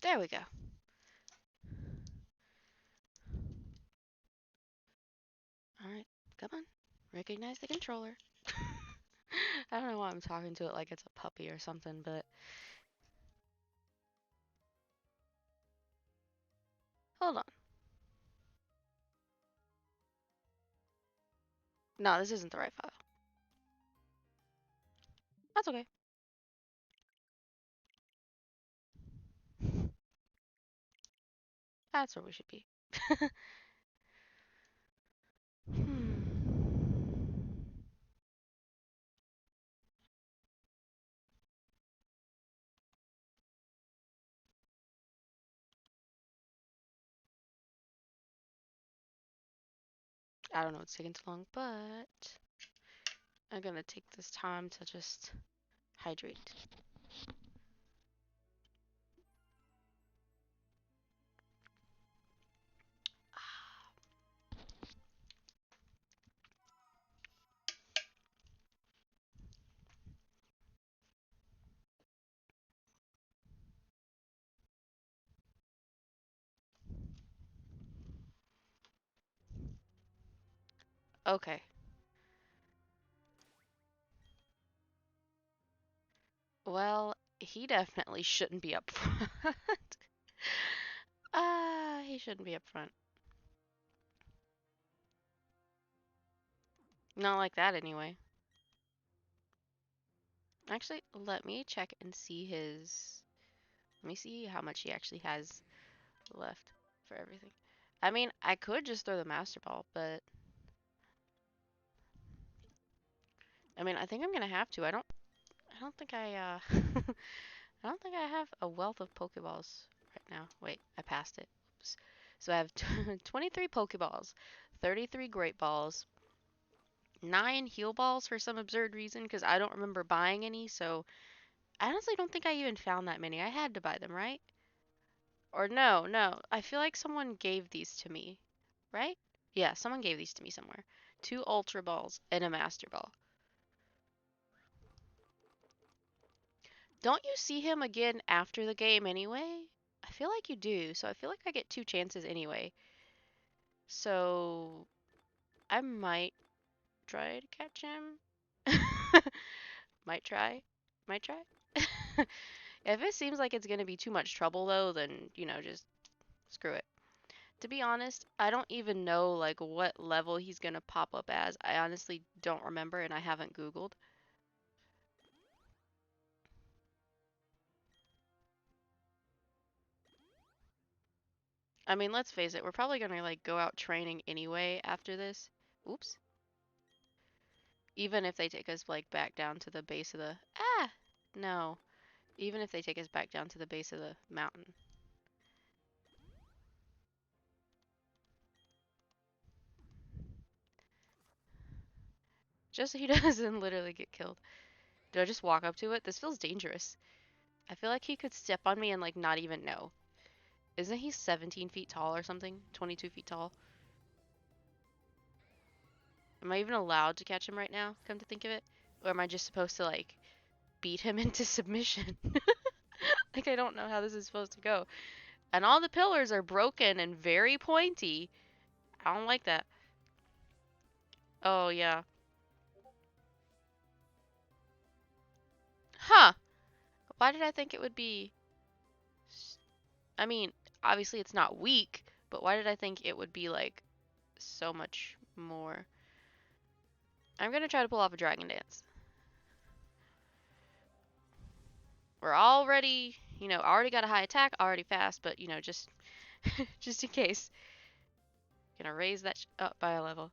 There we go. Alright, come on. Recognize the controller. I don't know why I'm talking to it like it's a puppy or something, but... Hold on. No, this isn't the right file. That's okay. That's where we should be. I don't know what's taking so long, but I'm gonna take this time to just hydrate. Okay. Well, he definitely shouldn't be up front. He shouldn't be up front. Not like that anyway. Actually, let me check and see his... Let me see how much he actually has left for everything. I mean, I could just throw the Master Ball, but... I mean, I think I'm gonna have to. I don't think I don't think I have a wealth of Pokeballs right now. Wait, I passed it. Oops. So I have 23 Pokeballs, 33 Great Balls, 9 Heal Balls for some absurd reason because I don't remember buying any, so I honestly don't think I even found that many. I had to buy them, right? Or no. I feel like someone gave these to me, right? Yeah, someone gave these to me somewhere. 2 Ultra Balls and a Master Ball. Don't you see him again after the game anyway? I feel like you do, so I feel like I get 2 chances anyway. So I might try to catch him. Might try. Might try. If it seems like it's gonna be too much trouble though, then, you know, just screw it. To be honest, I don't even know like what level he's gonna pop up as. I honestly don't remember and I haven't Googled. I mean, let's face it, we're probably gonna like go out training anyway after this. Oops. Even if they take us like back down to the base of the no. Even if they take us back down to the base of the mountain. Just so he doesn't literally get killed. Do I just walk up to it? This feels dangerous. I feel like he could step on me and like not even know. Isn't he 17 feet tall or something? 22 feet tall? Am I even allowed to catch him right now, come to think of it? Or am I just supposed to like beat him into submission? Like I don't know how this is supposed to go. And all the pillars are broken and very pointy. I don't like that. Oh yeah. Huh. Why did I think it would be... I mean, obviously it's not weak, but why did I think it would be like so much more? I'm gonna try to pull off a dragon dance. We're already, you know, already got a high attack, already fast, but you know, just just in case. Gonna raise that up by a level.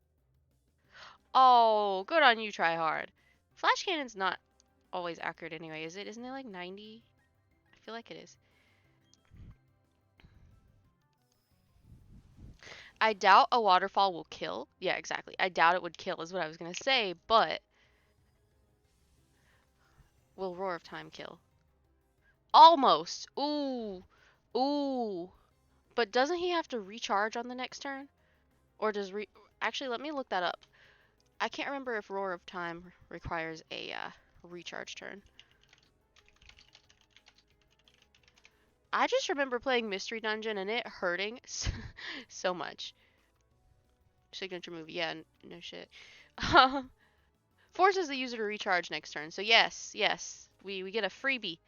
Oh, good on you, try hard. Flash cannon's not always accurate anyway, is it? Isn't it like 90? I feel like it is. I doubt a waterfall will kill. Yeah, exactly. I doubt it would kill is what I was gonna say, but will Roar of Time kill? Almost. Ooh. Ooh. But doesn't he have to recharge on the next turn? Or does Actually, let me look that up. I can't remember if Roar of Time requires a recharge turn. I just remember playing Mystery Dungeon and it hurting so much. Signature move, yeah, no shit. Forces the user to recharge next turn. So yes, yes, we get a freebie.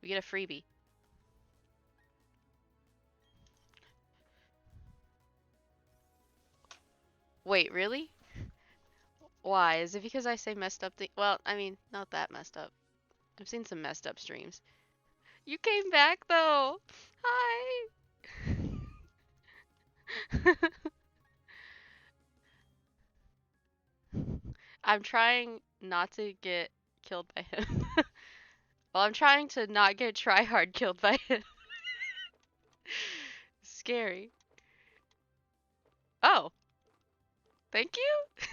We get a freebie. Wait, really? Why? Is it because I say messed up thing? Well, I mean, not that messed up. I've seen some messed up streams. You came back though. Hi. I'm trying not to get killed by him. Well, I'm trying to not get tryhard killed by him. Scary. Oh, thank you.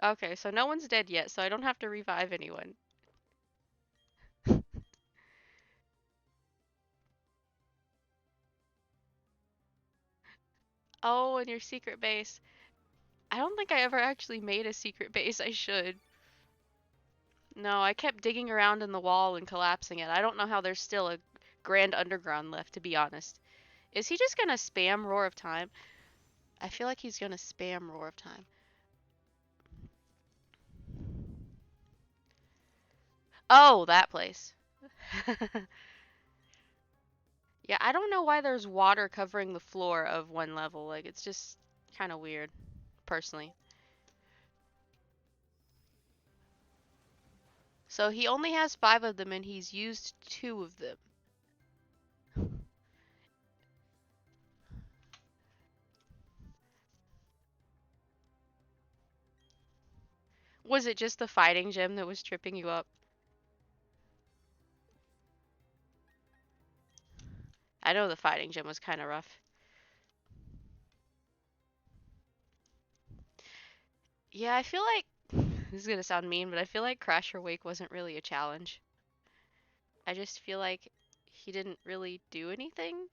Okay, so no one's dead yet, so I don't have to revive anyone. Oh, and your secret base. I don't think I ever actually made a secret base. I should. No, I kept digging around in the wall and collapsing it. I don't know how there's still a grand underground left, to be honest. Is he just gonna spam Roar of Time? I feel like he's gonna spam Roar of Time. Oh, that place. Yeah, I don't know why there's water covering the floor of one level. Like, it's just kind of weird, personally. So he only has 5 of them and he's used 2 of them. Was it just the fighting gem that was tripping you up? I know the fighting gem was kind of rough. Yeah, I feel like this is gonna sound mean, but I feel like Crash or Wake wasn't really a challenge. I just feel like he didn't really do anything.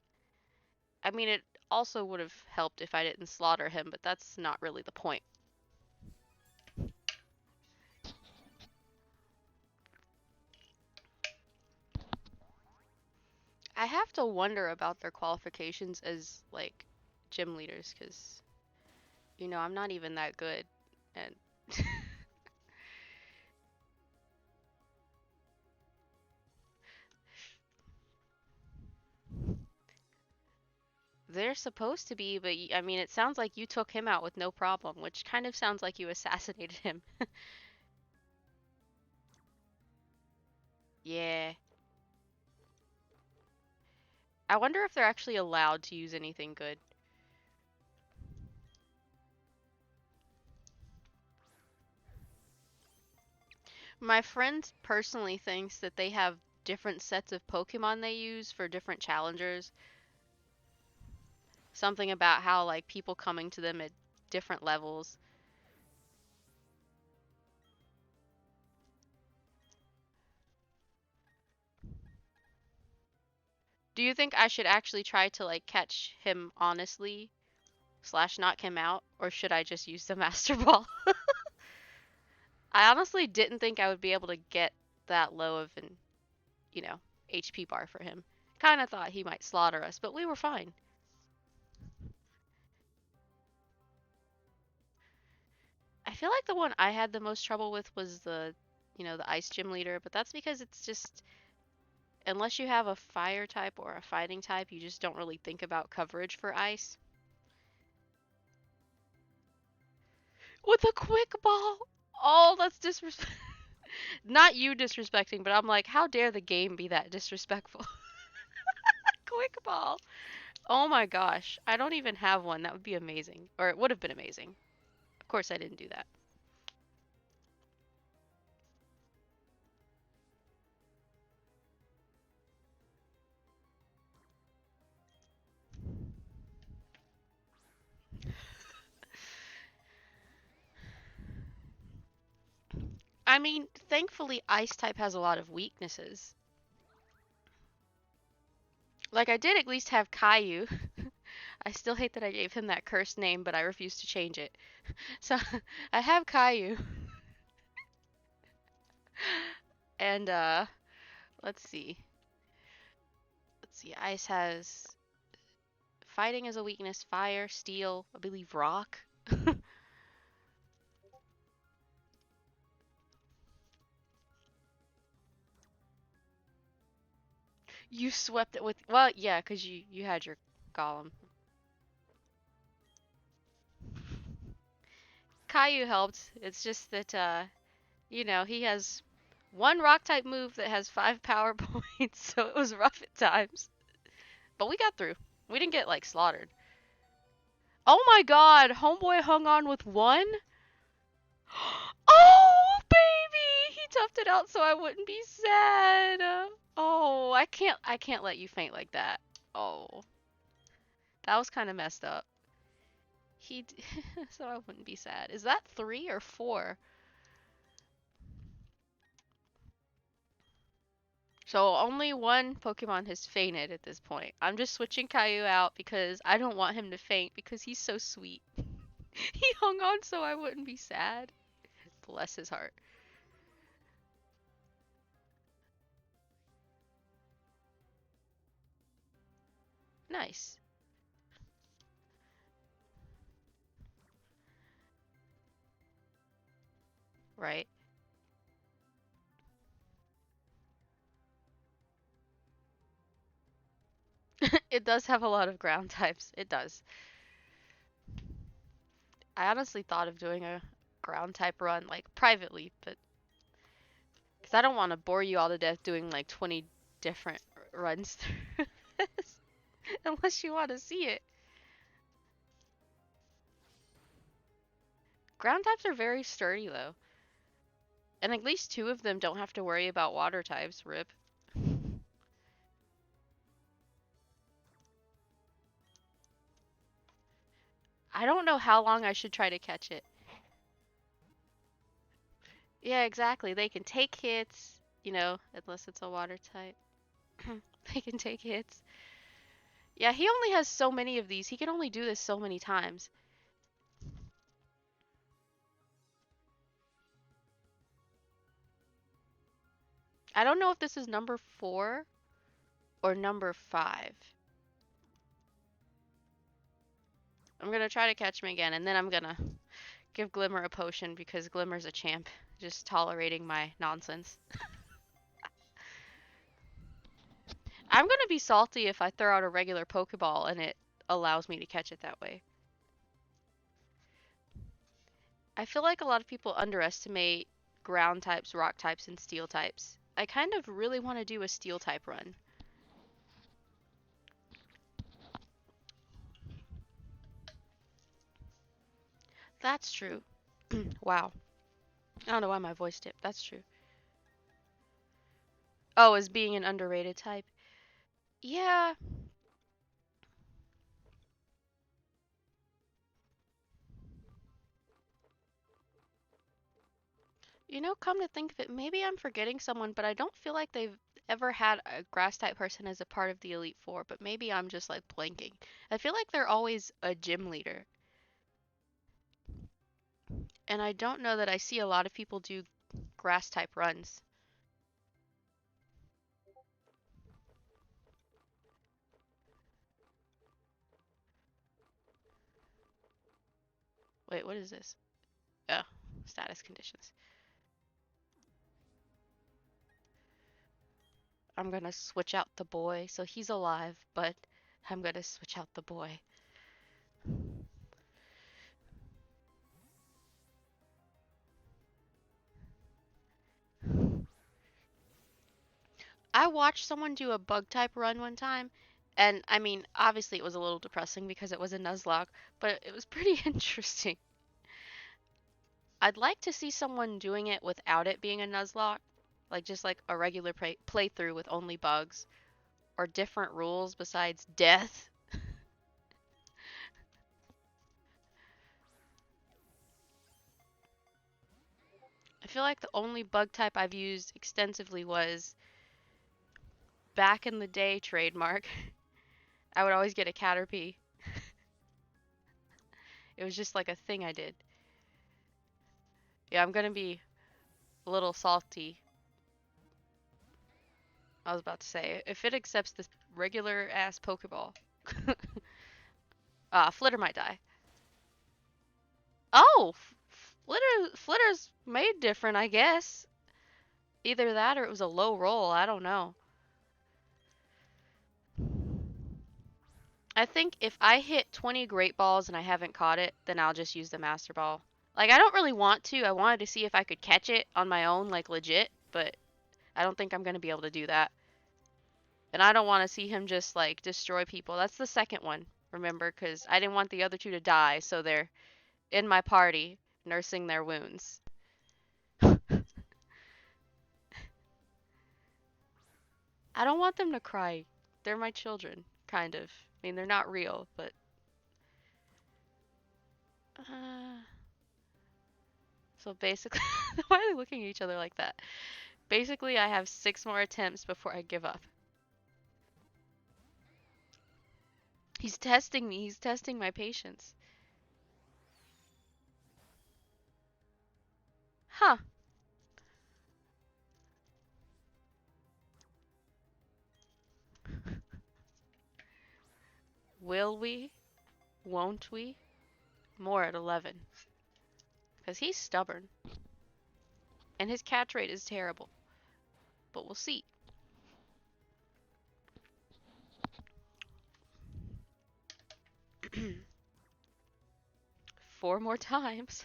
I mean, it also would have helped if I didn't slaughter him, but that's not really the point. I have to wonder about their qualifications as, like, gym leaders, because, you know, I'm not even that good. And they're supposed to be, but I mean, it sounds like you took him out with no problem, which kind of sounds like you assassinated him. Yeah. I wonder if they're actually allowed to use anything good. My friend personally thinks that they have different sets of Pokemon they use for different challengers. Something about how, like, people coming to them at different levels. Do you think I should actually try to, like, catch him honestly slash knock him out, or should I just use the Master Ball? I honestly didn't think I would be able to get that low of an, you know, HP bar for him. Kind of thought he might slaughter us, but we were fine. I feel like the one I had the most trouble with was the, you know, the ice gym leader, but that's because it's just, unless you have a fire type or a fighting type, you just don't really think about coverage for ice. With a quick ball! Oh, that's disrespectful. Not you disrespecting, but I'm like, how dare the game be that disrespectful? Quick ball. Oh my gosh. I don't even have one. That would be amazing. Or it would have been amazing. Of course I didn't do that. I mean, thankfully ice type has a lot of weaknesses. Like, I did at least have Caillou. I still hate that I gave him that cursed name, but I refuse to change it. So, I have Caillou. And, let's see. See, ice has fighting as a weakness, fire, steel, I believe rock. You swept it with, well, yeah, 'cause you had your golem. Caillou helped. It's just that he has one rock type move that has 5 power points, so it was rough at times. But we got through. We didn't get like slaughtered. Oh my god, homeboy hung on with one? Oh, baby! He toughed it out so I wouldn't be sad. Oh, I can't let you faint like that. Oh, that was kind of messed up. So I wouldn't be sad. Is that 3 or 4? So only one Pokemon has fainted at this point. I'm just switching Caillou out because I don't want him to faint because he's so sweet. He hung on so I wouldn't be sad. Bless his heart. Nice. Right. It does have a lot of ground types. It does. I honestly thought of doing a ground type run like privately, but because I don't want to bore you all to death doing like 20 different runs through this unless you want to see it. Ground types are very sturdy though. And at least 2 of them don't have to worry about water types, rip. I don't know how long I should try to catch it. Yeah, exactly. They can take hits, unless it's a water type. They can take hits. Yeah, he only has so many of these. He can only do this so many times. I don't know if this is number 4 or number 5. I'm gonna try to catch him again, and then I'm gonna give Glimmer a potion because Glimmer's a champ, just tolerating my nonsense. I'm gonna be salty if I throw out a regular Pokeball and it allows me to catch it that way. I feel like a lot of people underestimate ground types, rock types, and steel types. I kind of really want to do a steel type run. That's true. Wow. I don't know why my voice dipped. That's true. Oh, as being an underrated type. Yeah. Come to think of it, maybe I'm forgetting someone, but I don't feel like they've ever had a grass type person as a part of the Elite Four, but maybe I'm just like blanking. I feel like they're always a gym leader. And I don't know that I see a lot of people do grass type runs. Wait, what is this? Oh, status conditions. I'm gonna switch out the boy. So he's alive, but I'm gonna switch out the boy. I watched someone do a bug type run one time, and I mean, obviously it was a little depressing because it was a Nuzlocke, but it was pretty interesting. I'd like to see someone doing it without it being a Nuzlocke, like just like a regular playthrough with only bugs or different rules besides death. I feel like the only bug type I've used extensively was back in the day trademark. I would always get a Caterpie. It was just like a thing I did. Yeah, I'm gonna be a little salty. I was about to say, if it accepts this regular ass Pokeball, Flitter might die. Oh, Flitter's made different, I guess. Either that or it was a low roll. I don't know. I think if I hit 20 Great Balls and I haven't caught it, then I'll just use the Master Ball. Like, I don't really want to. I wanted to see if I could catch it on my own, like legit, but I don't think I'm going to be able to do that. And I don't want to see him just, like, destroy people. That's the second one, remember? Because I didn't want the other two to die, so they're in my party, nursing their wounds. I don't want them to cry. They're my children, kind of. I mean, they're not real, but. Uh, so basically, why are they looking at each other like that? Basically, I have 6 more attempts before I give up. He's testing me. He's testing my patience. Huh. Will we? Won't we? More at 11. Because he's stubborn. And his catch rate is terrible. But we'll see. Four more times.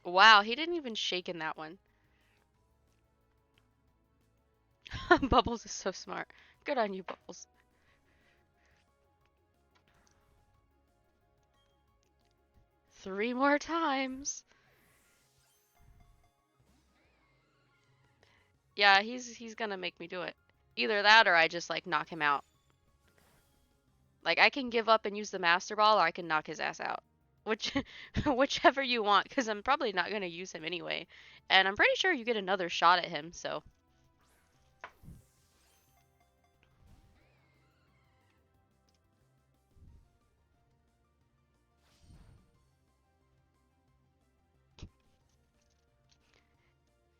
Wow, he didn't even shake in that one. Bubbles is so smart. Good on you, Bubbles. 3 more times. Yeah, he's gonna make me do it. Either that or I just like knock him out. Like I can give up and use the Master Ball or I can knock his ass out. Which whichever you want, because I'm probably not gonna use him anyway. And I'm pretty sure you get another shot at him, so.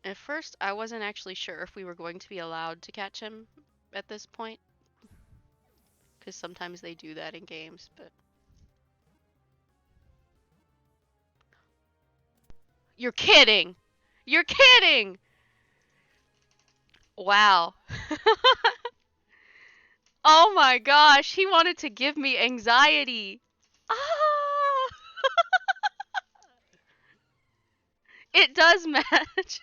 At first, I wasn't actually sure if we were going to be allowed to catch him at this point. Because sometimes they do that in games, but. You're kidding! You're kidding! Wow. Oh my gosh, he wanted to give me anxiety. Ah! It does match.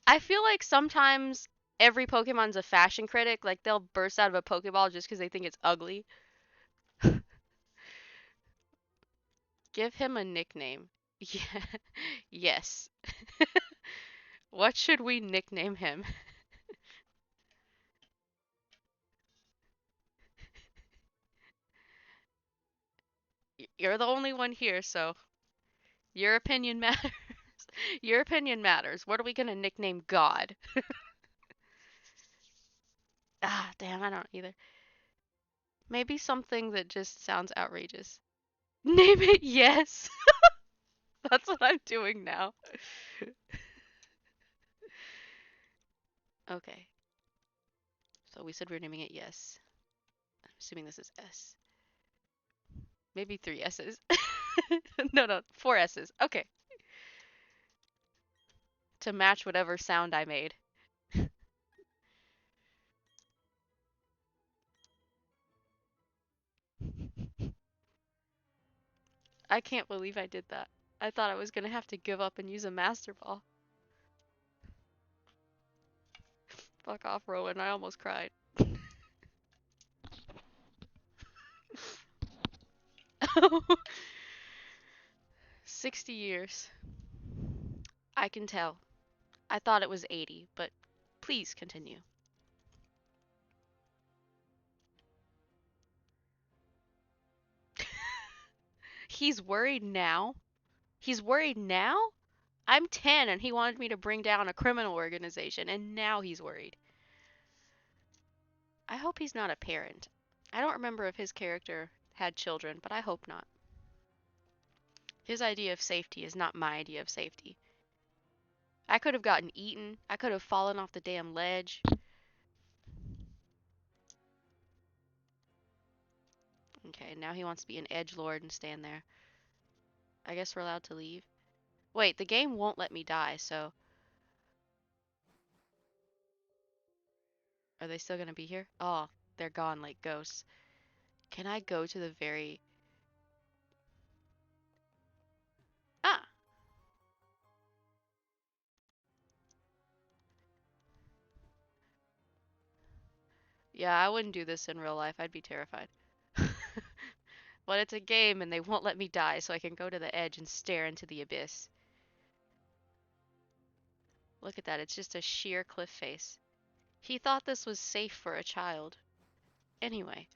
I feel like sometimes every Pokemon's a fashion critic. Like they'll burst out of a Pokeball just because they think it's ugly. Give him a nickname. Yeah. Yes. What should we nickname him? You're the only one here, so your opinion matters. Your opinion matters. What are we gonna nickname God? Ah, damn, I don't either. Maybe something that just sounds outrageous. Name it yes. That's what I'm doing now. Okay. So we said we are naming it yes. I'm assuming this is S. Maybe 3 S's. No, 4 S's. Okay. To match whatever sound I made. I can't believe I did that. I thought I was gonna have to give up and use a Master Ball. Fuck off, Rowan. I almost cried. 60 years. I can tell. I thought it was 80, but please continue. He's worried now? He's worried now? I'm 10 and he wanted me to bring down a criminal organization, and now he's worried. I hope he's not a parent. I don't remember if his character had children, but I hope not. His idea of safety is not my idea of safety. I could have gotten eaten. I could have fallen off the damn ledge. Okay, now he wants to be an edgelord and stand there. I guess we're allowed to leave. Wait, the game won't let me die, so... Are they still gonna be here? Oh, they're gone like ghosts. Can I go to the very... Ah! Yeah, I wouldn't do this in real life. I'd be terrified. But it's a game and they won't let me die, so I can go to the edge and stare into the abyss. Look at that, it's just a sheer cliff face. He thought this was safe for a child. Anyway.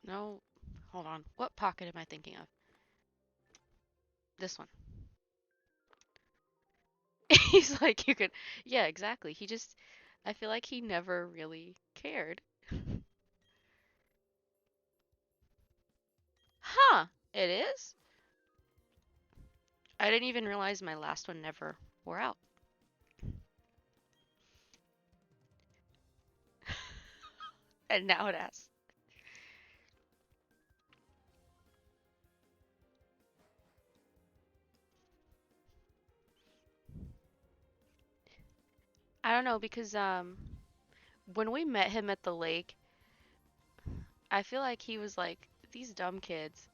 No, hold on. What pocket am I thinking of? This one. He's like, you could. Yeah, exactly. He just. I feel like he never really cared. Huh, it is? I didn't even realize my last one never wore out. And now it has. I don't know because when we met him at the lake, I feel like he was like these dumb kids.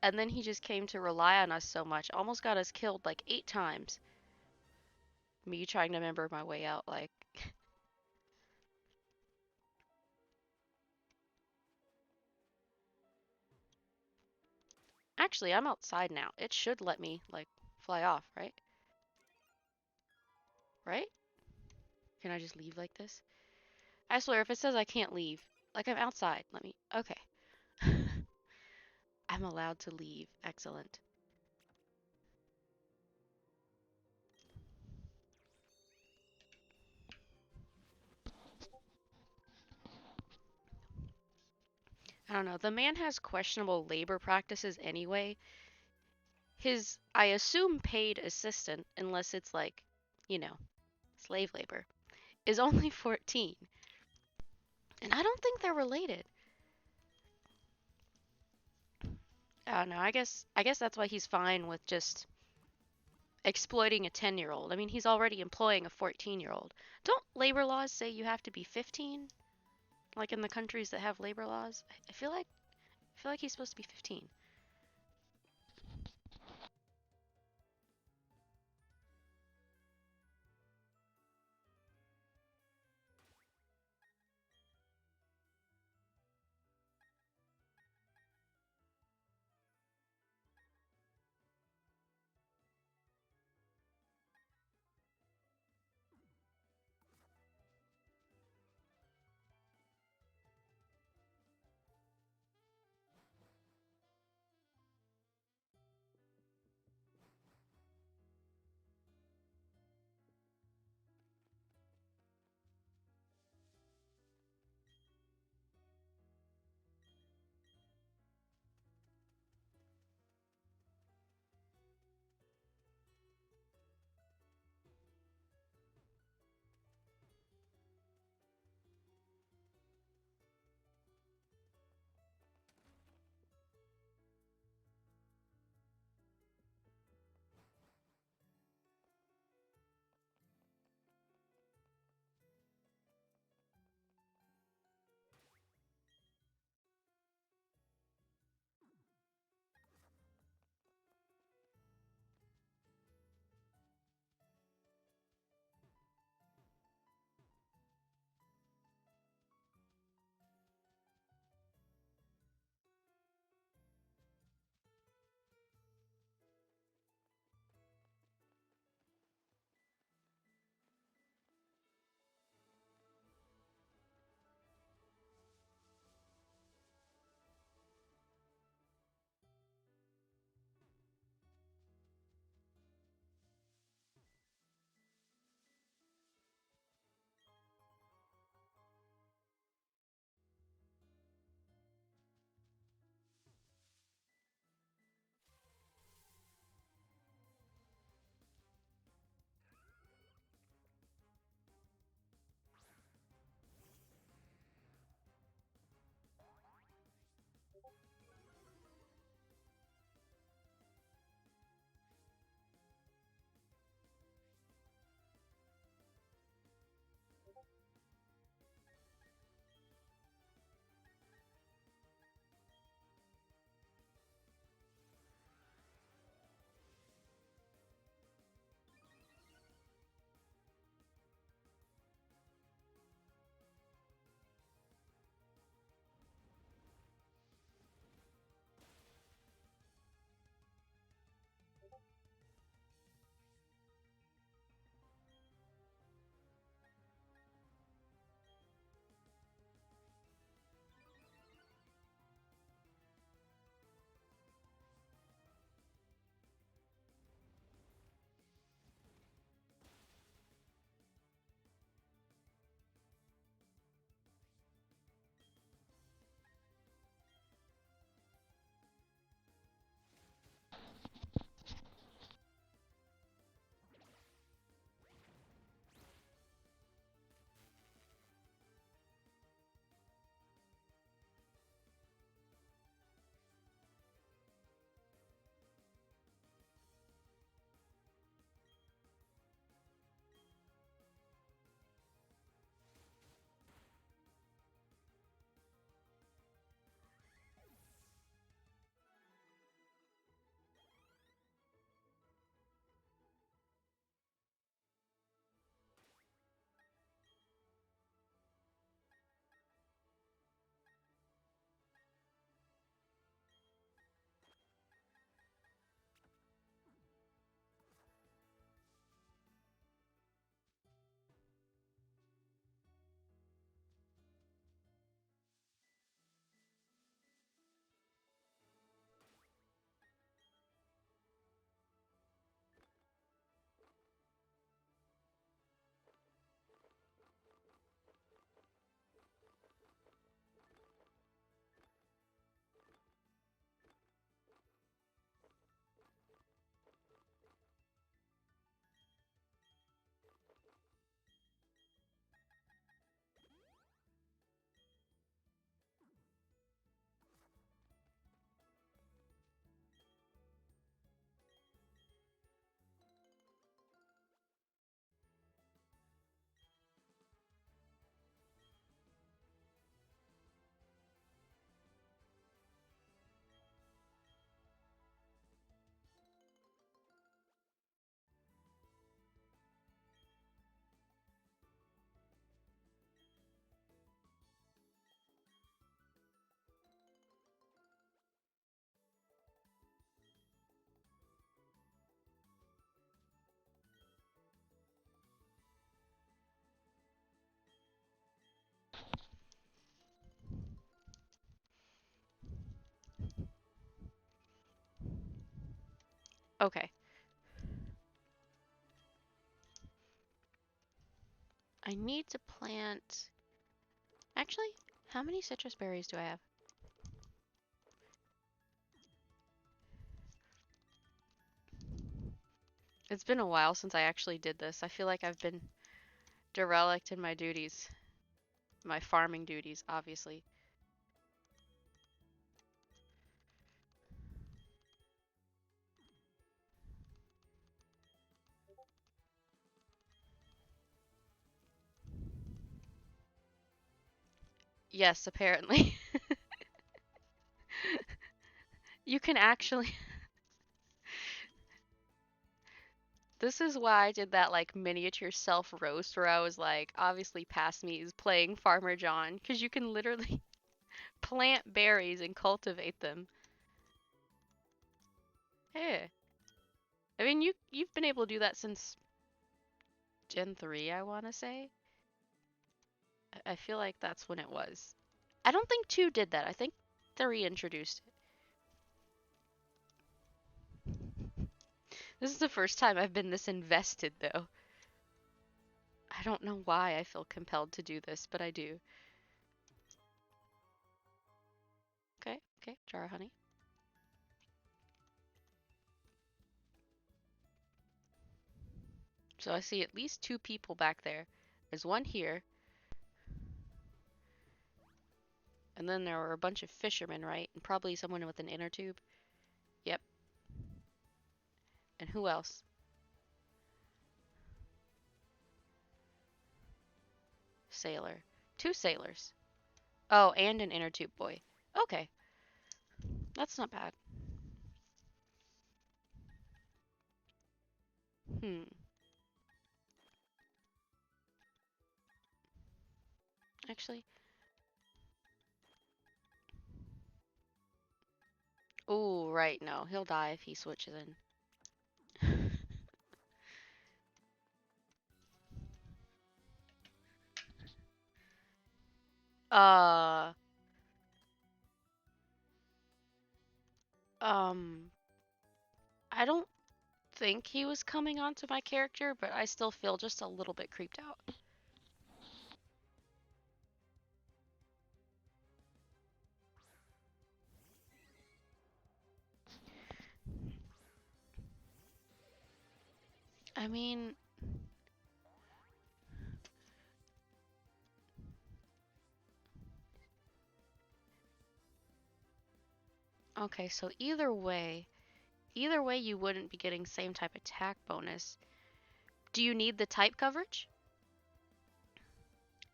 And then he just came to rely on us so much, almost got us killed like 8 times. Me trying to remember my way out, like. Actually, I'm outside now. It should let me, like, fly off, right? Right? Can I just leave like this? I swear, if it says I can't leave, like I'm outside, let me. Okay. I'm allowed to leave. Excellent. I don't know. The man has questionable labor practices anyway. His, I assume, paid assistant, unless it's like, you know, slave labor, is only 14. And I don't think they're related. I don't know. I guess that's why he's fine with just exploiting a 10-year-old. I mean, he's already employing a 14-year-old. Don't labor laws say you have to be 15? Like in the countries that have labor laws? I feel like he's supposed to be 15. Okay. I need to plant... Actually, how many citrus berries do I have? It's been a while since I actually did this. I feel like I've been derelict in my duties. My farming duties, obviously. Yes, apparently. You can actually... This is why I did that like miniature self roast where I was like, obviously past me is playing Farmer John, because you can literally plant berries and cultivate them. Yeah. I mean, you've been able to do that since Gen 3, I want to say. I feel like that's when it was. I don't think 2 did that. I think 3 introduced it. This is the first time I've been this invested, though. I don't know why I feel compelled to do this, but I do. Okay, okay, jar of honey. So I see at least 2 people back there. There's one here, and then there were a bunch of fishermen, right? And probably someone with an inner tube. Yep. And who else? Sailor. 2 sailors. Oh, and an inner tube boy. Okay, that's not bad. Hmm. Actually, oh, right, no. He'll die if he switches in. uh, um, I don't think he was coming onto my character, but I still feel just a little bit creeped out. I mean, okay, so either way you wouldn't be getting same type attack bonus. Do you need the type coverage?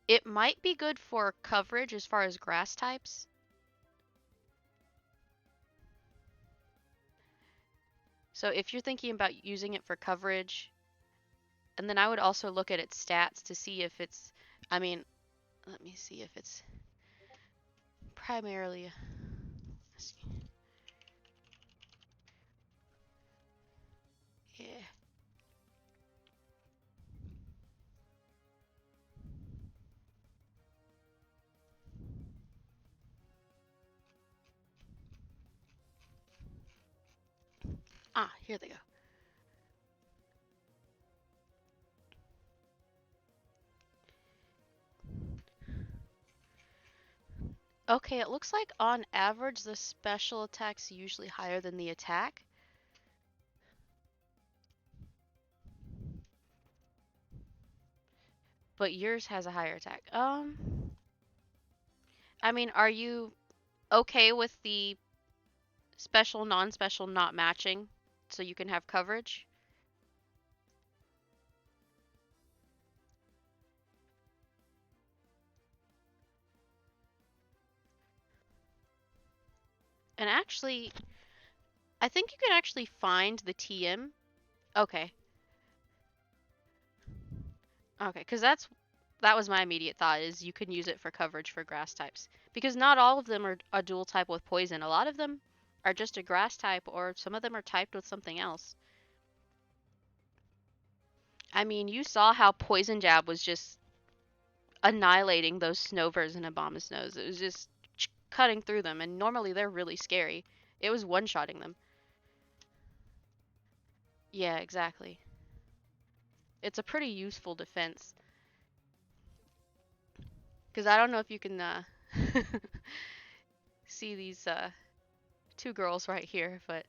It might be good for coverage as far as grass types. So if you're thinking about using it for coverage, and then I would also look at its stats to see if it's, I mean, let me see if it's primarily, yeah. Ah, here they go. Okay, it looks like on average the special attack's usually higher than the attack. But yours has a higher attack. I mean, are you okay with the special, non-special not matching so you can have coverage? And actually, I think you can actually find the TM. Okay. Okay, because that was my immediate thought is you can use it for coverage for grass types. Because not all of them are a dual type with poison. A lot of them are just a grass type or some of them are typed with something else. I mean, you saw how Poison Jab was just annihilating those Snovers and Abomasnows. It was just cutting through them, and normally they're really scary. It was one-shotting them. Yeah, exactly. It's a pretty useful defense. Because I don't know if you can see these two girls right here, but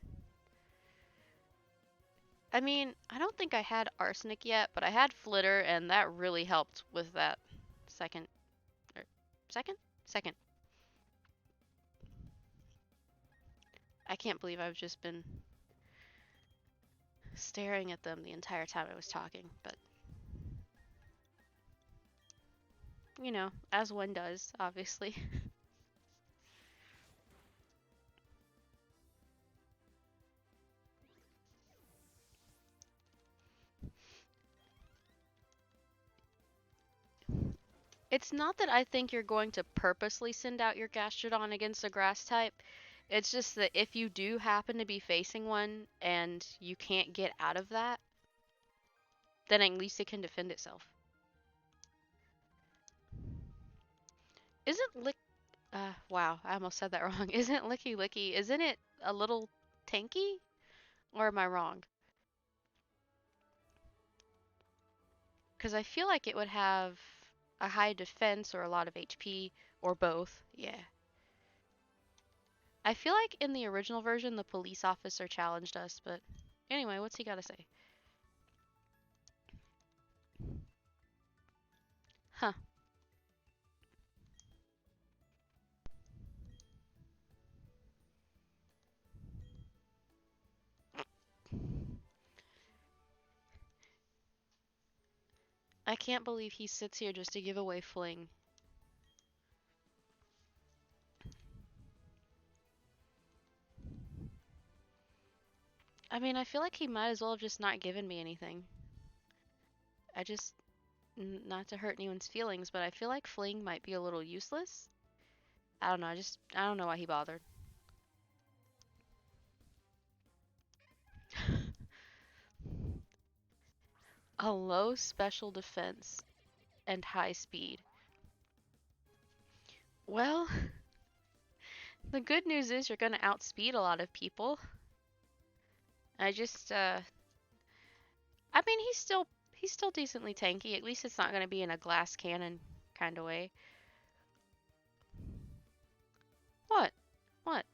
I mean, I don't think I had arsenic yet, but I had flitter, and that really helped with that second, or second? Second. I can't believe I've just been staring at them the entire time I was talking, but you know, as one does, obviously. It's not that I think you're going to purposely send out your Gastrodon against a grass type. It's just that if you do happen to be facing one and you can't get out of that, then at least it can defend itself. Isn't Lick... wow, I almost said that wrong. Isn't Licky Licky, isn't it a little tanky? Or am I wrong? Because I feel like it would have a high defense or a lot of HP, or both. Yeah. I feel like in the original version, the police officer challenged us, but anyway, what's he got to say? Huh. I can't believe he sits here just to give away fling. I mean, I feel like he might as well have just not given me anything. I just, not to hurt anyone's feelings, but I feel like fling might be a little useless. I don't know, I don't know why he bothered. A low special defense and high speed. Well, the good news is you're gonna outspeed a lot of people. I just, I mean, he's still decently tanky. At least it's not gonna be in a glass cannon kind of way. What? What?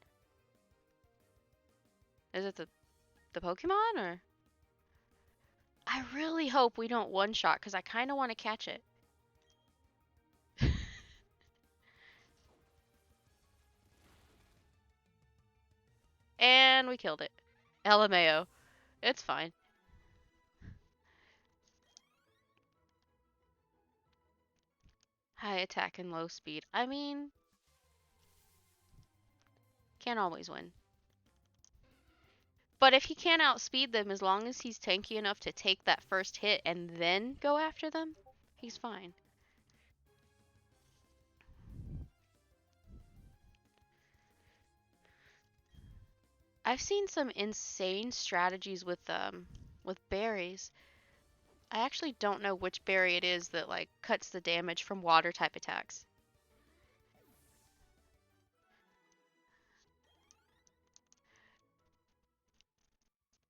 Is it the Pokemon or? I really hope we don't one shot because I kind of want to catch it. And we killed it. LMAO. It's fine. High attack and low speed. I mean, can't always win. But if he can't outspeed them, as long as he's tanky enough to take that first hit and then go after them, he's fine. I've seen some insane strategies with berries. I actually don't know which berry it is that like cuts the damage from water type attacks.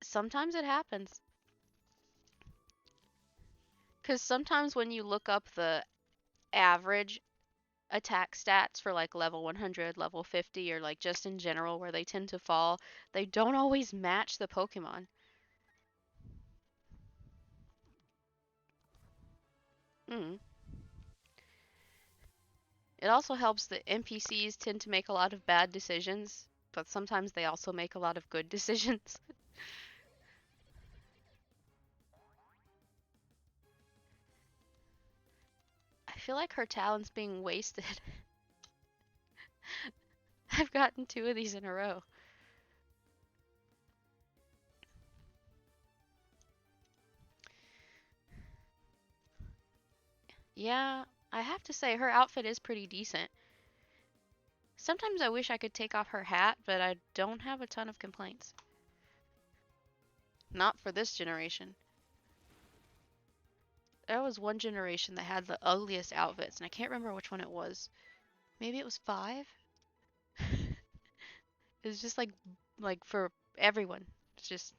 Sometimes it happens. Because sometimes when you look up the average attack stats for like level 100, level 50, or like just in general where they tend to fall, they don't always match the Pokemon. Mm. It also helps that NPCs tend to make a lot of bad decisions, but sometimes they also make a lot of good decisions. I feel like her talent's being wasted. I've gotten two of these in a row. Yeah, I have to say her outfit is pretty decent. Sometimes I wish I could take off her hat, but I don't have a ton of complaints. Not for this generation. There was one generation that had the ugliest outfits, and I can't remember which one it was. Maybe it was 5? It was just like for everyone. It's just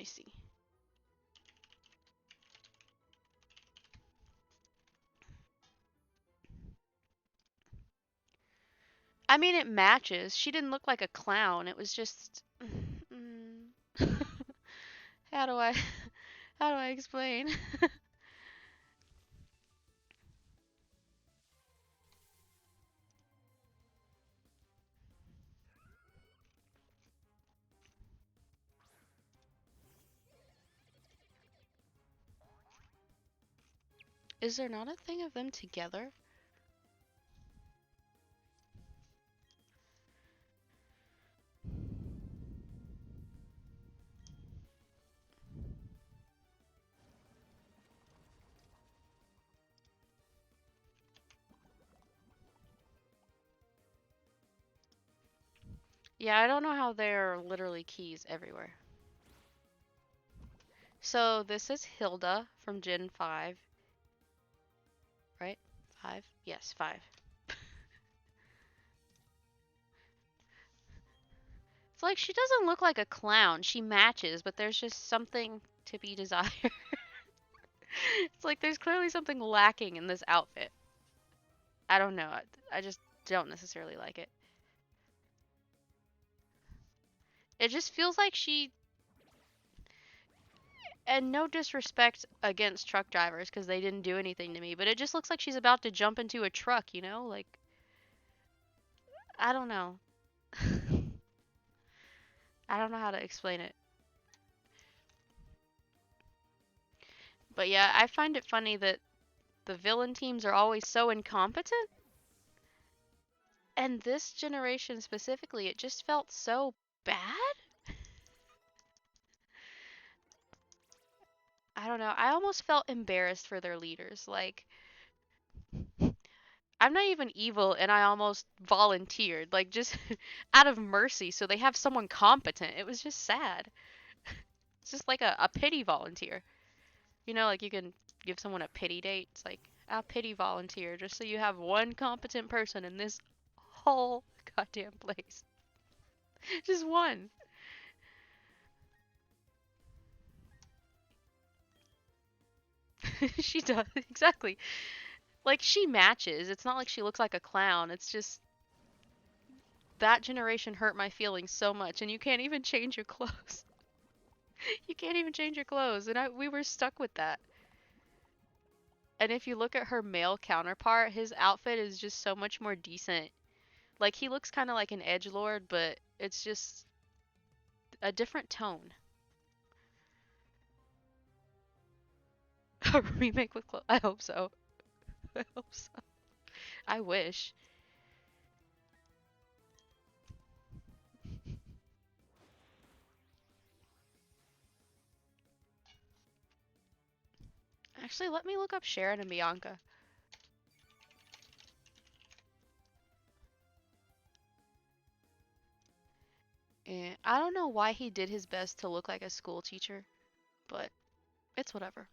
me see. I mean, it matches. She didn't look like a clown. It was just. How do I how do I explain? Is there not a thing of them together? Yeah, I don't know how there are literally keys everywhere. So this is Hilda from Gen 5, right? 5? Yes, 5. It's like she doesn't look like a clown. She matches, but there's just something to be desired. It's like there's clearly something lacking in this outfit. I don't know. I just don't necessarily like it. It just feels like she, and no disrespect against truck drivers because they didn't do anything to me, but it just looks like she's about to jump into a truck, you know? Like, I don't know. I don't know how to explain it. But yeah, I find it funny that the villain teams are always so incompetent. And this generation specifically, it just felt so bad. I don't know. I almost felt embarrassed for their leaders. Like, I'm not even evil and I almost volunteered, like, just out of mercy, so they have someone competent. It was just sad. It's just like a pity volunteer. You know, like you can give someone a pity date. It's like, I'll pity volunteer just so you have one competent person in this whole goddamn place. Just one. She does, exactly. Like, she matches. It's not like she looks like a clown. It's just that generation hurt my feelings so much, and you can't even change your clothes. You can't even change your clothes, and we were stuck with that. And if you look at her male counterpart, his outfit is just so much more decent. Like, he looks kind of like an edgelord, but it's just a different tone. A remake with clothes. I hope so. I hope so. I wish. Actually, let me look up Sharon and Bianca. I don't know why he did his best to look like a school teacher, but it's whatever.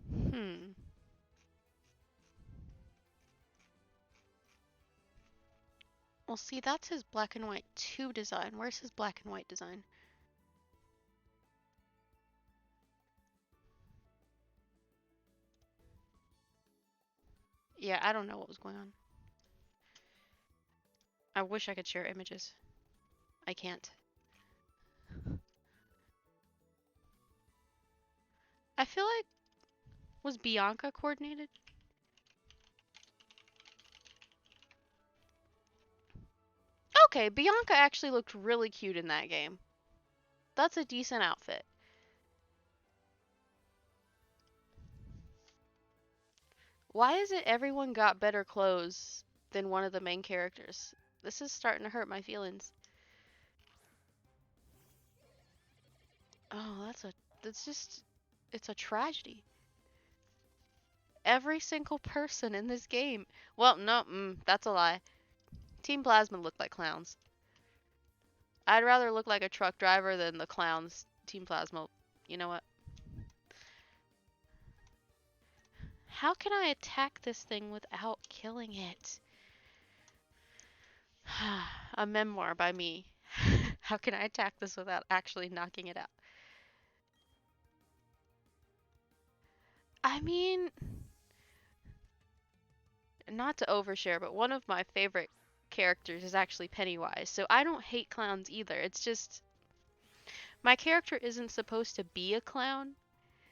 Hmm. Well, see, that's his black and white 2 design. Where's his black and white design? Yeah, I don't know what was going on. I wish I could share images. I can't. I feel like, was Bianca coordinated? Okay, Bianca actually looked really cute in that game. That's a decent outfit. Why is it everyone got better clothes than one of the main characters? This is starting to hurt my feelings. Oh, that's just, it's a tragedy. Every single person in this game. Well, no, that's a lie. Team Plasma looked like clowns. I'd rather look like a truck driver than the clowns Team Plasma. You know what? How can I attack this thing without killing it? A memoir by me. How can I attack this without actually knocking it out? I mean, not to overshare, but one of my favorite characters is actually Pennywise, so I don't hate clowns either. It's just my character isn't supposed to be a clown,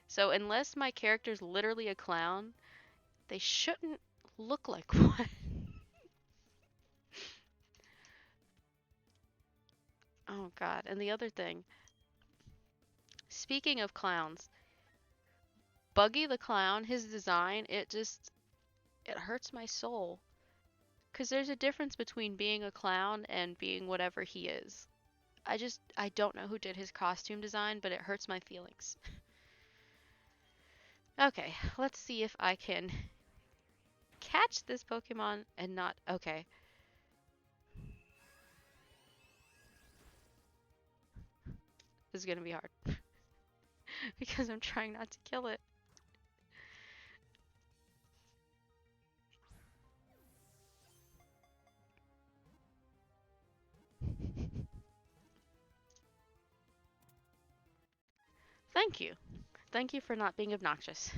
so unless my character's literally a clown, they shouldn't look like one. Oh god, and the other thing, speaking of clowns, Buggy the Clown, his design, it hurts my soul. Because there's a difference between being a clown and being whatever he is. I don't know who did his costume design, but it hurts my feelings. Okay, let's see if I can catch this Pokemon and not. Okay. This is gonna be hard. Because I'm trying not to kill it. Thank you. Thank you for not being obnoxious.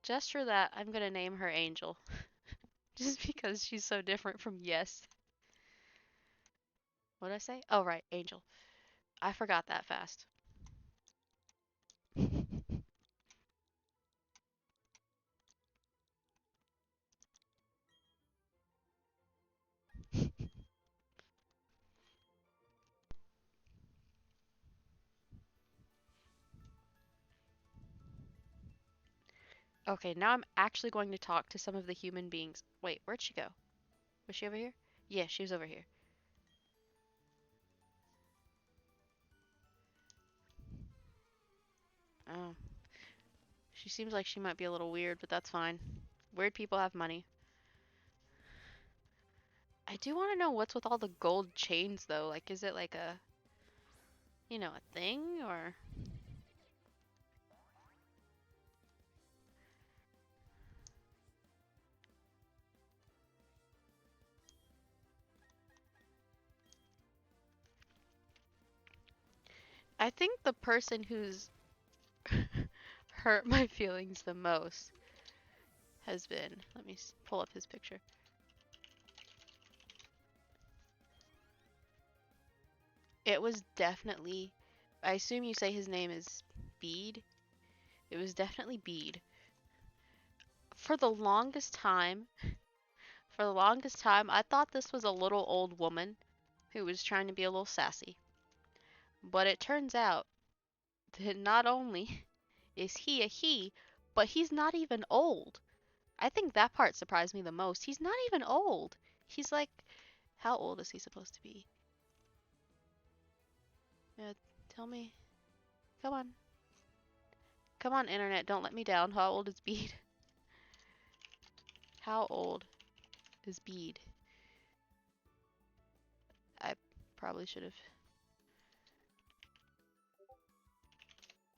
Just for that, I'm gonna name her Angel. Just because she's so different from Yes. What did I say? Oh, right, Angel. I forgot that fast. Okay, now I'm actually going to talk to some of the human beings. Wait, where'd she go? Was she over here? Yeah, she was over here. Oh, she seems like she might be a little weird, but that's fine. Weird people have money. I do want to know what's with all the gold chains, though. Like, is it like a thing, or? I think the person who's hurt my feelings the most has been. Let me pull up his picture. It was definitely. I assume you say his name is Bede. It was definitely Bede. For the longest time, I thought this was a little old woman who was trying to be a little sassy. But it turns out that not only is he a he, but he's not even old. I think that part surprised me the most. He's not even old. He's like, how old is he supposed to be? Yeah, tell me. Come on. Come on, internet, don't let me down. How old is Bede? How old is Bede? I probably should have.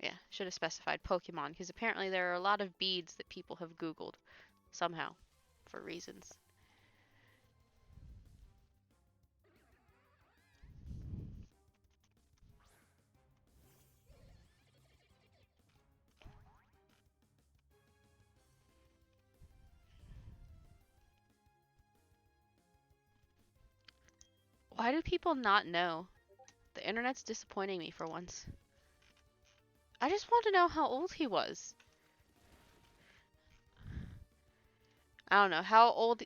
Yeah, should have specified Pokemon, because apparently there are a lot of beads that people have Googled somehow for reasons. Why do people not know? The internet's disappointing me for once. I just want to know how old he was. I don't know how old,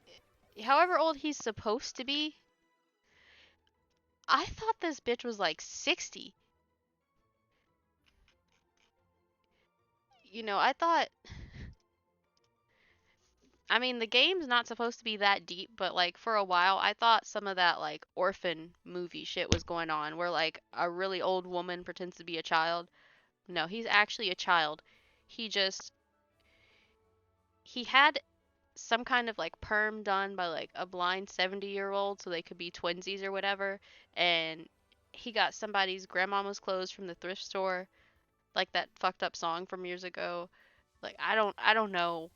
however old he's supposed to be. I thought this bitch was like 60. I thought, I mean, the game's not supposed to be that deep, but like for a while, I thought some of that like orphan movie shit was going on where like a really old woman pretends to be a child. No, he's actually a child. He just he had some kind of like perm done by like a blind 70-year-old so they could be twinsies or whatever, and he got somebody's grandmama's clothes from the thrift store, like that fucked up song from years ago. Like I don't know,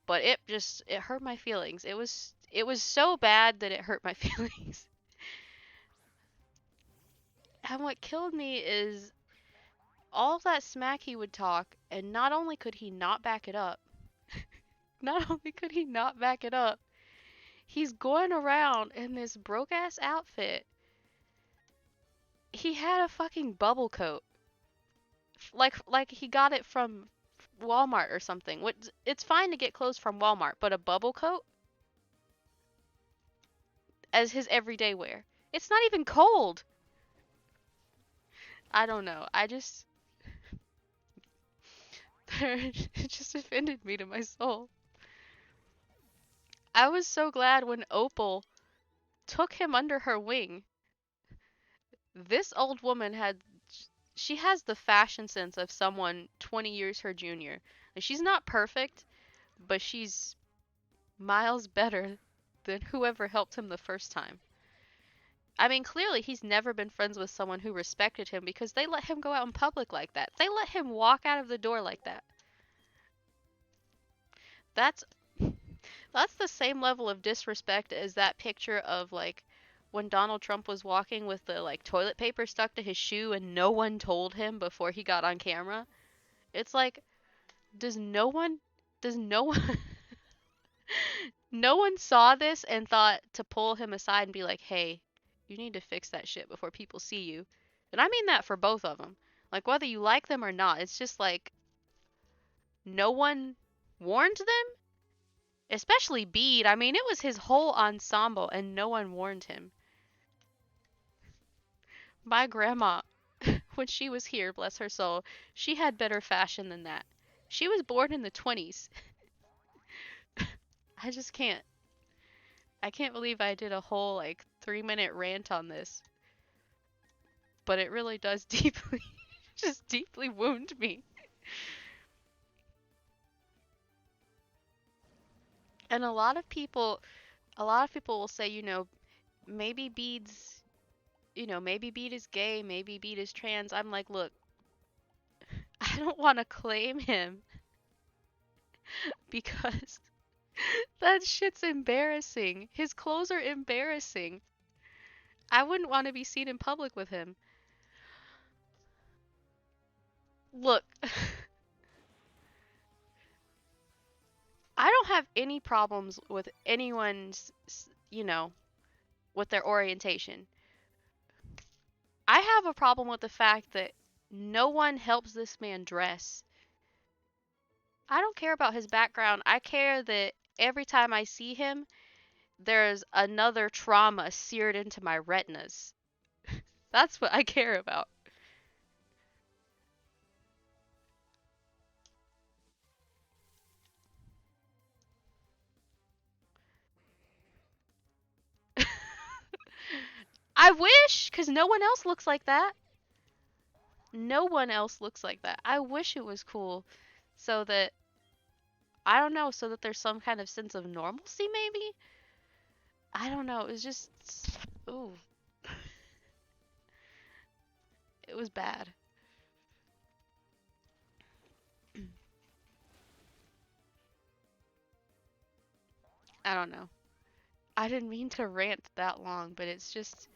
but it hurt my feelings. It was so bad that it hurt my feelings. And what killed me is all of that smack he would talk, and not only could he not back it up, not only could he not back it up, he's going around in this broke ass outfit. He had a fucking bubble coat. Like he got it from Walmart or something. What it's fine to get clothes from Walmart, but a bubble coat as his everyday wear. It's not even cold. I don't know. It just offended me to my soul. I was so glad when Opal took him under her wing. This old woman she has the fashion sense of someone 20 years her junior. And she's not perfect, but she's miles better than whoever helped him the first time. I mean, clearly he's never been friends with someone who respected him because they let him go out in public like that. They let him walk out of the door like that. That's that's the same level of disrespect as that picture of like when Donald Trump was walking with the like toilet paper stuck to his shoe and no one told him before he got on camera. It's like does no one no one saw this and thought to pull him aside and be like, "Hey, you need to fix that shit before people see you." And I mean that for both of them. Like whether you like them or not, it's just like no one warned them, especially Bede. I mean, it was his whole ensemble and no one warned him. My grandma, when she was here, bless her soul, she had better fashion than that. She was born in the 20s. I just can't. I can't believe I did a whole like 3-minute rant on this, but it really does deeply, just deeply wound me. And a lot of people will say, maybe Bede's, maybe Bede is gay, maybe Bede is trans. I'm like, look, I don't want to claim him because that shit's embarrassing. His clothes are embarrassing. I wouldn't want to be seen in public with him. Look, I don't have any problems with anyone's, with their orientation. I have a problem with the fact that no one helps this man dress. I don't care about his background. I care that every time I see him, there's another trauma seared into my retinas. That's what I care about. I wish, because no one else looks like that. No one else looks like that. I wish it was cool so that, I don't know, so that there's some kind of sense of normalcy, maybe? I don't know. It was just, ooh, it was bad. I don't know. I didn't mean to rant that long, but it's just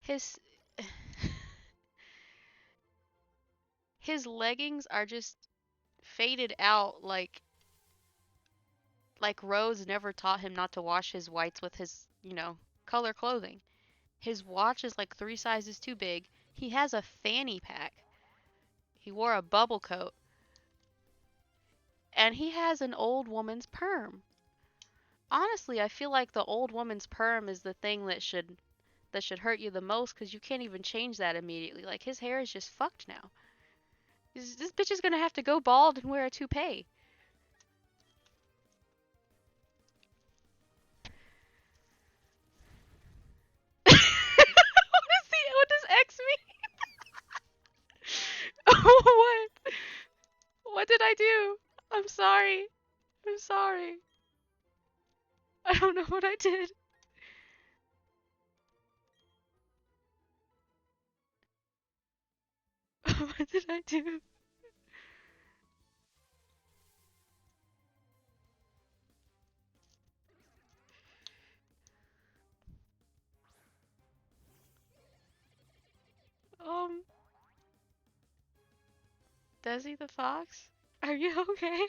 his his leggings are just faded out like Rose never taught him not to wash his whites with his, color clothing. His watch is like 3 sizes too big. He has a fanny pack. He wore a bubble coat. And he has an old woman's perm. Honestly, I feel like the old woman's perm is the thing that should hurt you the most because you can't even change that immediately. Like his hair is just fucked now. This bitch is gonna have to go bald and wear a toupee. What does X mean? What? What did I do? I'm sorry. I'm sorry. I don't know what I did. What did I do? Um, Desi the Fox? Are you okay?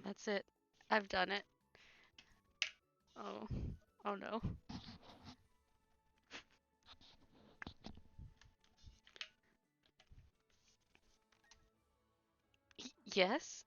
That's it. I've done it. Oh. Oh no. Yes?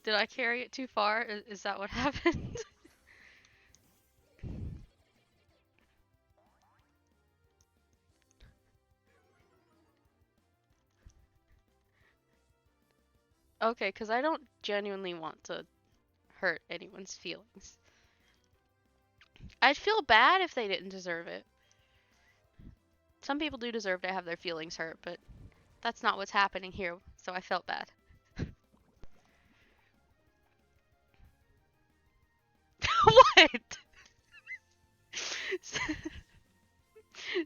Did I carry it too far? Is that what happened? Okay, because I don't genuinely want to hurt anyone's feelings. I'd feel bad if they didn't deserve it. Some people do deserve to have their feelings hurt, but that's not what's happening here, so I felt bad. What?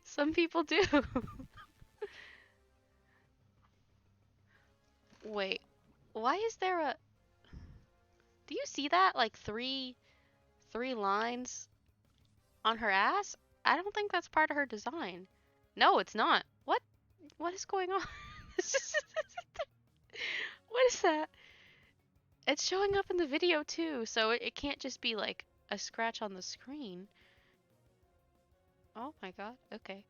Some people do. Wait, why is there a... Do you see that? Like three lines on her ass? I don't think that's part of her design. No, it's not. What? What is going on? What is that? It's showing up in the video too, so it can't just be like a scratch on the screen. Oh my god, okay.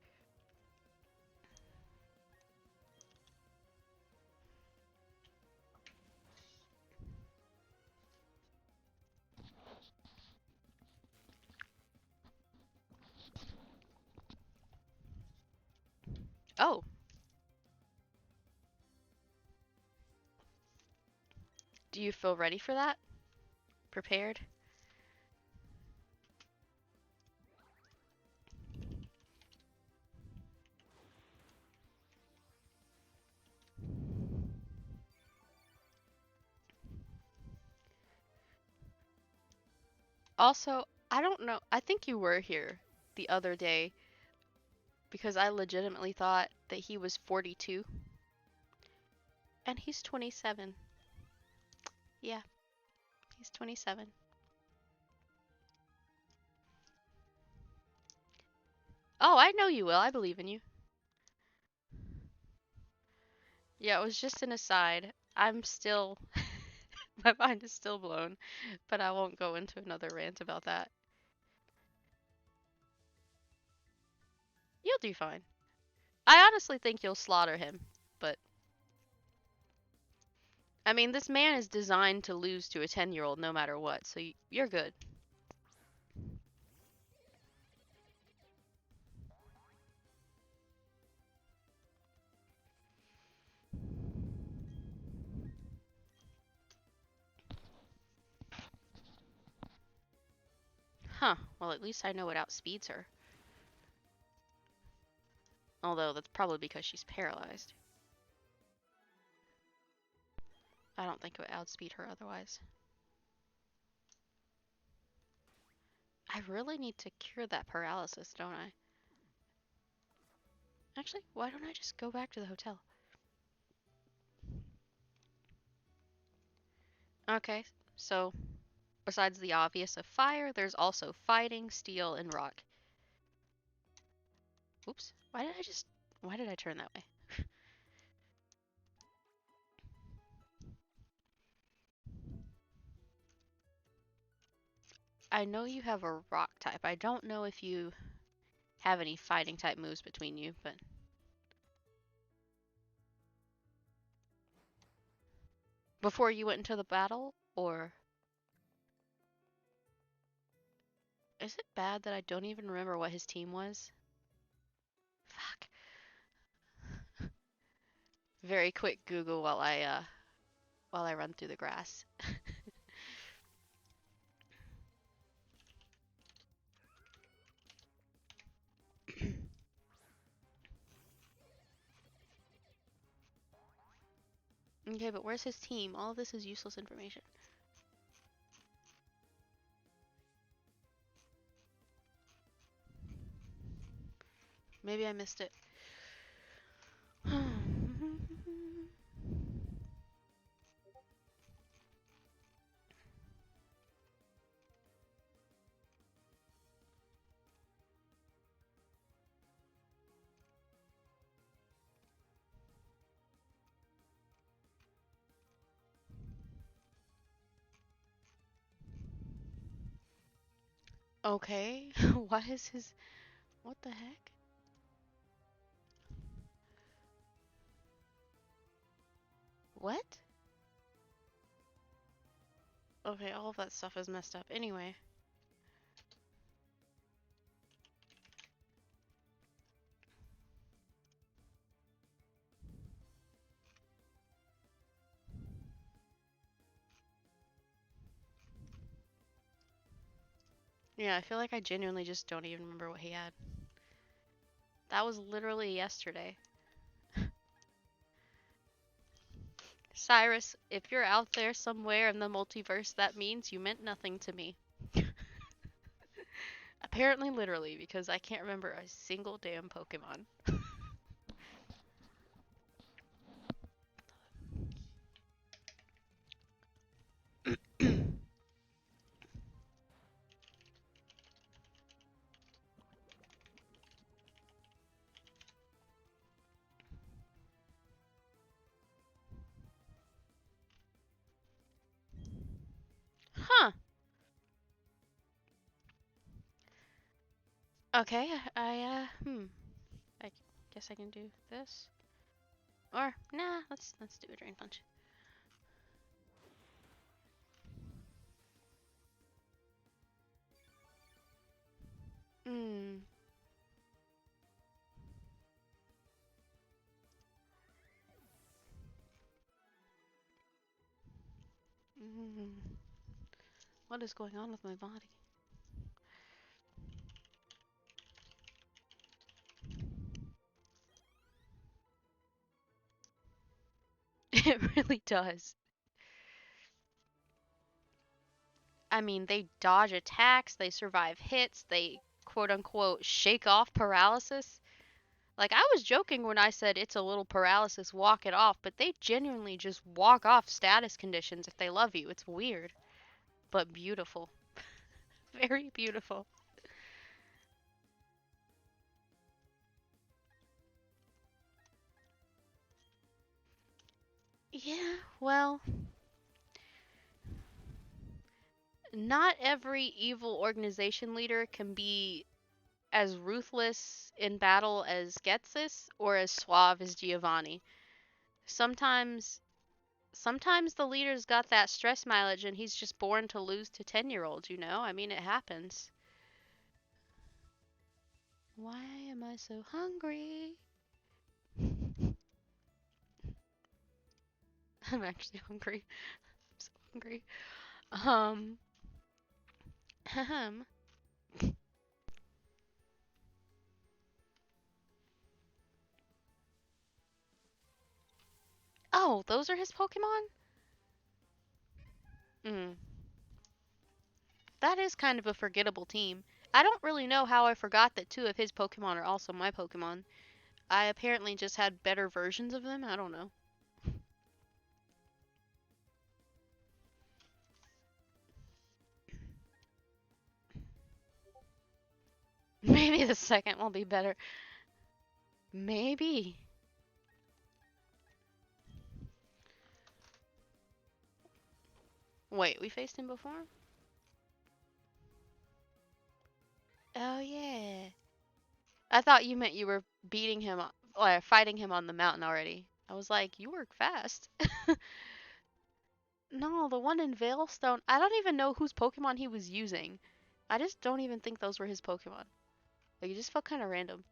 Oh, do you feel ready for that? Prepared? Also, I don't know. I think you were here the other day because I legitimately thought that he was 42 and he's 27. Yeah, he's 27. Oh, I know you will. I believe in you. Yeah, it was just an aside. I'm still, my mind is still blown, but I won't go into another rant about that. You'll do fine. I honestly think you'll slaughter him, but I mean, this man is designed to lose to a 10-year-old no matter what, so you're good. Huh, well, at least I know what outspeeds her. Although that's probably because she's paralyzed. I don't think it would outspeed her otherwise. I really need to cure that paralysis, don't I? Actually, why don't I just go back to the hotel? Okay, so besides the obvious of fire, there's also fighting, steel, and rock. Oops, why did I turn that way? I know you have a rock type. I don't know if you have any fighting type moves between you, but before you went into the battle, or is it bad that I don't even remember what his team was? Fuck. Very quick Google while I run through the grass. Okay, but where's his team? All of this is useless information. Maybe I missed it. Okay, why is his... What the heck? What? Okay, all of that stuff is messed up. Anyway. Yeah, I feel like I genuinely just don't even remember what he had. That was literally yesterday. Cyrus, if you're out there somewhere in the multiverse, that means you meant nothing to me. Apparently, literally, because I can't remember a single damn Pokemon. Huh. Okay, I guess I can do this. Or, nah, let's do a Drain Punch. Hmm. Mm. What is going on with my body? It really does. I mean, they dodge attacks, they survive hits, they quote unquote shake off paralysis. Like, I was joking when I said it's a little paralysis, walk it off, but they genuinely just walk off status conditions if they love you. It's weird, but beautiful. Very beautiful. Yeah, well, not every evil organization leader can be as ruthless in battle as Getsis or as suave as Giovanni. Sometimes sometimes the leader's got that stress mileage and he's just born to lose to 10-year-olds, you know? I mean, it happens. Why am I so hungry? I'm actually hungry. I'm so hungry. Um, ahem. Oh, those are his Pokemon? Mm. That is kind of a forgettable team. I don't really know how I forgot that two of his Pokemon are also my Pokemon. I apparently just had better versions of them. I don't know. Maybe the second will be better. Maybe. Wait, we faced him before? Oh, yeah. I thought you meant you were beating him, or fighting him on the mountain already. I was like, you work fast. No, the one in Veilstone, I don't even know whose Pokemon he was using. I just don't even think those were his Pokemon. Like, it just felt kind of random.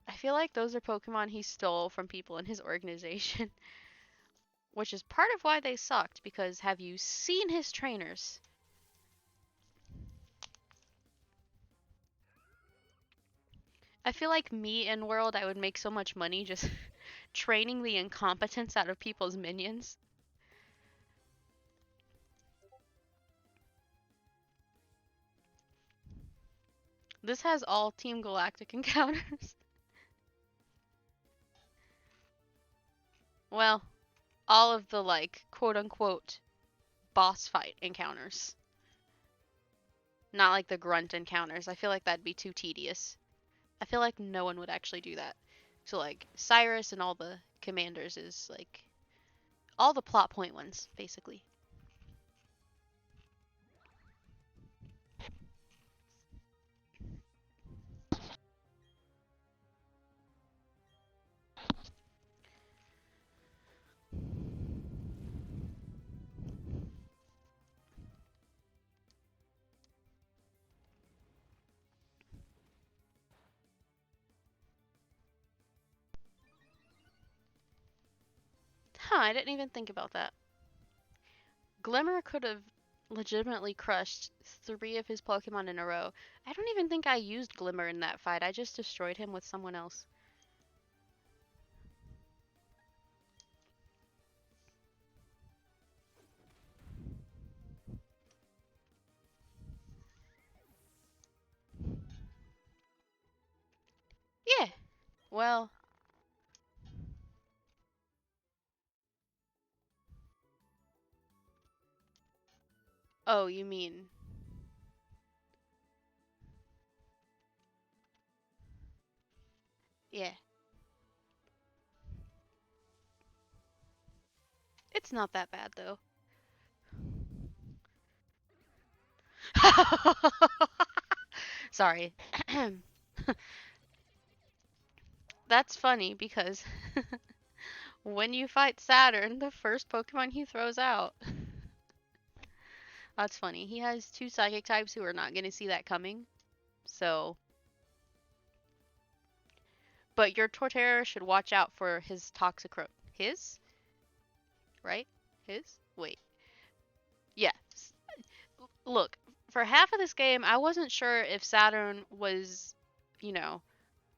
I feel like those are Pokemon he stole from people in his organization, which is part of why they sucked, because have you seen his trainers? I feel like me in World, I would make so much money just training the incompetence out of people's minions. This has all Team Galactic encounters. Well, all of the, like, quote unquote boss fight encounters. Not like the grunt encounters. I feel like that'd be too tedious. I feel like no one would actually do that. So, like, Cyrus and all the commanders is, like, all the plot point ones, basically. Huh, I didn't even think about that. Glimmer could have legitimately crushed three of his Pokemon in a row. I don't even think I used Glimmer in that fight. I just destroyed him with someone else. Yeah. Well, oh, you mean. Yeah. It's not that bad, though. Sorry. That's funny because when you fight Saturn, the first Pokemon he throws out. That's funny. He has two psychic types who are not going to see that coming. So, but your Torterra should watch out for his Toxicroak. His? Right? His? Wait. Yeah. Look, for half of this game, I wasn't sure if Saturn was, you know,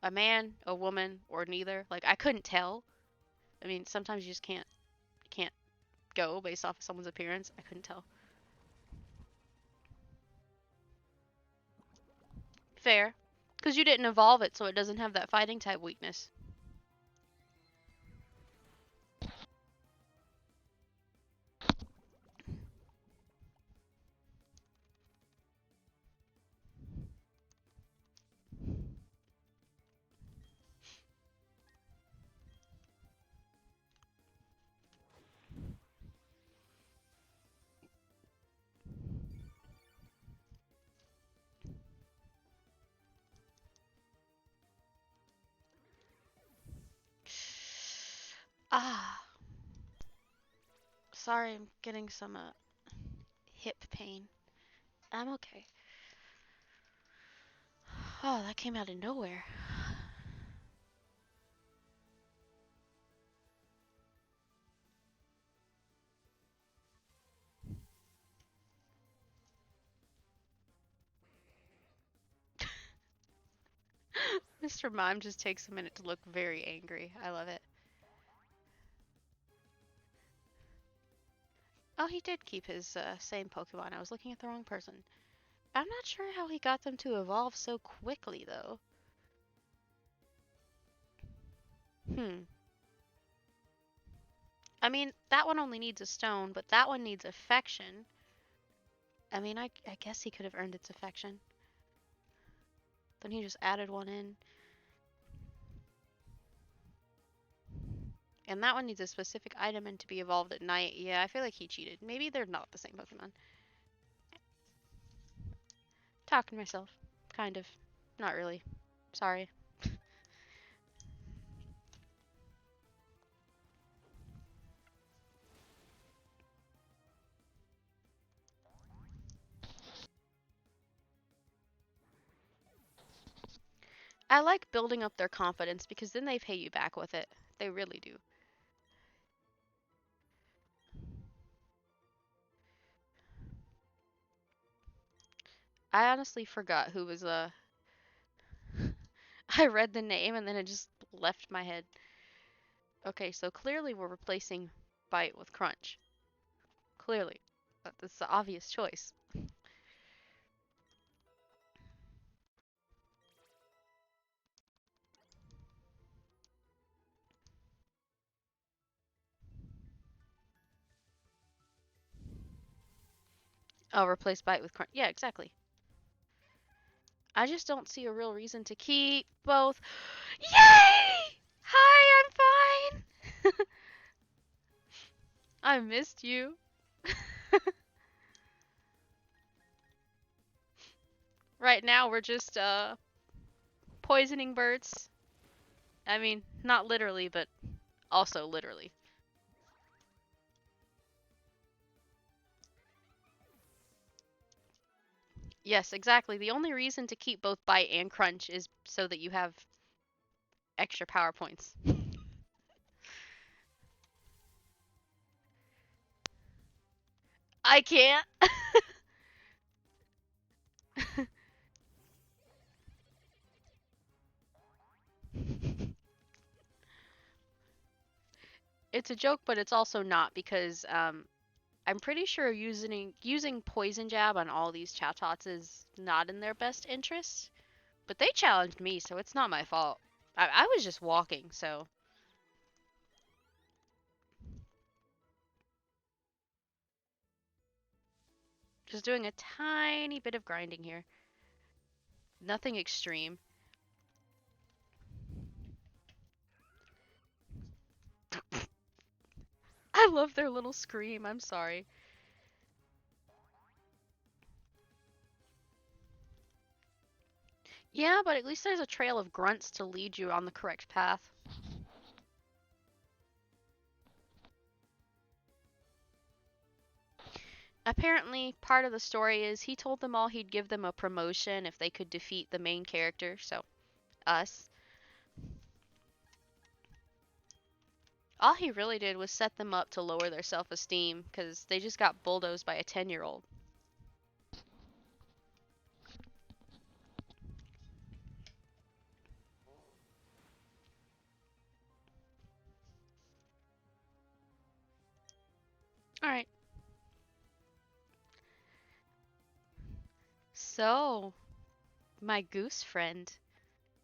a man, a woman, or neither. Like I couldn't tell. I mean, sometimes you just can't go based off of someone's appearance. I couldn't tell. Fair. Because you didn't evolve it, so it doesn't have that fighting type weakness. Ah, sorry, I'm getting some hip pain. I'm okay. Oh, that came out of nowhere. Mr. Mime just takes a minute to look very angry. I love it. Oh, he did keep his same Pokemon. I was looking at the wrong person. I'm not sure how he got them to evolve so quickly, though. Hmm. I mean, that one only needs a stone, but that one needs affection. I mean, I guess he could have earned its affection. Then he just added one in. And that one needs a specific item and to be evolved at night. Yeah, I feel like he cheated. Maybe they're not the same Pokemon. Talking to myself. Kind of. Not really. Sorry. I like building up their confidence because then they pay you back with it. They really do. I honestly forgot who was I read the name and then it just left my head. Okay, so clearly we're replacing Bite with Crunch. Clearly. That's the obvious choice. Oh, replace Bite with Crunch. Yeah, exactly. I just don't see a real reason to keep both. Yay! Hi, I'm fine. I missed you. Right now we're just poisoning birds. I mean, not literally, but also literally. Yes, exactly. The only reason to keep both Bite and Crunch is so that you have extra power points. I can't. It's a joke, but it's also not because I'm pretty sure using poison jab on all these Chattots is not in their best interest. But they challenged me, so it's not my fault. I was just walking, so just doing a tiny bit of grinding here. Nothing extreme. I love their little scream. I'm sorry. Yeah, but at least there's a trail of grunts to lead you on the correct path. Apparently, part of the story is he told them all he'd give them a promotion if they could defeat the main character, so us. All he really did was set them up to lower their self-esteem because they just got bulldozed by a 10-year-old. All right. So, my goose friend,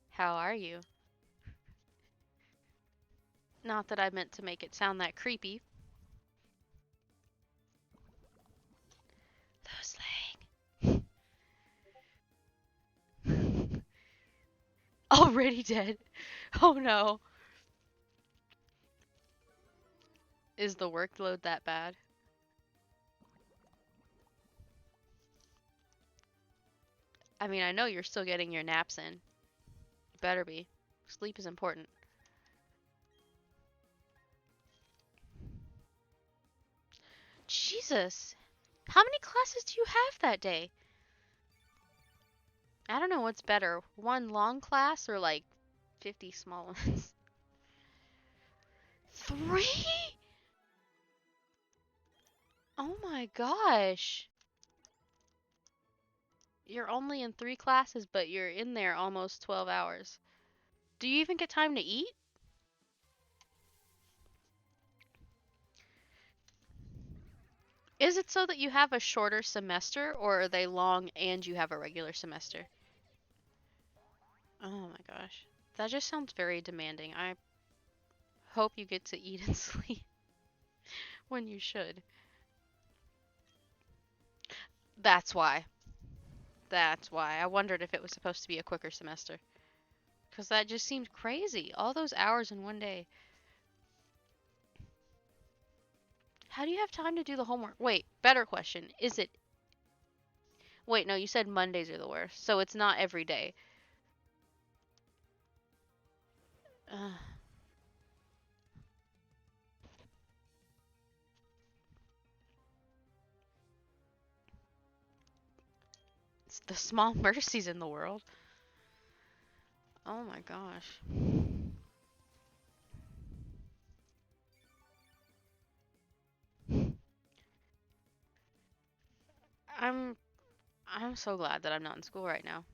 how are you? Not that I meant to make it sound that creepy. Those laying. Already dead. Oh no. Is the workload that bad? I mean, I know you're still getting your naps in. You better be. Sleep is important. Jesus. How many classes do you have that day? I don't know what's better. One long class or like 50 small ones? Three? Oh my gosh. You're only in three classes, but you're in there almost 12 hours. Do you even get time to eat? Is it so that you have a shorter semester, or are they long and you have a regular semester? Oh my gosh. That just sounds very demanding. I hope you get to eat and sleep when you should. That's why. That's why. I wondered if it was supposed to be a quicker semester. Because that just seemed crazy. All those hours in one day. How do you have time to do the homework? Wait, better question. Is it. Wait, no, you said Mondays are the worst. So it's not every day. Uh, it's the small mercies in the world. Oh my gosh. I'm I'm so glad that I'm not in school right now.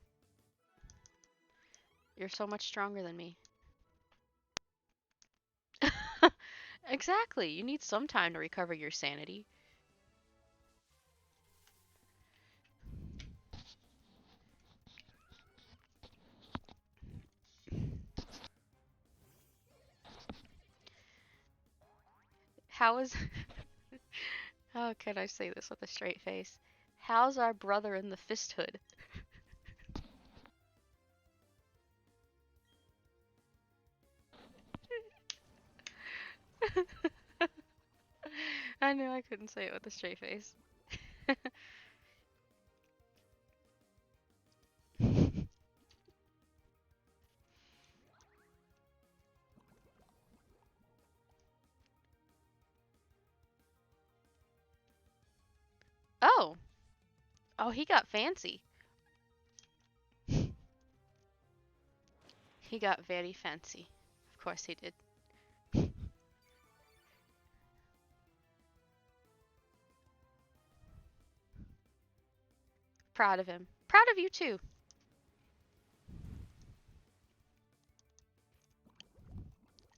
You're so much stronger than me. Exactly. You need some time to recover your sanity. How is How can I say this with a straight face? How's our brother in the fisthood? I knew I couldn't say it with a straight face. Oh. Oh, he got fancy. He got very fancy. Of course he did. Proud of him. Proud of you too.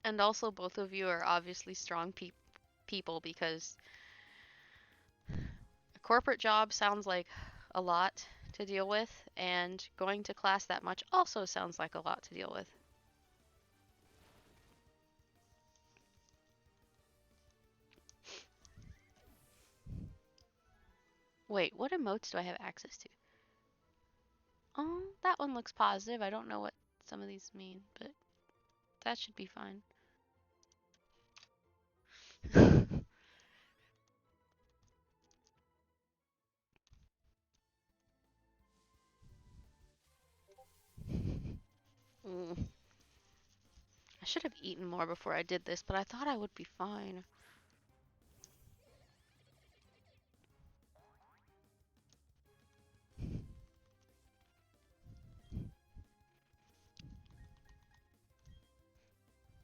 And also both of you are obviously strong people because a corporate job sounds like a lot to deal with, and going to class that much also sounds like a lot to deal with. Wait, what emotes do I have access to? Oh, that one looks positive. I don't know what some of these mean, but that should be fine. Mm. I should have eaten more before I did this, but I thought I would be fine.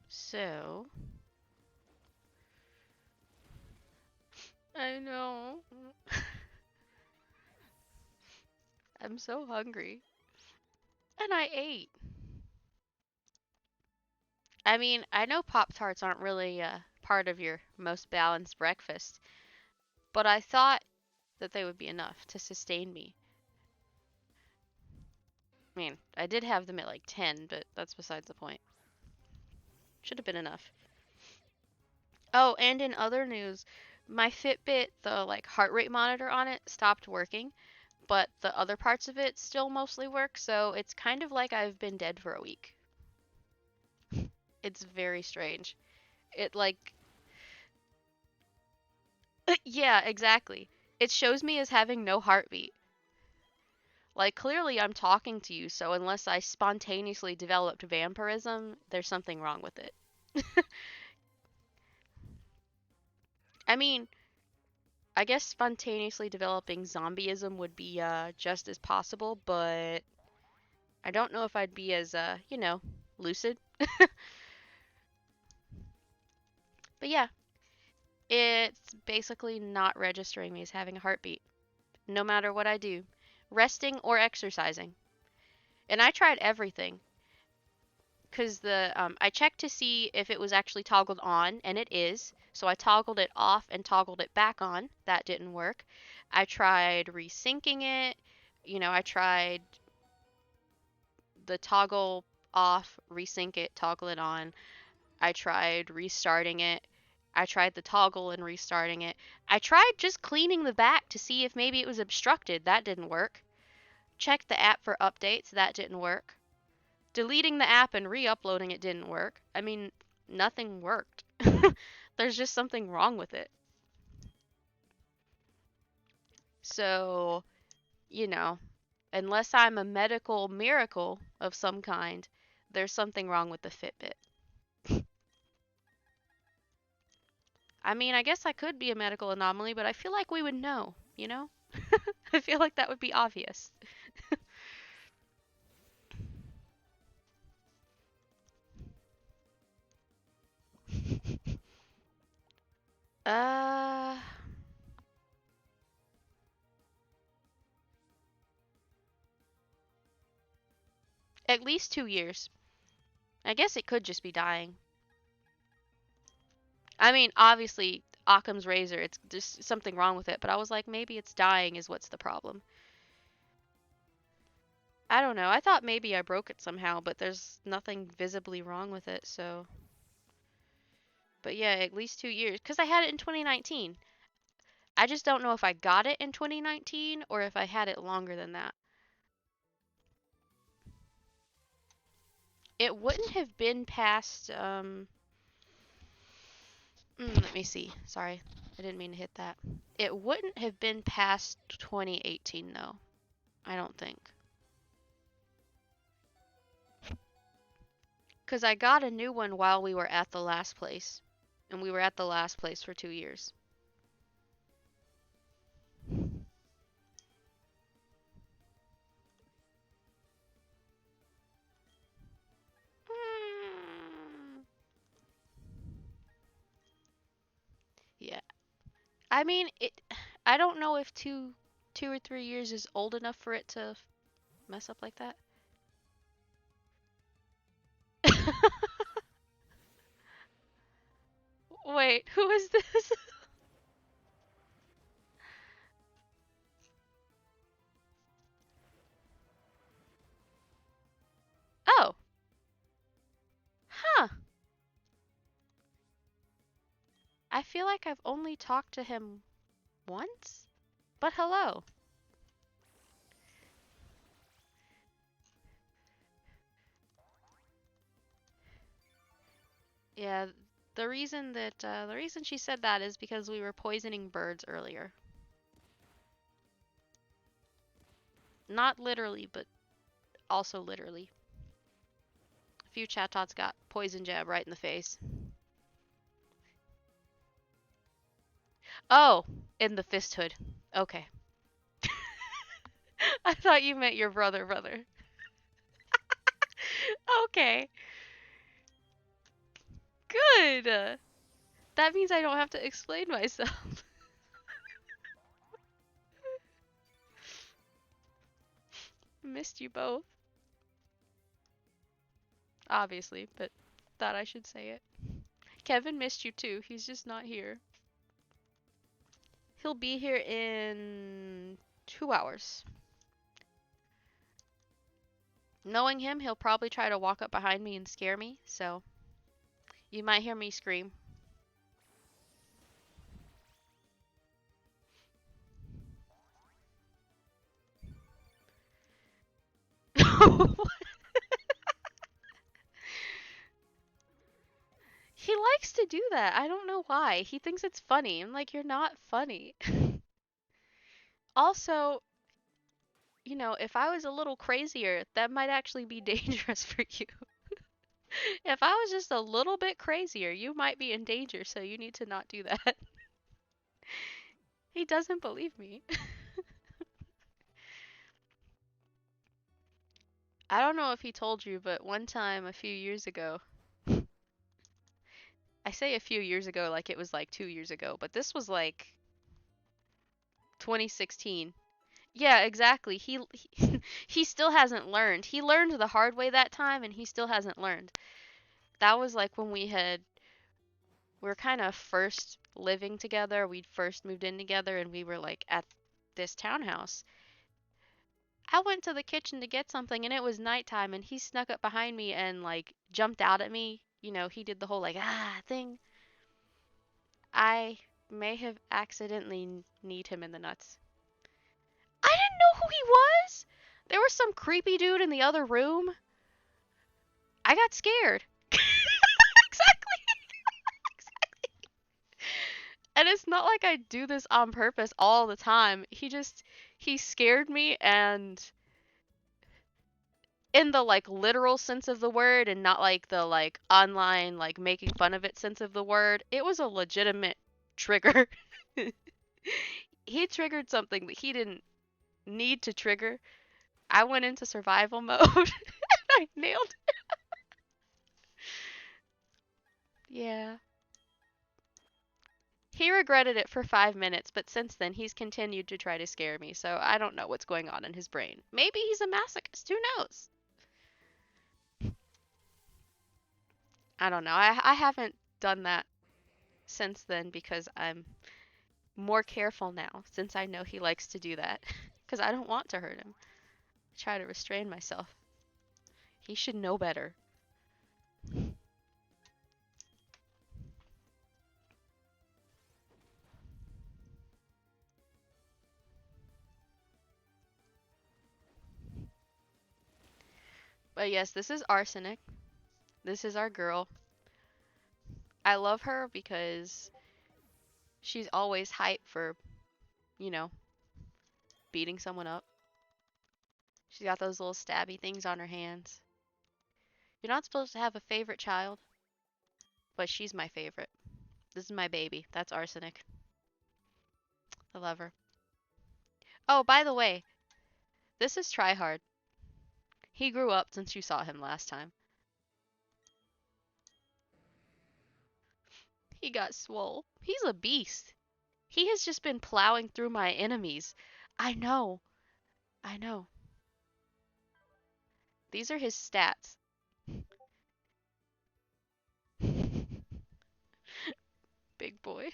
So, I know. I'm so hungry. And I ate. I mean, I know Pop Tarts aren't really part of your most balanced breakfast, but I thought that they would be enough to sustain me. I mean, I did have them at like 10, but that's besides the point. Should have been enough. Oh, and in other news, my Fitbit, the like heart rate monitor on it stopped working, but the other parts of it still mostly work, so it's kind of like I've been dead for a week. It's very strange. It like yeah, exactly. It shows me as having no heartbeat. Like clearly I'm talking to you, so unless I spontaneously developed vampirism, there's something wrong with it. I mean, I guess spontaneously developing zombieism would be just as possible, but I don't know if I'd be as lucid. But yeah, it's basically not registering me as having a heartbeat, no matter what I do, resting or exercising. And I tried everything. because the I checked to see if it was actually toggled on, and it is. So I toggled it off and toggled it back on. That didn't work. I tried resyncing it. I tried the toggle off, resync it, toggle it on. I tried restarting it. I tried the toggle and restarting it. I tried just cleaning the back to see if maybe it was obstructed. That didn't work. Checked the app for updates. That didn't work. Deleting the app and re-uploading it didn't work. I mean, nothing worked. There's just something wrong with it. So, you know, unless I'm a medical miracle of some kind, there's something wrong with the Fitbit. I mean, I guess I could be a medical anomaly, but I feel like we would know, you know? I feel like that would be obvious. Uh, at least 2 years. I guess it could just be dying. I mean, obviously, Occam's razor, it's just something wrong with it, but I was like, maybe it's dying is what's the problem. I don't know. I thought maybe I broke it somehow, but there's nothing visibly wrong with it, so. But yeah, at least 2 years. Because I had it in 2019. I just don't know if I got it in 2019 or if I had it longer than that. It wouldn't have been past, let me see. Sorry, I didn't mean to hit that. It wouldn't have been past 2018, though. I don't think. Because I got a new one while we were at the last place. And we were at the last place for 2 years. Mm, yeah. I mean, I don't know if 2 or 3 years is old enough for it to mess up like that. Wait, who is this? Oh, huh. I feel like I've only talked to him once? But hello. Yeah, the reason she said that is because we were poisoning birds earlier. Not literally, but also literally. A few chattots got poison jab right in the face. Oh, in the fist hood. Okay. I thought you meant your brother. Okay. Good. That means I don't have to explain myself. Missed you both, obviously, but thought I should say it. Kevin missed you too. He's just not here. He'll be here in 2 hours. Knowing him, he'll probably try to walk up behind me and scare me, so you might hear me scream. He likes to do that. I don't know why. He thinks it's funny. I'm like, you're not funny. Also, if I was a little crazier, that might actually be dangerous for you. If I was just a little bit crazier, you might be in danger, so you need to not do that. He doesn't believe me. I don't know if he told you, but one time a few years ago, I say a few years ago like it was like 2 years ago, but this was like 2016. Yeah, exactly. He still hasn't learned. He learned the hard way that time, and he still hasn't learned. That was like when we were kind of first living together. We'd first moved in together, and we were like at this townhouse. I went to the kitchen to get something, and it was nighttime, and he snuck up behind me and like jumped out at me. You know, he did the whole like thing. I may have accidentally kneed him in the nuts. I didn't know who he was. There was some creepy dude in the other room. I got scared. Exactly. And it's not like I do this on purpose all the time. He scared me, and in the like literal sense of the word and not like the like online like making fun of it sense of the word. It was a legitimate trigger. He triggered something that he didn't need to trigger. I went into survival mode and I nailed it. Yeah. He regretted it for 5 minutes, but since then he's continued to try to scare me, so I don't know what's going on in his brain. Maybe he's a masochist, who knows? I don't know. I haven't done that since then because I'm more careful now since I know he likes to do that. Because I don't want to hurt him. I try to restrain myself. He should know better. But yes, this is Arsenic. This is our girl. I love her because she's always hyped for, you know, beating someone up. She's got those little stabby things on her hands. You're not supposed to have a favorite child, but she's my favorite. This is my baby. That's Arsenic. I love her. Oh, by the way, this is Tryhard. He grew up since you saw him last time. He got swole. He's a beast. He has just been plowing through my enemies. I know. I know. These are his stats. Big boy.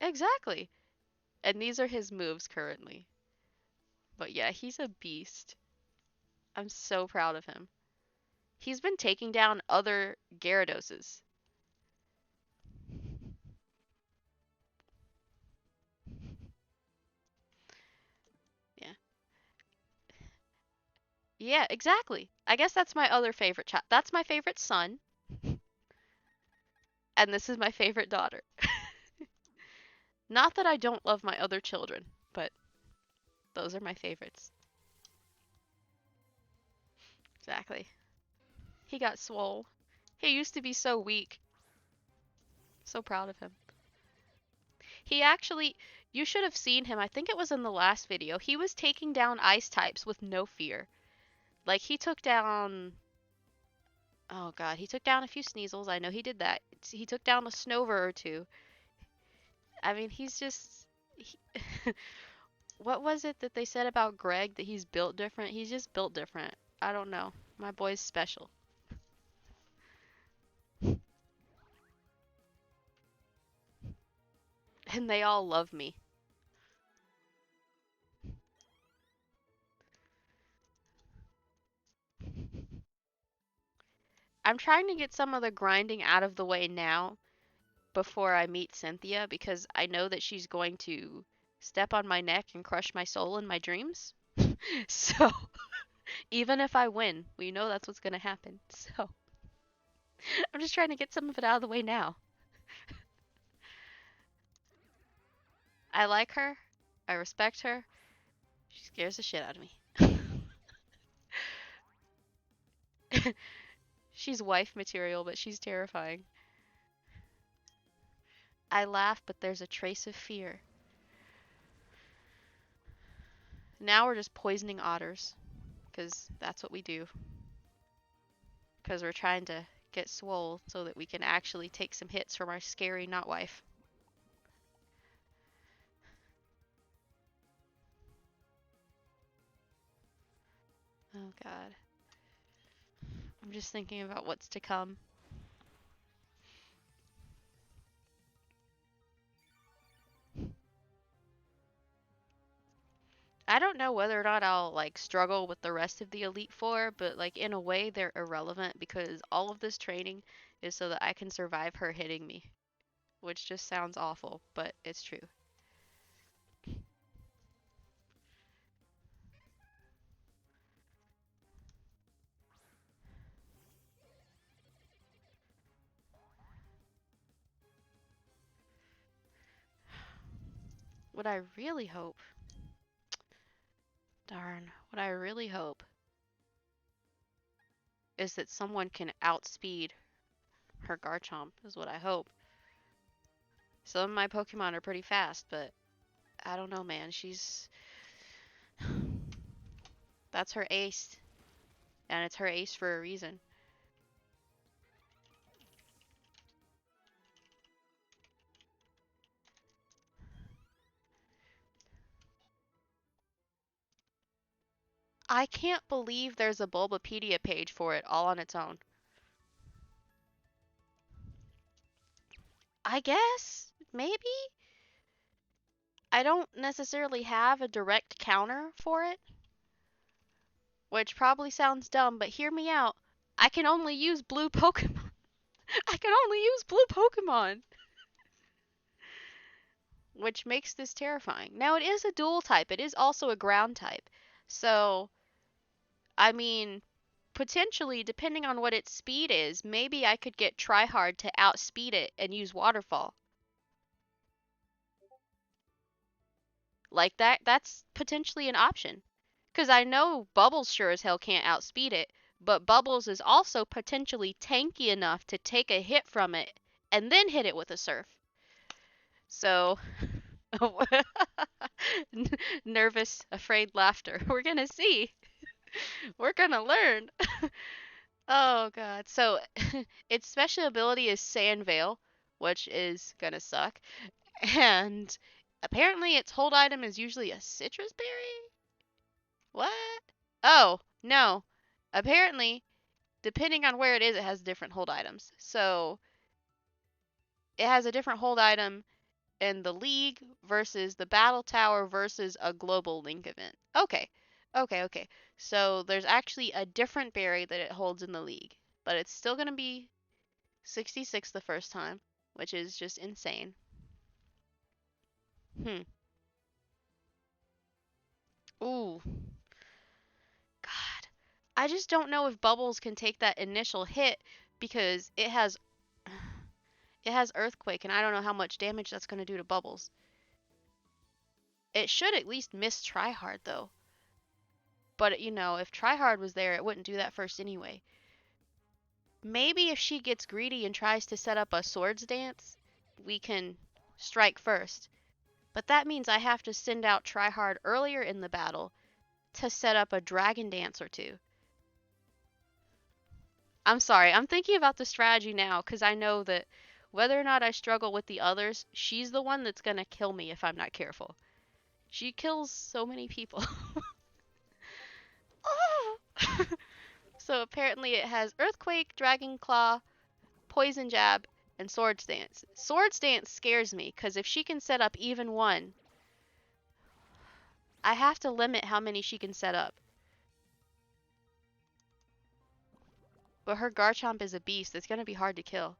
Exactly. And these are his moves currently. But yeah, he's a beast. I'm so proud of him. He's been taking down other Gyarados. Yeah. Yeah, exactly. I guess that's my other favorite child. That's my favorite son, and this is my favorite daughter. Not that I don't love my other children, but those are my favorites. Exactly. He got swole. He used to be so weak. So proud of him. He actually, you should have seen him. I think it was in the last video. He was taking down ice types with no fear. Like he took down, oh god, he took down a few Sneasels. I know he did that. He took down a Snover or two. I mean, he's just. He, what was it that they said about Greg that he's built different? He's just built different. I don't know. My boy's special. And they all love me. I'm trying to get some of the grinding out of the way now before I meet Cynthia because I know that she's going to step on my neck and crush my soul in my dreams. So, even if I win, we know that's what's going to happen. So, I'm just trying to get some of it out of the way now. I like her. I respect her. She scares the shit out of me. She's wife material, but she's terrifying. I laugh, but there's a trace of fear. Now we're just poisoning otters, because that's what we do. Because we're trying to get swole so that we can actually take some hits from our scary not wife. Oh god. I'm just thinking about what's to come. I don't know whether or not I'll like struggle with the rest of the Elite Four, but like in a way they're irrelevant because all of this training is so that I can survive her hitting me, which just sounds awful, but it's true. What I really hope, darn, what I really hope is that someone can outspeed her Garchomp, is what I hope. Some of my Pokemon are pretty fast, but I don't know, man. That's her ace, and it's her ace for a reason. I can't believe there's a Bulbapedia page for it all on its own. I guess, maybe? I don't necessarily have a direct counter for it, which probably sounds dumb, but hear me out. I can only use blue Pokemon. I can only use blue Pokemon, which makes this terrifying. Now, it is a dual type, it is also a ground type. So, I mean, potentially, depending on what its speed is, maybe I could get Tryhard to outspeed it and use Waterfall. Like that's potentially an option. Because I know Bubbles sure as hell can't outspeed it, but Bubbles is also potentially tanky enough to take a hit from it and then hit it with a surf. So, nervous, afraid laughter. We're gonna see. We're gonna learn. Oh god. So, its special ability is Sand Veil, which is gonna suck. And apparently its hold item is usually a citrus berry? What? Oh, no. Apparently, depending on where it is, it has different hold items. So it has a different hold item in the League versus the Battle Tower versus a global Link event. Okay. Okay, okay. So there's actually a different berry that it holds in the League, but it's still going to be 66 the first time, which is just insane. Hmm. Ooh. God. I just don't know if Bubbles can take that initial hit because it has Earthquake, and I don't know how much damage that's going to do to Bubbles. It should at least miss Tryhard, though. But, if Tryhard was there, it wouldn't do that first anyway. Maybe if she gets greedy and tries to set up a Swords Dance, we can strike first. But that means I have to send out Tryhard earlier in the battle to set up a Dragon Dance or two. I'm sorry, I'm thinking about the strategy now because I know that whether or not I struggle with the others, she's the one that's going to kill me if I'm not careful. She kills so many people. So apparently it has Earthquake, Dragon Claw, Poison Jab, and Swords Dance. Swords Dance scares me because if she can set up even one, I have to limit how many she can set up. But her Garchomp is a beast. It's going to be hard to kill.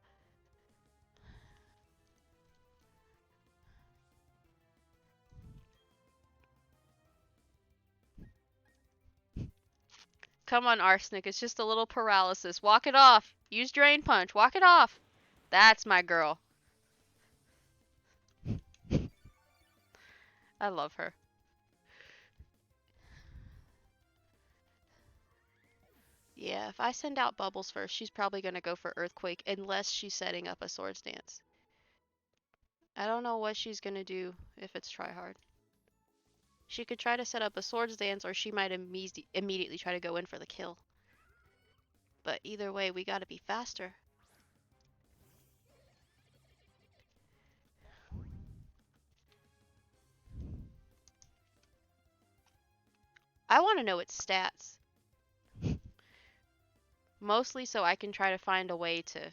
Come on, Arsenic. It's just a little paralysis. Walk it off. Use Drain Punch. Walk it off. That's my girl. I love her. Yeah, if I send out Bubbles first, she's probably going to go for Earthquake unless she's setting up a Swords Dance. I don't know what she's going to do if it's Tryhard. She could try to set up a Swords Dance or she might immediately try to go in for the kill. But either way, we gotta be faster. I want to know its stats. Mostly so I can try to find a way to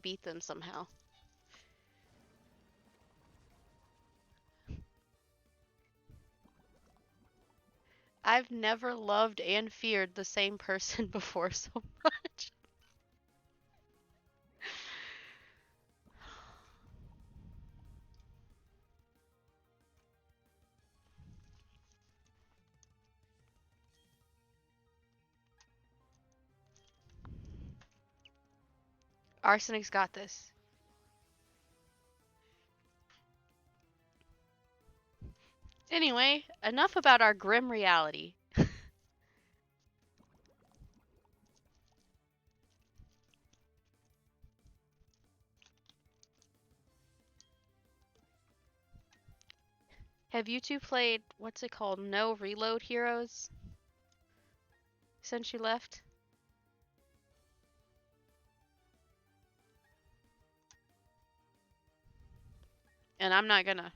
beat them somehow. I've never loved and feared the same person before so much. Arsenic's got this. Anyway, enough about our grim reality. Have you two played, what's it called, No Reload Heroes since you left? And I'm not gonna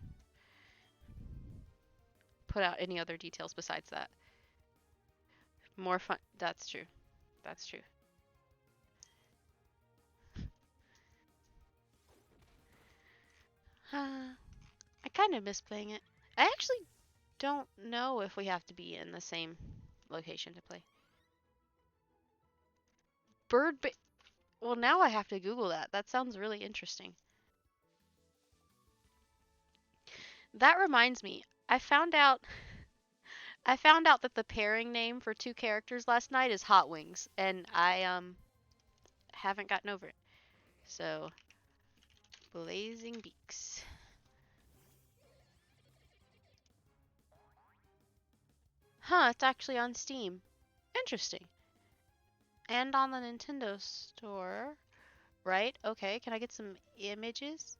put out any other details besides that. More fun. That's true. That's true. I kind of miss playing it. I actually don't know if we have to be in the same location to play. Bird ba- Well, now I have to Google that. That sounds really interesting. That reminds me. I found out that the pairing name for two characters last night is Hot Wings, and I haven't gotten over it. So, Blazing Beaks. Huh, it's actually on Steam. Interesting. And on the Nintendo Store. Right? Okay, can I get some images?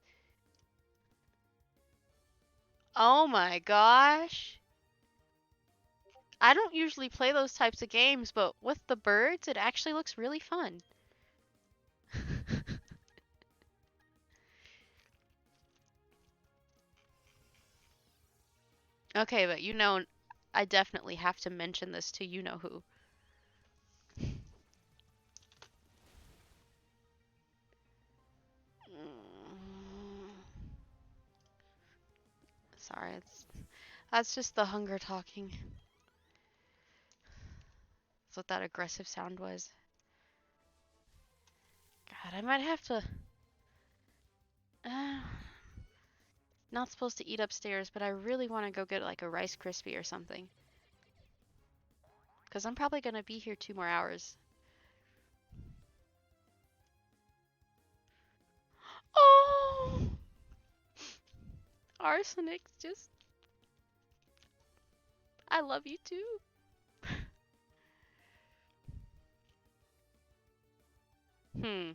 Oh my gosh. I don't usually play those types of games, but with the birds, it actually looks really fun. Okay, but I definitely have to mention this to you know who. Mm, Sorry, that's just the hunger talking. That's what that aggressive sound was. God, I might have to. Uh, Not supposed to eat upstairs, but I really want to go get like a Rice Krispie or something. Because I'm probably going to be here 2 more hours. Oh! Arsenic, just. I love you too. Hmm.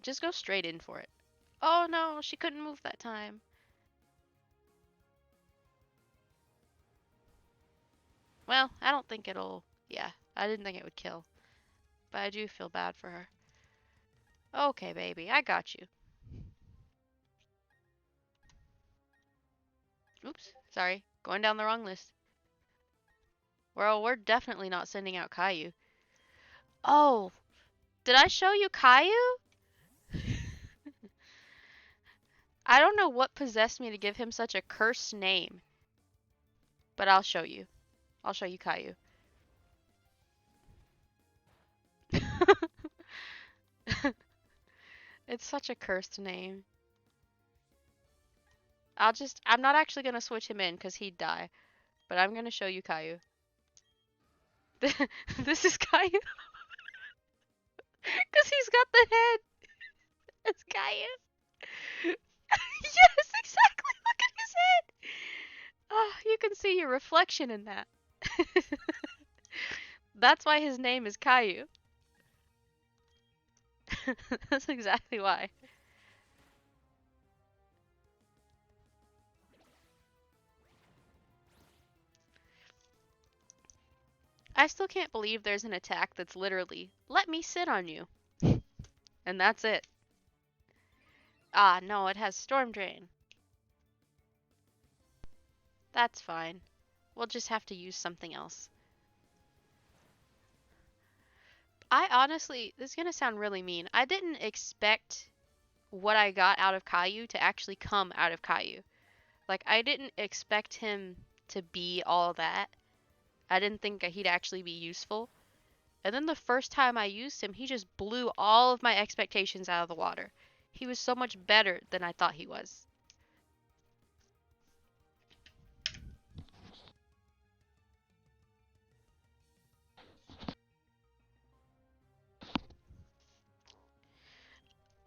Just go straight in for it. Oh no, she couldn't move that time. Well, I don't think it'll. Yeah, I didn't think it would kill. But I do feel bad for her. Okay, baby, I got you. Oops, sorry. Going down the wrong list. Well, we're definitely not sending out Caillou. Oh, did I show you Caillou? I don't know what possessed me to give him such a cursed name. But I'll show you. I'll show you Caillou. It's such a cursed name. I'm not actually going to switch him in because he'd die. But I'm going to show you Caillou. This is Caillou. Because he's got the head. It's Caillou. Yes, exactly. Look at his head. Oh, you can see your reflection in that. That's why his name is Caillou. That's exactly why. I still can't believe there's an attack that's literally, let me sit on you. And that's it. Ah, no, it has Storm Drain. That's fine. We'll just have to use something else. I honestly, this is gonna sound really mean. I didn't expect what I got out of Caillou to actually come out of Caillou. Like, I didn't expect him to be all that. I didn't think that he'd actually be useful. And then the first time I used him, he just blew all of my expectations out of the water. He was so much better than I thought he was.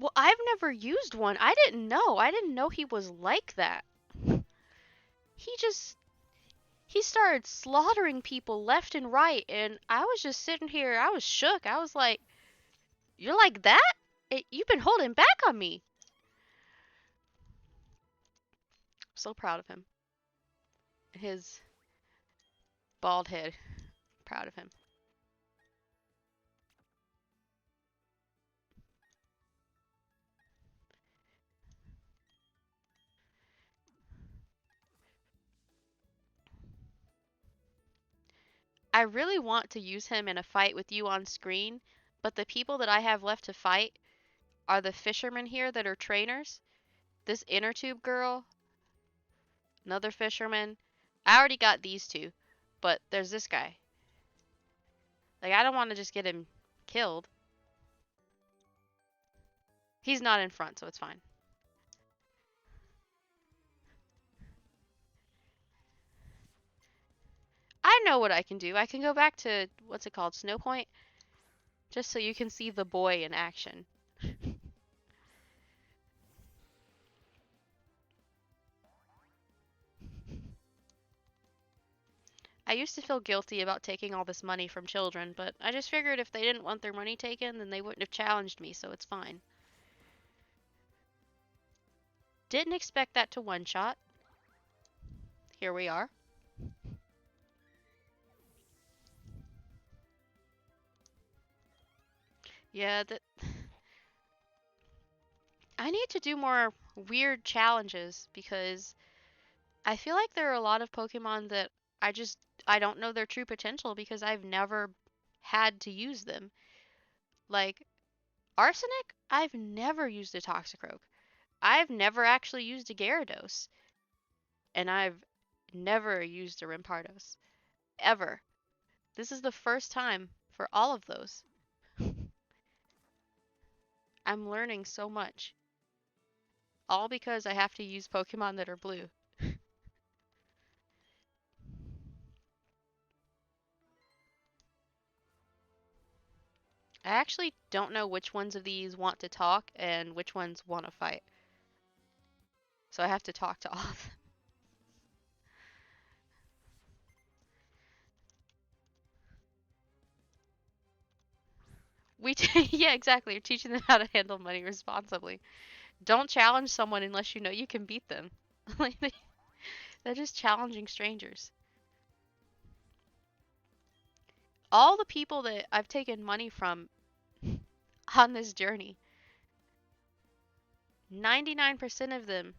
Well, I've never used one. I didn't know. I didn't know he was like that. He just he started slaughtering people left and right, and I was just sitting here. I was shook. I was like, "You're like that? You've been holding back on me." So proud of him. His bald head. Proud of him. I really want to use him in a fight with you on screen, but the people that I have left to fight are the fishermen here that are trainers. This inner tube girl, another fisherman. I already got these two, but there's this guy. Like, I don't want to just get him killed. He's not in front, so it's fine. I know what I can do. I can go back to, what's it called, Snow Point, just so you can see the boy in action. I used to feel guilty about taking all this money from children, but I just figured if they didn't want their money taken, then they wouldn't have challenged me, so it's fine. Didn't expect that to one-shot. Here we are. Yeah, that I need to do more weird challenges because I feel like there are a lot of Pokemon that I just I don't know their true potential because I've never had to use them. Like Arsenic, I've never used a Toxicroak. I've never actually used a Gyarados, and I've never used a Rampardos ever. This is the first time for all of those. I'm learning so much, all because I have to use Pokemon that are blue. I actually don't know which ones of these want to talk and which ones want to fight. So I have to talk to all of them. Yeah, exactly. You're teaching them how to handle money responsibly. Don't challenge someone unless you know you can beat them. Like they're just challenging strangers. All the people that I've taken money from on this journey, 99% of them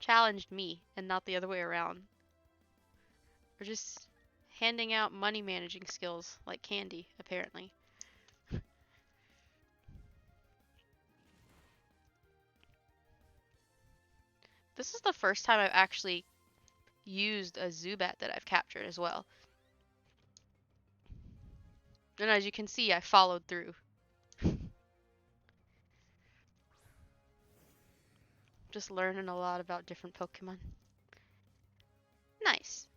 challenged me and not the other way around. We're just handing out money managing skills like candy, apparently. This is the first time I've actually used a Zubat that I've captured as well. And as you can see, I followed through. Just learning a lot about different Pokemon. Nice.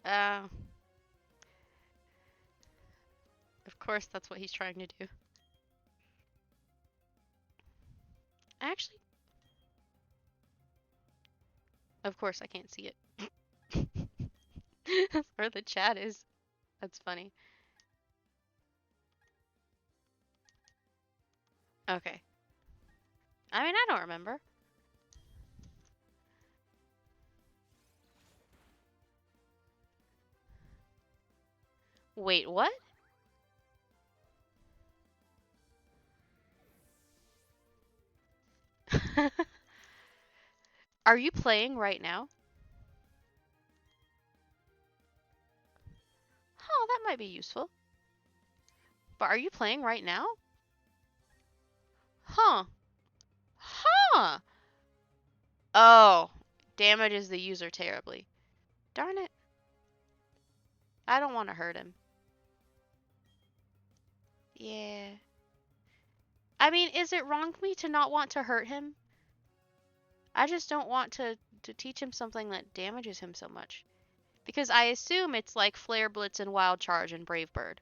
Uh, of course that's what he's trying to do. Actually, of course I can't see it. That's where the chat is. That's funny. Okay. I mean, I don't remember. Wait, what? Are you playing right now? Oh, that might be useful. But are you playing right now? Huh. Huh. Oh. Damages the user terribly. Darn it. I don't want to hurt him. Yeah. I mean, is it wrong of me to not want to hurt him? I just don't want to teach him something that damages him so much. Because I assume it's like Flare Blitz and Wild Charge and Brave Bird.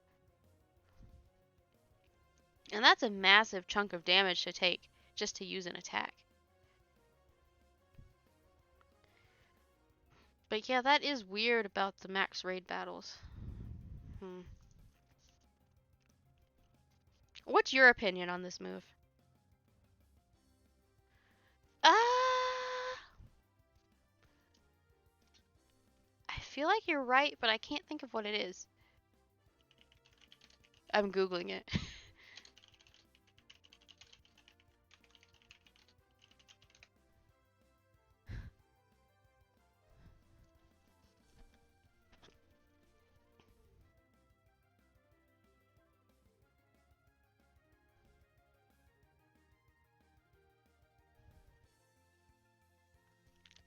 And that's a massive chunk of damage to take just to use an attack. But yeah, that is weird about the max raid battles. Hmm. What's your opinion on this move? I feel like you're right, but I can't think of what it is. I'm Googling it.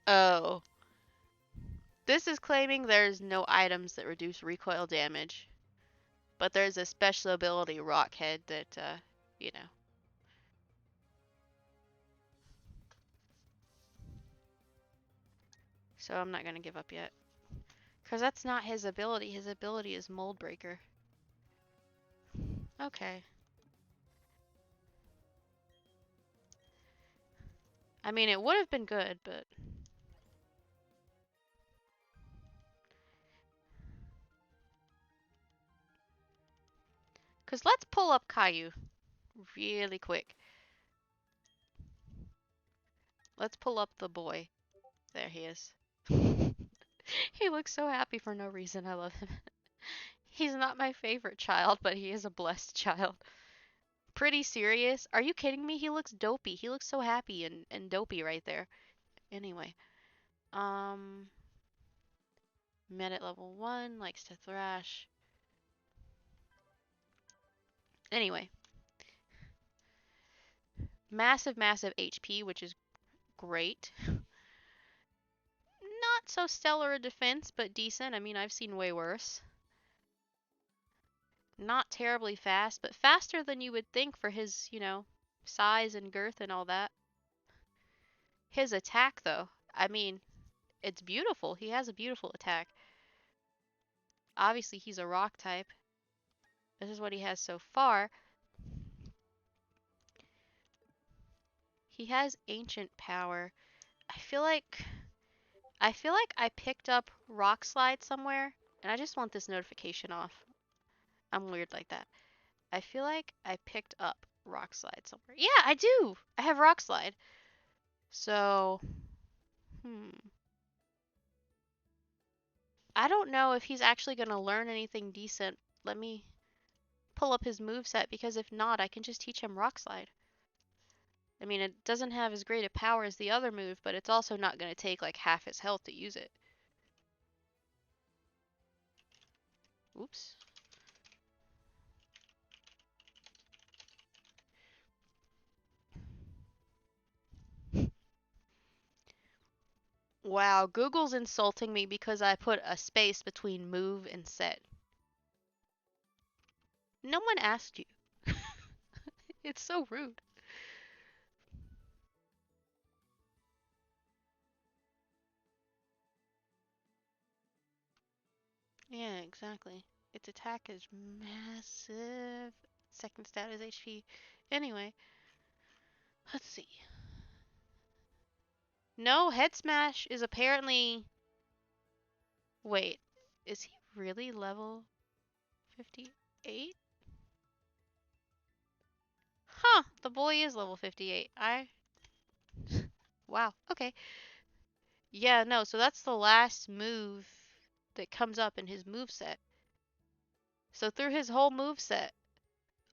Oh. This is claiming there's no items that reduce recoil damage. But there's a special ability, Rockhead, that, you know. So I'm not going to give up yet. Because that's not his ability. His ability is Mold Breaker. Okay. I mean, it would have been good, but... Because let's pull up Caillou really quick. Let's pull up the boy. There he is. He looks so happy for no reason. I love him. He's not my favorite child, but he is a blessed child. Pretty serious. Are you kidding me? He looks dopey. He looks so happy and dopey right there. Anyway. Um... Med at level 1, likes to thrash. Anyway. Massive, massive HP, which is great. Not so stellar a defense, but decent. I mean, I've seen way worse. Not terribly fast, but faster than you would think for his, you know, size and girth and all that. His attack, though, I mean, it's beautiful. He has a beautiful attack. Obviously, he's a rock type. This is what he has so far. He has ancient power. I feel like I picked up Rock Slide somewhere, and I just want this notification off. I'm weird like that. I feel like I picked up Rock Slide somewhere. Yeah, I do! I have Rock Slide. So, I don't know if he's actually going to learn anything decent. Let me pull up his moveset, because if not, I can just teach him Rock Slide. I mean, it doesn't have as great a power as the other move, but it's also not going to take like half his health to use it. Oops. Wow, Google's insulting me because I put a space between move and set. No one asked you. It's so rude. Yeah, exactly. Its attack is massive. Second stat is HP. Anyway, let's see. No, Head Smash is apparently... Wait, is he really level 58? Huh, the boy is level 58. Wow, okay. Yeah, no, so that's the last move that comes up in his moveset. So through his whole move set,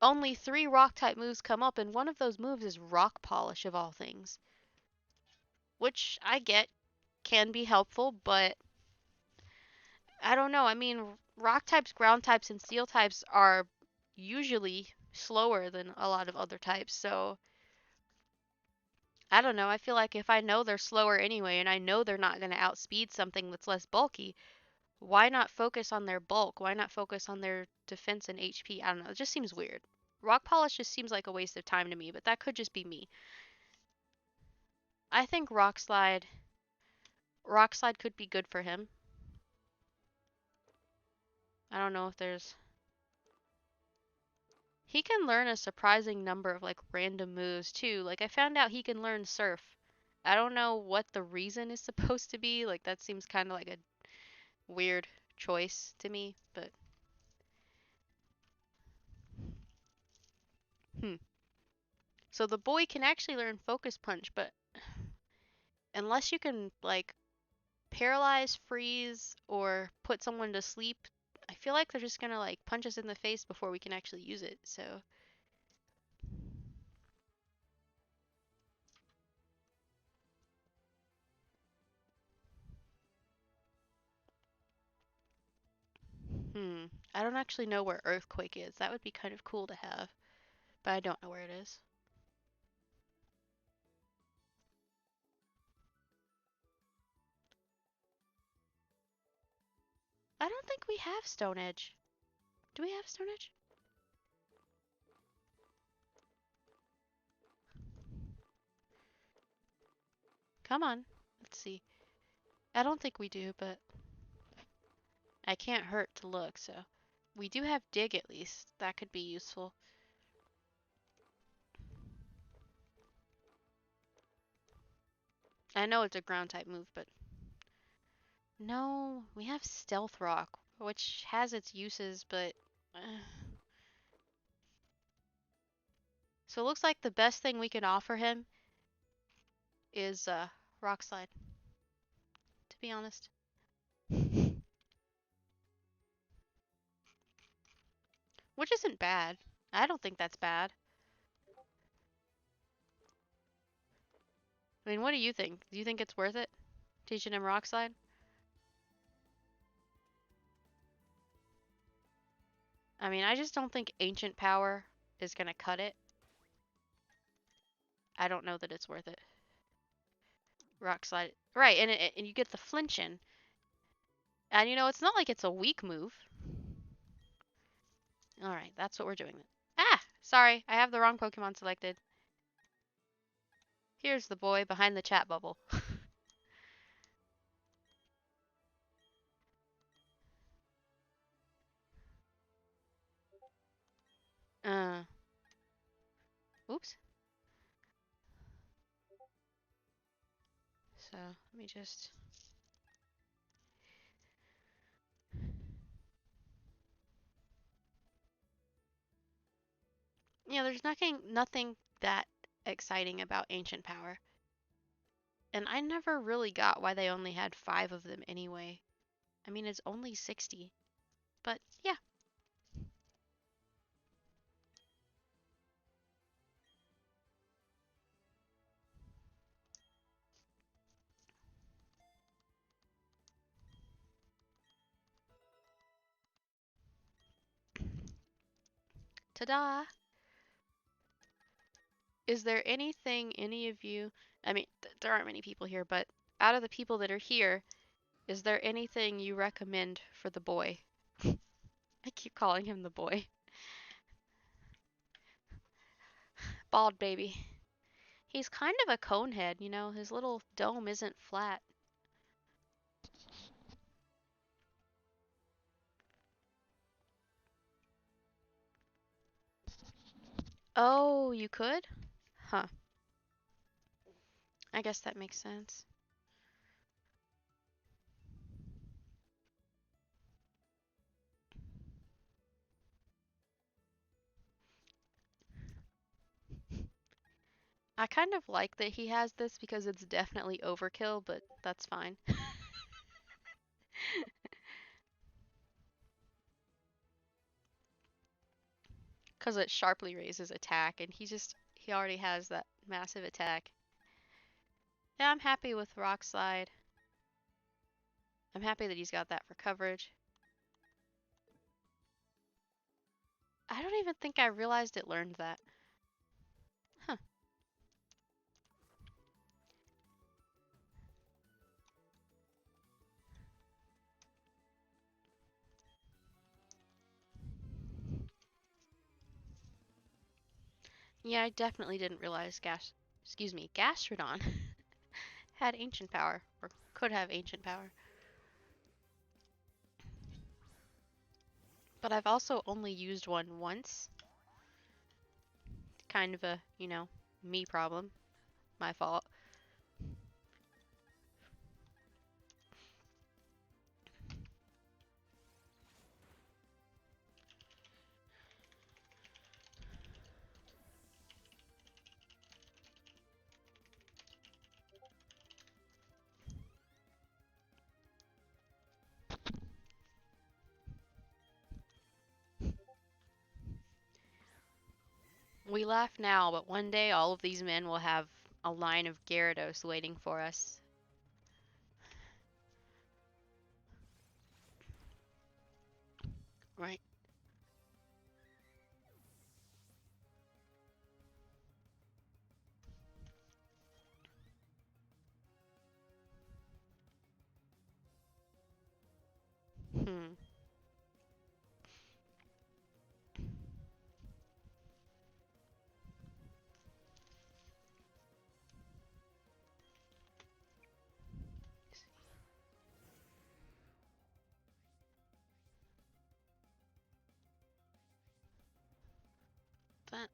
only 3 rock type moves come up, and one of those moves is rock polish of all things. Which I get can be helpful, but I don't know. I mean, rock types, ground types, and steel types are usually slower than a lot of other types. So I don't know. I feel like if I know they're slower anyway, and I know they're not going to outspeed something that's less bulky, why not focus on their bulk? Why not focus on their defense and HP? I don't know. It just seems weird. Rock polish just seems like a waste of time to me, but that could just be me. I think rock slide could be good for him. I don't know if there's he can learn a surprising number of like random moves too. Like I found out he can learn surf. I don't know what the reason is supposed to be. Like that seems kind of like a weird choice to me, but hmm. So the boy can actually learn focus punch, but unless you can like paralyze, freeze, or put someone to sleep, I feel like they're just gonna like punch us in the face before we can actually use it. So, hmm. I don't actually know where Earthquake is. That would be kind of cool to have, but I don't know where it is. I don't think we have Stone Edge. Do we have Stone Edge? Come on. Let's see. I don't think we do, but I can't hurt to look, so. We do have Dig at least. That could be useful. I know it's a ground type move, but no, we have Stealth Rock, which has its uses, but so it looks like the best thing we can offer him is Rock Slide, to be honest. Which isn't bad. I don't think that's bad. I mean, what do you think? Do you think it's worth it? Teaching him Rock Slide? I mean, I just don't think Ancient Power is gonna cut it. I don't know that it's worth it. Rock Slide. Right, and you get the flinching. And you know, it's not like it's a weak move. Alright, that's what we're doing then. Ah! Sorry, I have the wrong Pokemon selected. Here's the boy behind the chat bubble. uh, oops. So, let me just... Yeah, there's nothing that exciting about Ancient Power. And I never really got why they only had 5 of them anyway. I mean, it's only 60. But, yeah. Ta-da! Is there anything any of you... I mean, there aren't many people here, but out of the people that are here, is there anything you recommend for the boy? I keep calling him the boy. Bald baby. He's kind of a cone head, you know, his little dome isn't flat. Oh, you could? Huh. I guess that makes sense. I kind of like that he has this because it's definitely overkill, but that's fine. Because it sharply raises attack, and he already has that massive attack. Yeah, I'm happy with Rock Slide. I'm happy that he's got that for coverage. I don't even think I realized it learned that. Huh. Yeah, I definitely didn't realize Gastrodon had ancient power, or could have ancient power. But I've also only used one once. Kind of a, me problem. My fault. We laugh now, but one day all of these men will have a line of Gyarados waiting for us. Right. Hmm. That.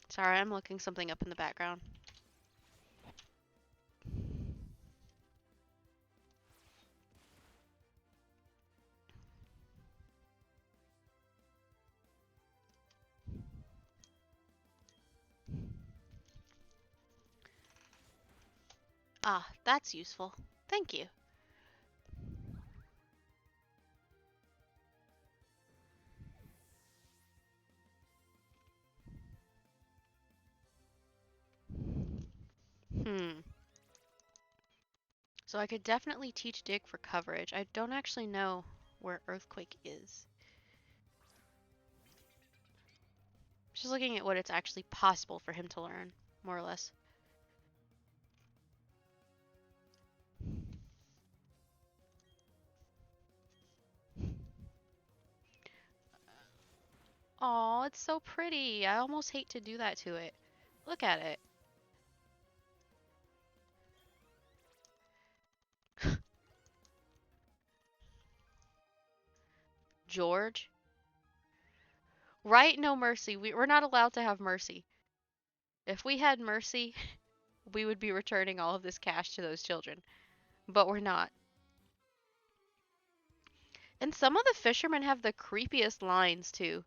Sorry, I'm looking something up in the background. Ah, that's useful. Thank you. Hmm. So I could definitely teach Dig for coverage. I don't actually know where Earthquake is. Just looking at what it's actually possible for him to learn, more or less. Aw, it's so pretty. I almost hate to do that to it. Look at it. George? Right? No mercy. We're not allowed to have mercy. If we had mercy, we would be returning all of this cash to those children. But we're not. And some of the fishermen have the creepiest lines, too.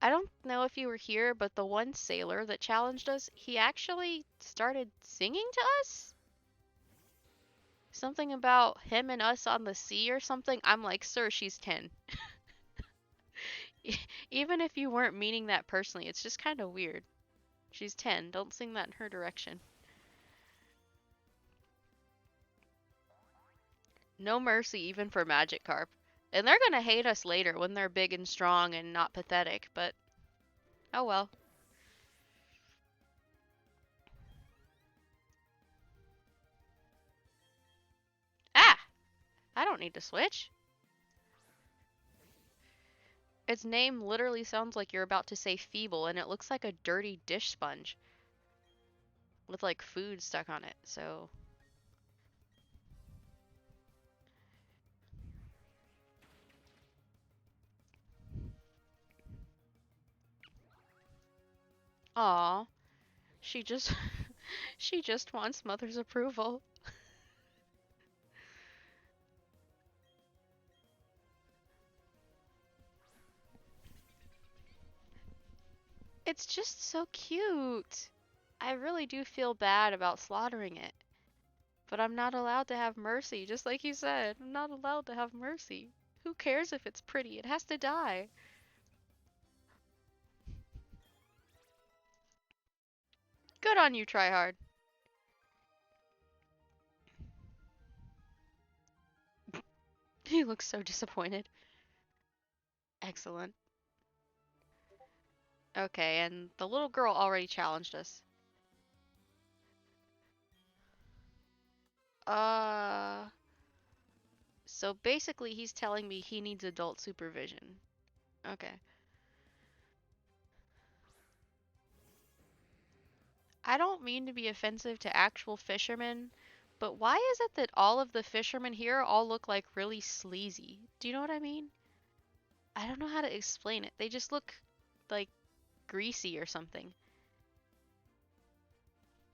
I don't know if you were here, but the one sailor that challenged us, he actually started singing to us? Something about him and us on the sea or something. I'm like, sir, she's 10. Even if you weren't meaning that personally, it's just kind of weird. She's 10. Don't sing that in her direction. No mercy even for Magikarp. And they're gonna hate us later when they're big and strong and not pathetic, but oh well. Ah! I don't need to switch. Its name literally sounds like you're about to say feeble, and it looks like a dirty dish sponge with like food stuck on it, so. Aw. She just she just wants mother's approval. It's just so cute. I really do feel bad about slaughtering it. But I'm not allowed to have mercy, just like you said. I'm not allowed to have mercy. Who cares if it's pretty? It has to die. Good on you, try hard. He looks so disappointed. Excellent. Okay, and the little girl already challenged us. Uh, so basically he's telling me he needs adult supervision. Okay. I don't mean to be offensive to actual fishermen, but why is it that all of the fishermen here all look like really sleazy? Do you know what I mean? I don't know how to explain it. They just look like greasy or something.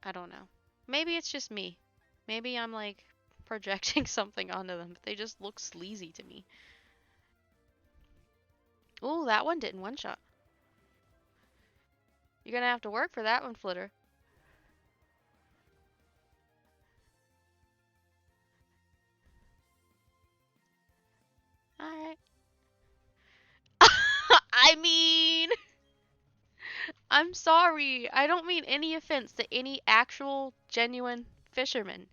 I don't know. Maybe it's just me. Maybe I'm like projecting something onto them, but they just look sleazy to me. Ooh, that one didn't one shot. You're gonna have to work for that one, Flitter. Alright. I mean, I'm sorry. I don't mean any offense to any actual, genuine fishermen.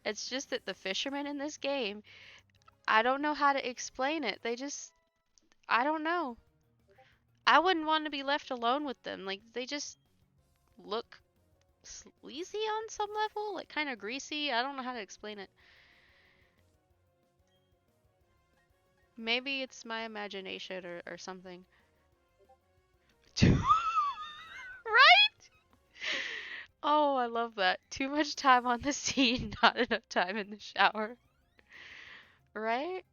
It's just that the fishermen in this game, I don't know how to explain it. They just, I don't know. I wouldn't want to be left alone with them. Like, they just look sleazy on some level, like kind of greasy. I don't know how to explain it. Maybe it's my imagination or something. Right? Oh, I love that. Too much time on the sea, not enough time in the shower. Right?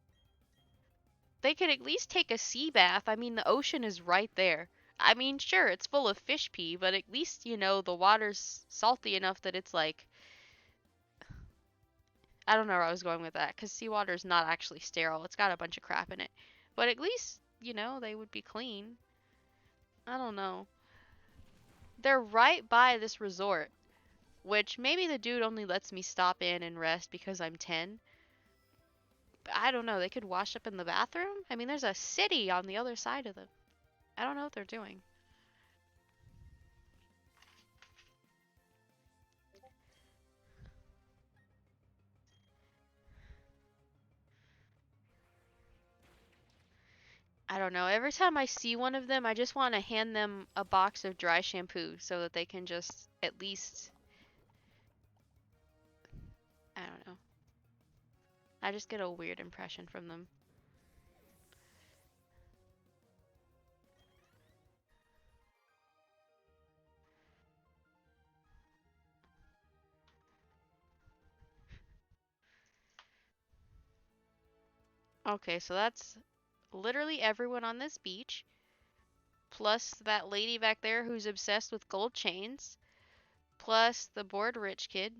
They could at least take a sea bath. I mean, the ocean is right there. I mean, sure, it's full of fish pee, but at least, the water's salty enough that it's like, I don't know where I was going with that, because seawater is not actually sterile. It's got a bunch of crap in it. But at least, they would be clean. I don't know. They're right by this resort, which maybe the dude only lets me stop in and rest because I'm 10. But I don't know. They could wash up in the bathroom? I mean, there's a city on the other side of them. I don't know what they're doing. I don't know. Every time I see one of them, I just want to hand them a box of dry shampoo so that they can just at least, I don't know. I just get a weird impression from them. Okay, so that's literally everyone on this beach, plus that lady back there who's obsessed with gold chains, plus the bored rich kid.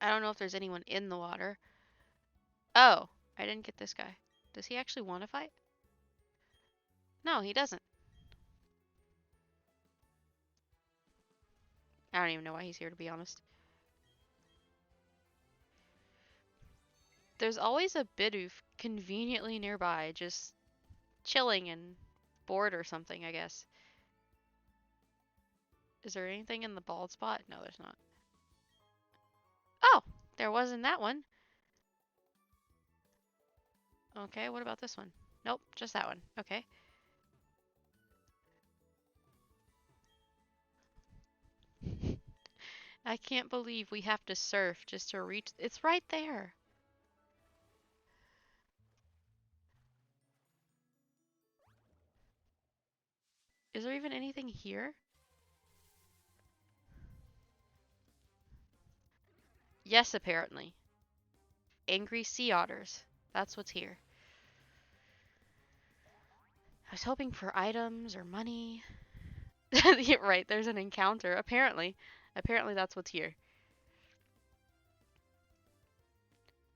I don't know if there's anyone in the water. Oh, I didn't get this guy. Does he actually want to fight? No, he doesn't. I don't even know why he's here, to be honest. There's always a Bidoof conveniently nearby, just chilling and bored or something, I guess. Is there anything in the bald spot? No, there's not. Oh, there was in that one. Okay, what about this one? Nope, just that one. Okay. I can't believe we have to surf just to reach. It's right there. Is there even anything here? Yes, apparently. Angry sea otters. That's what's here. I was hoping for items or money. Yeah, right, there's an encounter. Apparently. Apparently that's what's here.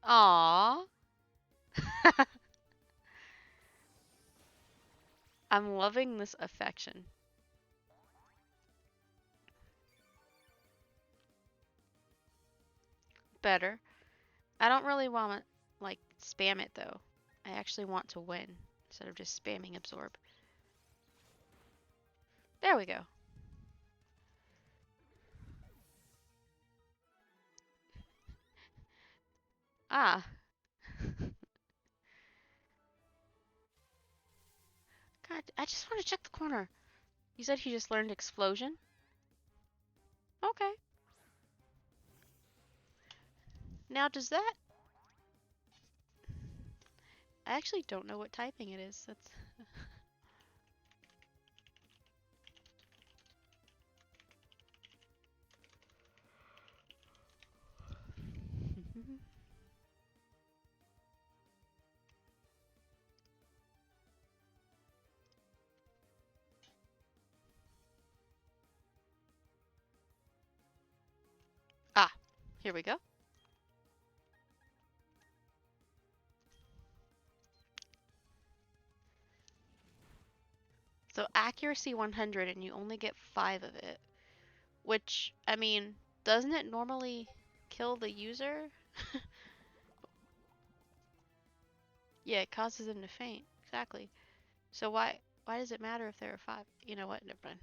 Aww. I'm loving this affection. Better. I don't really want to, like, spam it, though. I actually want to win instead of just spamming absorb. There we go. Ah. God, I just want to check the corner. You said he just learned explosion? Okay. Now, does that... I actually don't know what typing it is. That's... Ah, here we go. So accuracy 100 and you only get 5 of it. Which, I mean, doesn't it normally kill the user? Yeah, it causes them to faint. Exactly. So why does it matter if there are 5? You know what? Never mind.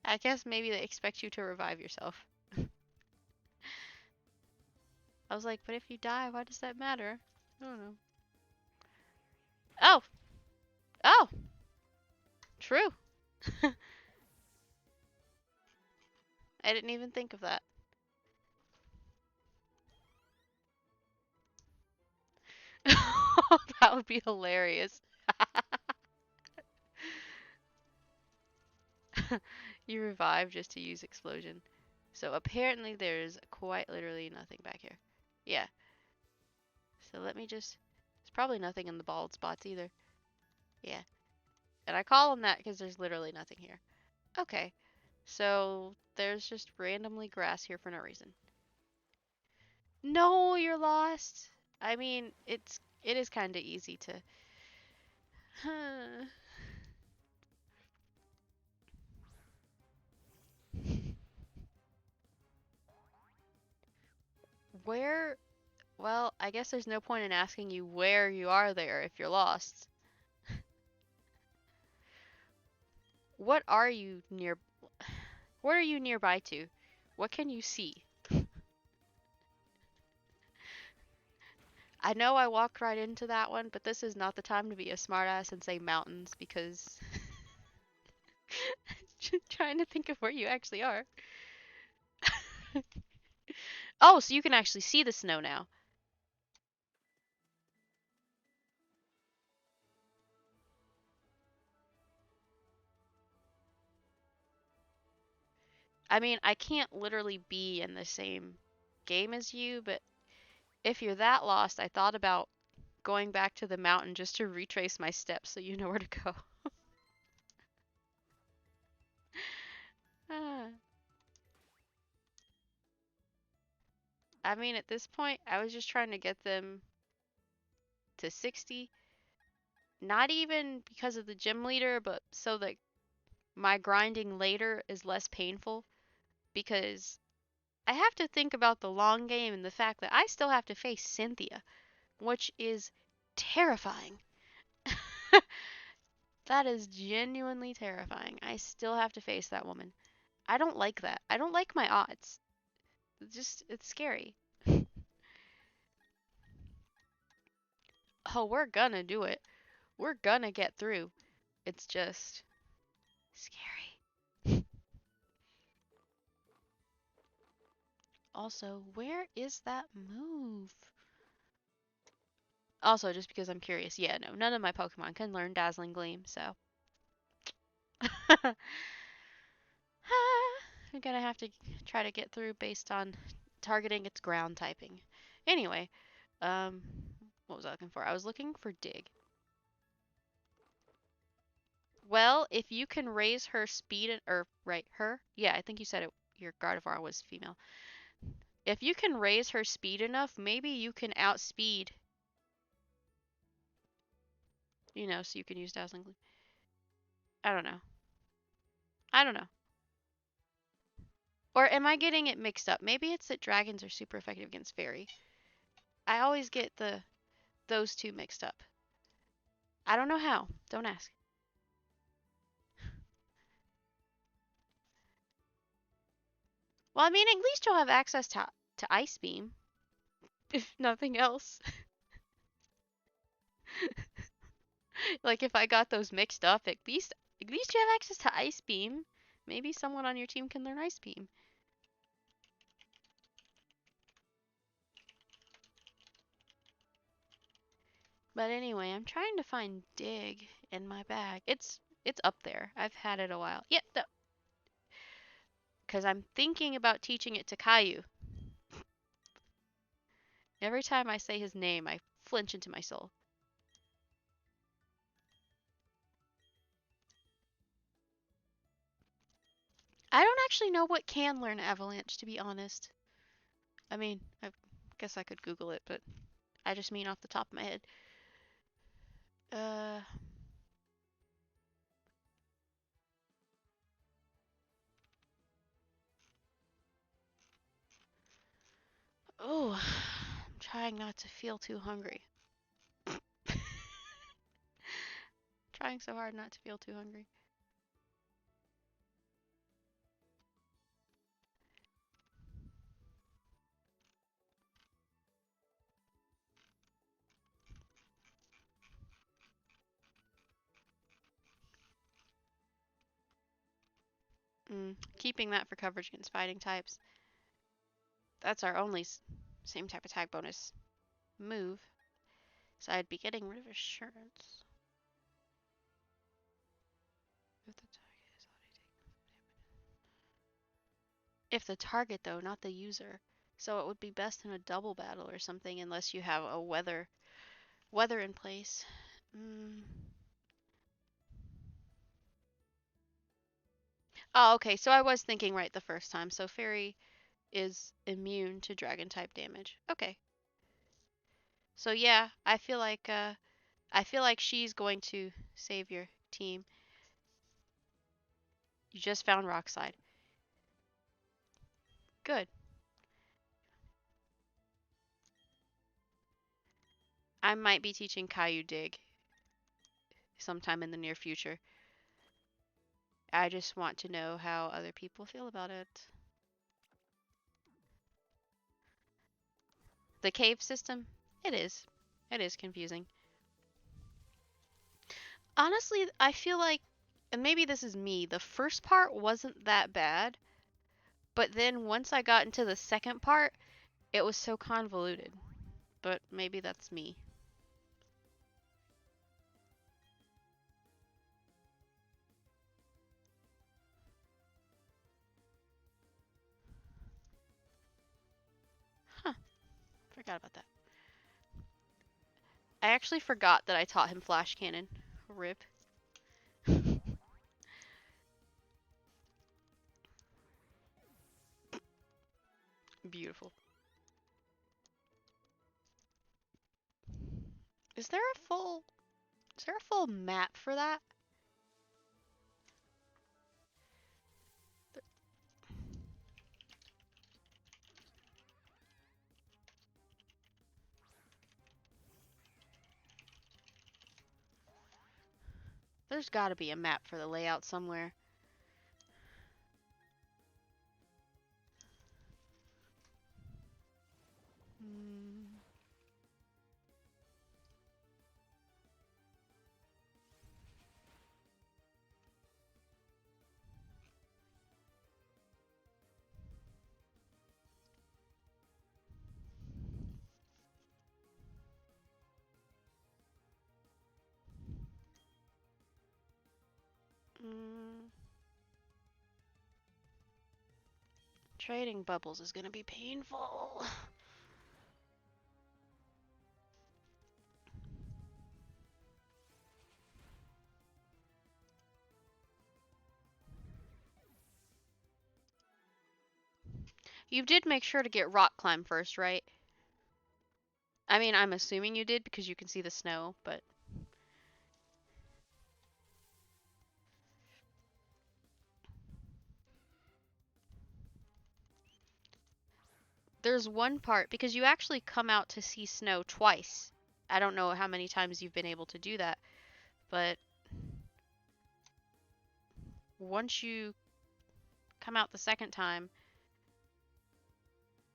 I guess maybe they expect you to revive yourself. I was like, but if you die, why does that matter? I don't know. Oh! Oh! True. I didn't even think of that. That would be hilarious. You revive just to use explosion. So apparently there's quite literally nothing back here. Yeah. So let me just... There's probably nothing in the bald spots either. Yeah. And I call them that because there's literally nothing here. Okay. So there's just randomly grass here for no reason. No, you're lost. I mean, it is kind of easy to... Where... Well, I guess there's no point in asking you where you are there if you're lost. What are you near... What are you nearby to? What can you see? I know I walked right into that one, but this is not the time to be a smartass and say mountains because... Trying to think of where you actually are. Oh, so you can actually see the snow now. I mean, I can't literally be in the same game as you, but if you're that lost, I thought about going back to the mountain just to retrace my steps so you know where to go. Ah. I mean, at this point, I was just trying to get them to 60. Not even because of the gym leader, but so that my grinding later is less painful. Because I have to think about the long game and the fact that I still have to face Cynthia, which is terrifying. That is genuinely terrifying. I still have to face that woman. I don't like that. I don't like my odds. It's scary. Oh, we're gonna do it. We're gonna get through. It's just scary. Also, where is that move? Also, just because I'm curious. Yeah, no, none of my Pokemon can learn Dazzling Gleam, so. I'm gonna have to try to get through based on targeting its ground typing. Anyway, um, what was I looking for? I was looking for Dig. Well, if you can raise her speed, or right, her? Yeah, I think you said it. Your Gardevoir was female. If you can raise her speed enough, maybe you can outspeed. so you can use Dazzling Gleam. I don't know. I don't know. Or am I getting it mixed up? Maybe it's that dragons are super effective against fairy. I always get those two mixed up. I don't know how. Don't ask. Well, I mean, at least you'll have access to Ice Beam, if nothing else. Like if I got those mixed up, at least you have access to Ice Beam. Maybe someone on your team can learn Ice Beam. But anyway, I'm trying to find Dig in my bag. It's up there. I've had it a while. Yeah, because I'm thinking about teaching it to Caillou. Every time I say his name, I flinch into my soul. I don't actually know what can learn Avalanche, to be honest. I mean, I guess I could Google it, but I just mean off the top of my head. Uh, oh, I'm trying not to feel too hungry. Trying so hard not to feel too hungry. Keeping that for coverage against fighting types. That's our only same type attack bonus move. So I'd be getting rid of assurance. If the target though, not the user. So it would be best in a double battle or something unless you have a weather in place. Oh, okay. So I was thinking right the first time. So fairy is immune to dragon type damage. Okay. So yeah, I feel like she's going to save your team. You just found Rockslide. Good. I might be teaching Caillou Dig sometime in the near future. I just want to know how other people feel about it. The cave system, it is. It is confusing. Honestly, I feel like, and maybe this is me, the first part wasn't that bad, but then once I got into the second part, it was so convoluted. But maybe that's me. Huh, forgot about that. I actually forgot that I taught him flash cannon. Rip. Beautiful. Is there a full map for that? There's got to be a map for the layout somewhere. Mm. Mm. Trading bubbles is gonna be painful. You did make sure to get rock climb first, right? I mean, I'm assuming you did because you can see the snow, but There's one part because you actually come out to see snow twice. I don't know how many times you've been able to do that, but once you come out the second time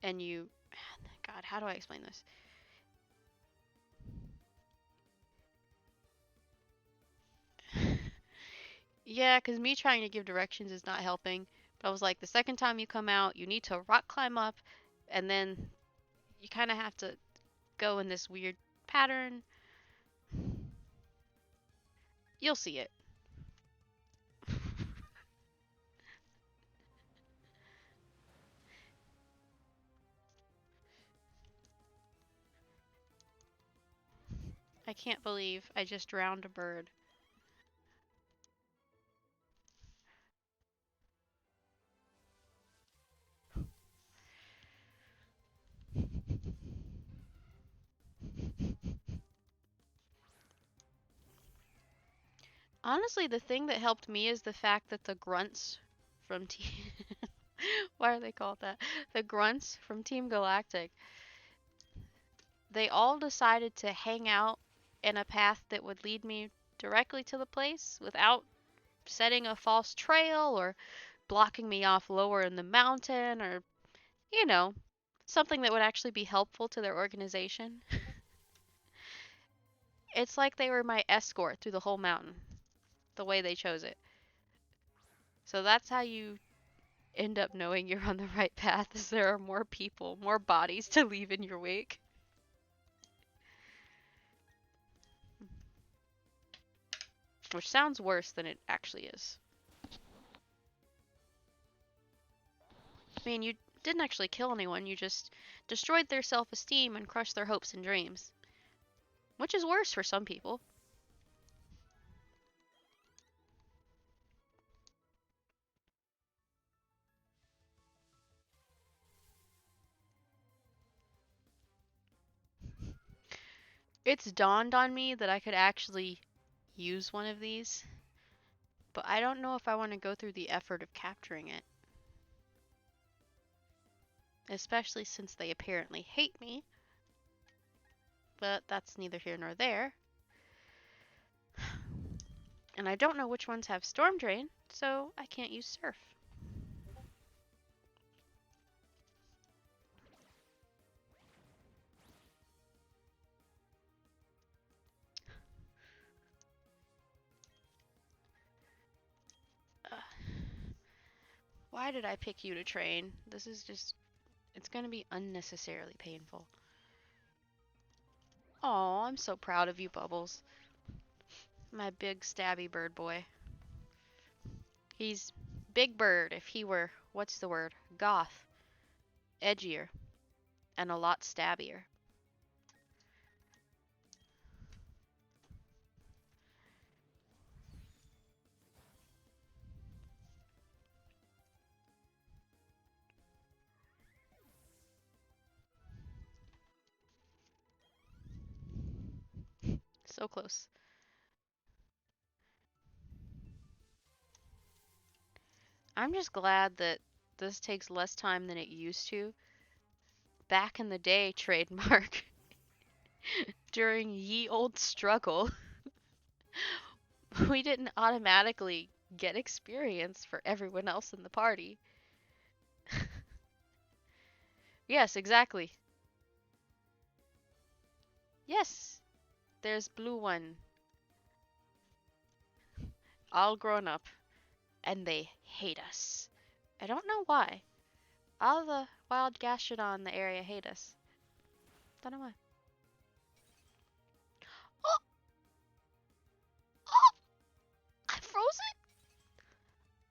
and you God, how do I explain this? Yeah, because me trying to give directions is not helping. But I was like, the second time you come out, you need to rock climb up, and then you kind of have to go in this weird pattern. You'll see it. I can't believe I just drowned a bird. Honestly, the thing that helped me is the fact that the grunts from Team... Why are they called that? The grunts from Team Galactic, they all decided to hang out in a path that would lead me directly to the place without setting a false trail or blocking me off lower in the mountain or, you know, something that would actually be helpful to their organization. It's like they were my escort through the whole mountain, the way they chose it. So that's how you end up knowing you're on the right path, is there are more people, more bodies to leave in your wake. Which sounds worse than it actually is. I mean, you didn't actually kill anyone, you just destroyed their self-esteem and crushed their hopes and dreams. Which is worse for some people. It's dawned on me that I could actually use one of these, but I don't know if I want to go through the effort of capturing it. Especially since they apparently hate me. But that's neither here nor there. And I don't know which ones have Storm Drain, so I can't use Surf. Why did I pick you to train? This is just... It's gonna be unnecessarily painful. Aw, I'm so proud of you, Bubbles. My big stabby bird boy. He's big bird if he were, what's the word? Goth. Edgier. And a lot stabbier. So close. I'm just glad that this takes less time than it used to. Back in the day, trademark. During ye old struggle, we didn't automatically get experience for everyone else in the party. Yes, exactly. Yes, there's blue one, all grown up, and they hate us. I don't know why. All the wild Gastrodon in the area hate us. Don't know why. Oh, oh, I'm frozen?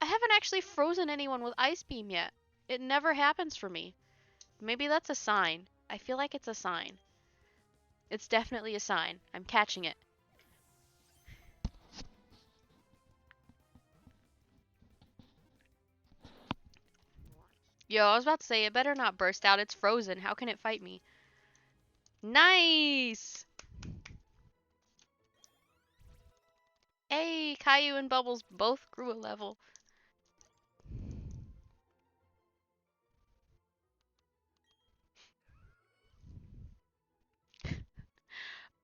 I haven't actually frozen anyone with Ice Beam yet. It never happens for me. Maybe that's a sign. I feel like it's a sign. It's definitely a sign. I'm catching it. Yo, I was about to say, it better not burst out. It's frozen. How can it fight me? Nice! Hey, Caillou and Bubbles both grew a level.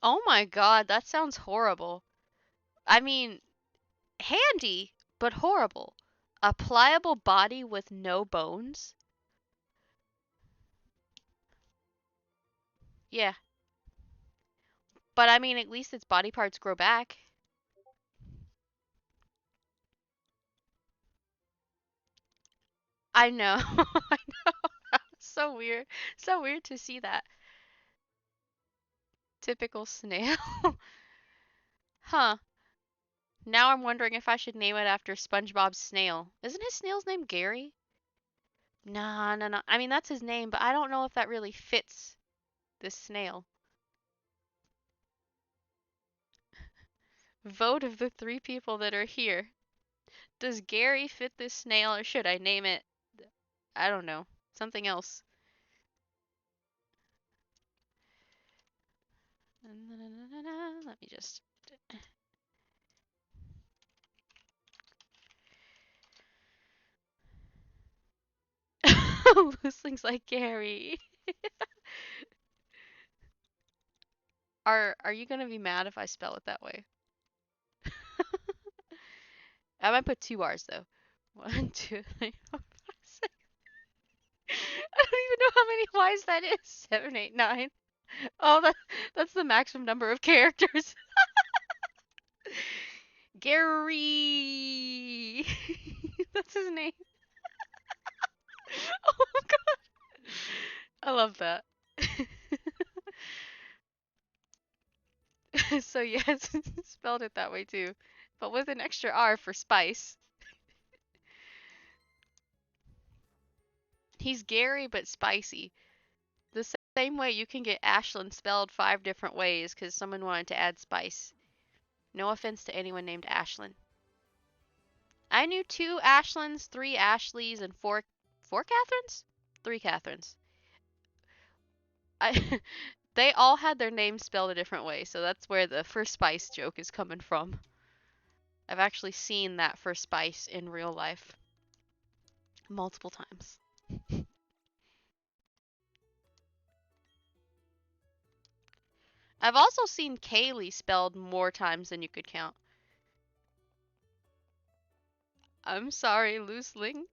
Oh my god, that sounds horrible. I mean, handy, but horrible. A pliable body with no bones? Yeah, but I mean, at least its body parts grow back. I know. I know. So weird. So weird to see that. Typical snail. Huh. Now I'm wondering if I should name it after SpongeBob's snail. Isn't his snail's name Gary? Nah, no, no. I mean, that's his name, but I don't know if that really fits this snail. Vote of the three people that are here. Does Gary fit this snail, or should I name it? I don't know. Something else. Let me just. Loose like Gary. Are you gonna be mad if I spell it that way? I might put two R's though. One, two, three, four, five, six. I don't even know how many Y's that is. Seven, eight, nine. Oh, that's the maximum number of characters. Gary. That's his name. Oh my god. I love that. So yes, spelled it that way too, but with an extra R for spice. He's Gary but spicy. The same way you can get Ashlyn spelled five different ways because someone wanted to add spice. No offense to anyone named Ashlyn. I knew two Ashlyns, three Ashleys, and four Catherines? Three Catherines. I they all had their names spelled a different way, so that's where the for spice joke is coming from. I've actually seen that for spice in real life multiple times. I've also seen Kaylee spelled more times than you could count. I'm sorry, looseling.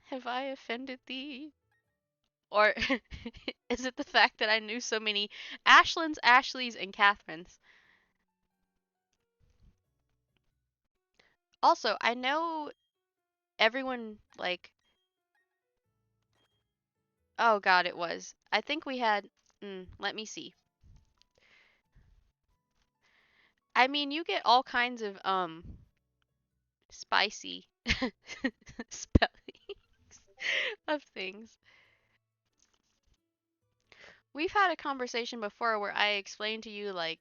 Have I offended thee? Or is it the fact that I knew so many Ashlyns, Ashleys, and Catherines? Also, I know everyone, like, oh god, it was. I think we had, let me see. I mean, you get all kinds of, spicy spellings of things. We've had a conversation before where I explained to you, like,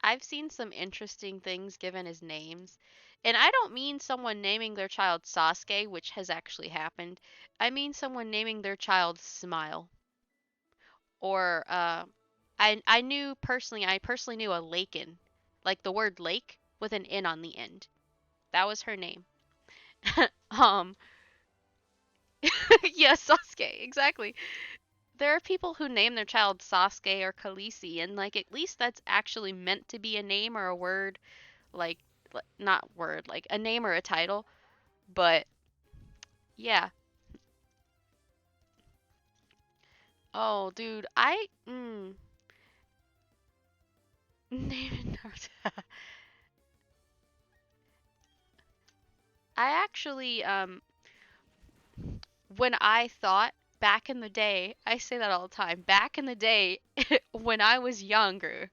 I've seen some interesting things given as names. And I don't mean someone naming their child Sasuke, which has actually happened. I mean someone naming their child Smile. Or I personally knew a Lakin. Like the word lake with an N on the end. That was her name. um yes, Sasuke, exactly. There are people who name their child Sasuke or Khaleesi, and like at least that's actually meant to be a name or a word, like not word, like a name or a title. But yeah. Oh, dude, name it Naruto. I actually when I thought back in the day, I say that all the time. Back in the day, when I was younger,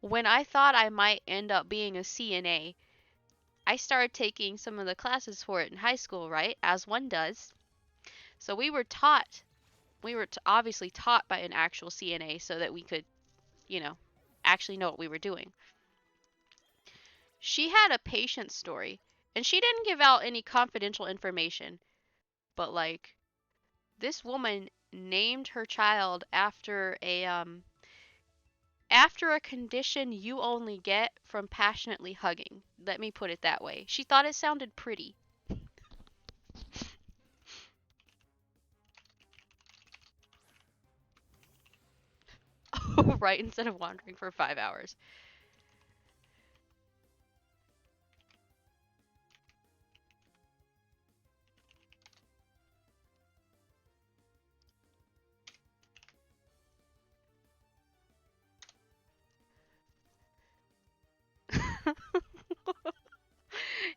when I thought I might end up being a CNA, I started taking some of the classes for it in high school, right? As one does. So we were obviously taught by an actual CNA so that we could, you know, actually know what we were doing. She had a patient story, and she didn't give out any confidential information, but like this woman named her child after a condition you only get from passionately hugging. Let me put it that way. She thought it sounded pretty. right instead of wandering for 5 hours.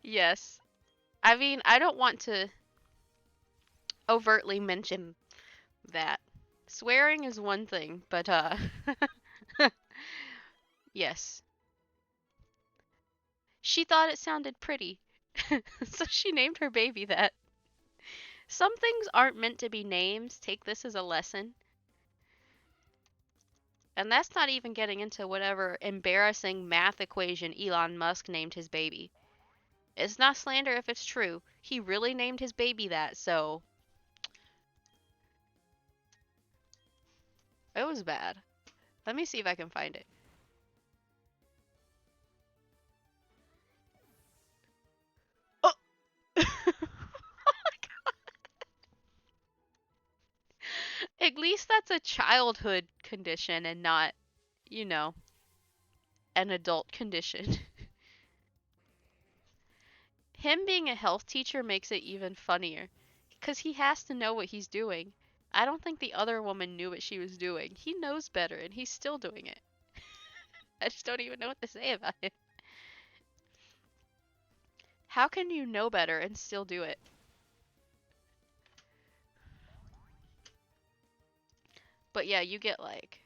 Yes. I mean, I don't want to overtly mention that. Swearing is one thing, but yes. She thought it sounded pretty. So she named her baby that. Some things aren't meant to be names. Take this as a lesson. And that's not even getting into whatever embarrassing math equation Elon Musk named his baby. It's not slander if it's true. He really named his baby that, so it was bad. Let me see if I can find it. Oh! At least that's a childhood condition and not, you know, an adult condition. Him being a health teacher makes it even funnier because he has to know what he's doing. I don't think the other woman knew what she was doing. He knows better and he's still doing it. I just don't even know what to say about it. How can you know better and still do it? But yeah, you get like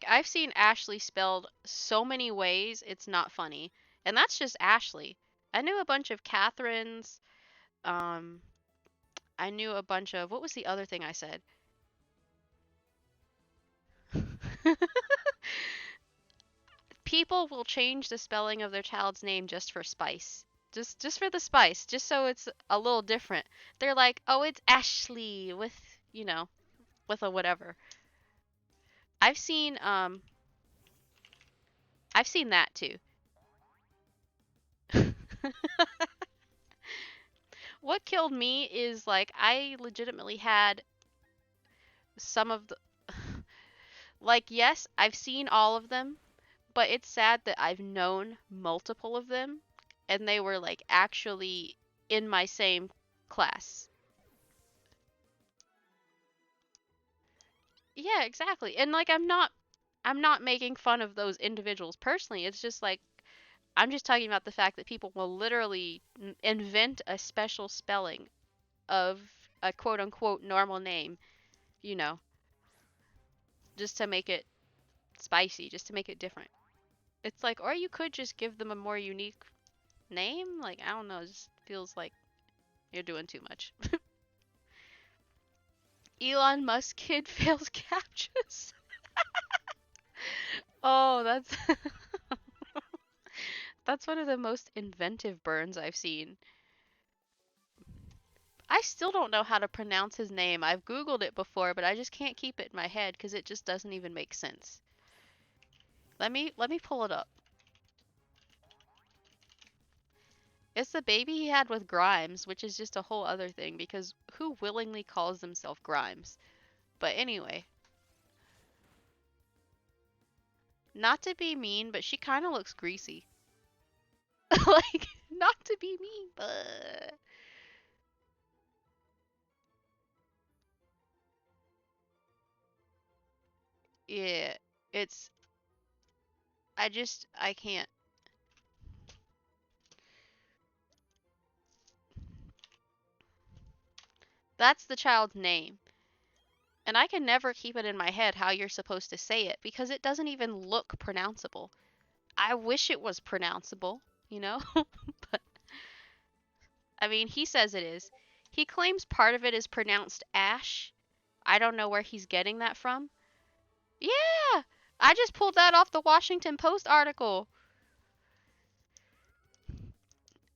I've seen Ashley spelled so many ways it's not funny. And that's just Ashley. I knew a bunch of Catherines. Um I knew a bunch of what was the other thing I said? People will change the spelling of their child's name just for spice. Just for the spice, just so it's a little different. They're like, "Oh, it's Ashley with, you know, with a whatever." I've seen I've seen that too. What killed me is like I legitimately had some of the like yes, I've seen all of them, but it's sad that I've known multiple of them and they were like actually in my same class. Yeah, exactly. And like I'm not making fun of those individuals personally. It's just like I'm just talking about the fact that people will literally invent a special spelling of a quote unquote normal name, you know, just to make it spicy, just to make it different. It's like, or you could just give them a more unique name. Like, I don't know, it just feels like you're doing too much. Elon Musk kid fails captchas. Oh, that's one of the most inventive burns I've seen. I still don't know how to pronounce his name. I've Googled it before, but I just can't keep it in my head because it just doesn't even make sense. Let me pull it up. It's the baby he had with Grimes, which is just a whole other thing because who willingly calls themselves Grimes? But anyway, not to be mean, but she kind of looks greasy. Like, not to be mean, but yeah, it's I can't. That's the child's name. And I can never keep it in my head how you're supposed to say it because it doesn't even look pronounceable. I wish it was pronounceable, you know? But I mean, he says it is. He claims part of it is pronounced ash. I don't know where he's getting that from. Yeah, I just pulled that off the Washington Post article.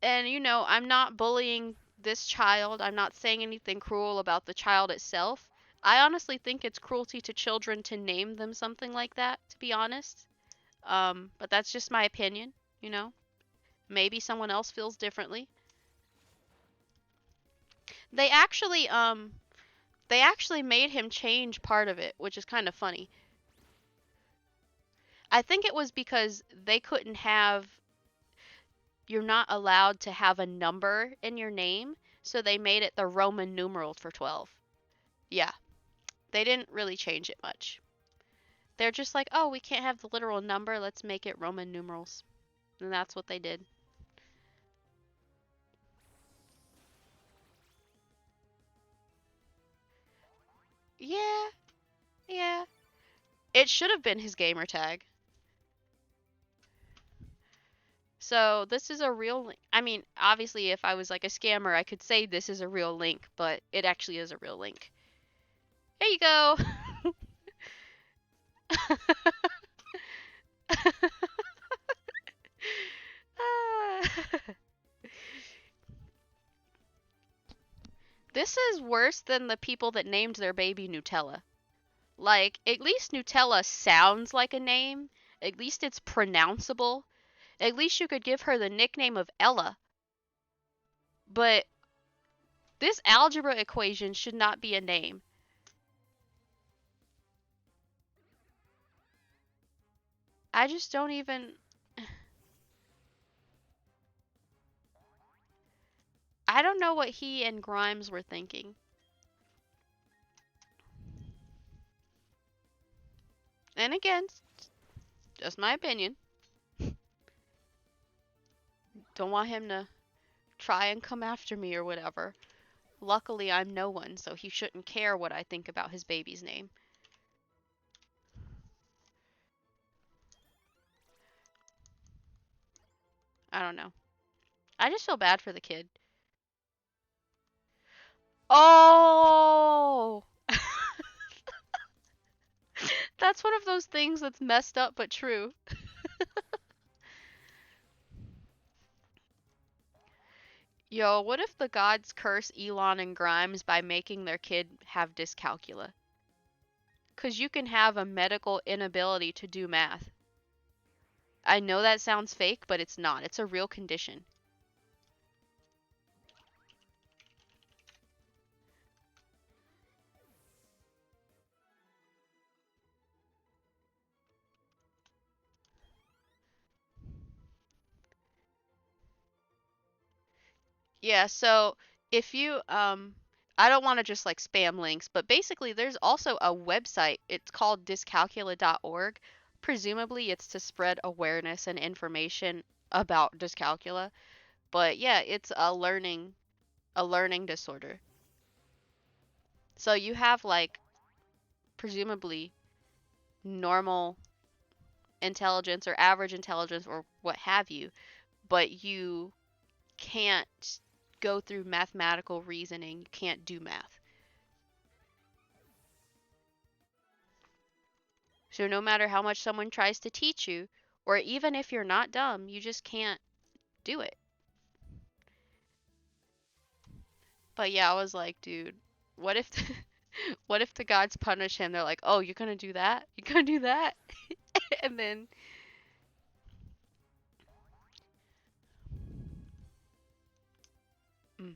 And I'm not bullying this child. I'm not saying anything cruel about the child itself. I honestly think it's cruelty to children to name them something like that, to be honest. But that's just my opinion, you know. Maybe someone else feels differently. They actually they actually made him change part of it, which is kind of funny. I think it was because they couldn't have you're not allowed to have a number in your name, so they made it the Roman numeral for 12. Yeah, they didn't really change it much. They're just like, "Oh, we can't have the literal number, let's make it Roman numerals." And that's what they did. Yeah, yeah. It should have been his gamer tag. So this is a real link. I mean, obviously, if I was like a scammer, I could say this is a real link, but it actually is a real link. Here you go. This is worse than the people that named their baby Nutella. Like, at least Nutella sounds like a name. At least it's pronounceable. At least you could give her the nickname of Ella. But this algebra equation should not be a name. I just don't even. I don't know what he and Grimes were thinking. And again, just my opinion. Don't want him to try and come after me or whatever. Luckily, I'm no one, so he shouldn't care what I think about his baby's name. I don't know. I just feel bad for the kid. Oh! That's one of those things that's messed up but true. Yo, what if the gods curse Elon and Grimes by making their kid have dyscalculia? Because you can have a medical inability to do math. I know that sounds fake, but it's not. It's a real condition. Yeah, so if you I don't want to just like spam links, but basically there's also a website. It's called dyscalculia.org. Presumably it's to spread awareness and information about dyscalculia. But yeah, it's a learning disorder. So you have like presumably normal intelligence or average intelligence or what have you, but you can't go through mathematical reasoning. You can't do math. So no matter how much someone tries to teach you, or even if you're not dumb, you just can't do it. But yeah, I was like, dude, what if what if the gods punish him? They're like, "Oh, you're gonna do that? You're gonna do that?" And then mm,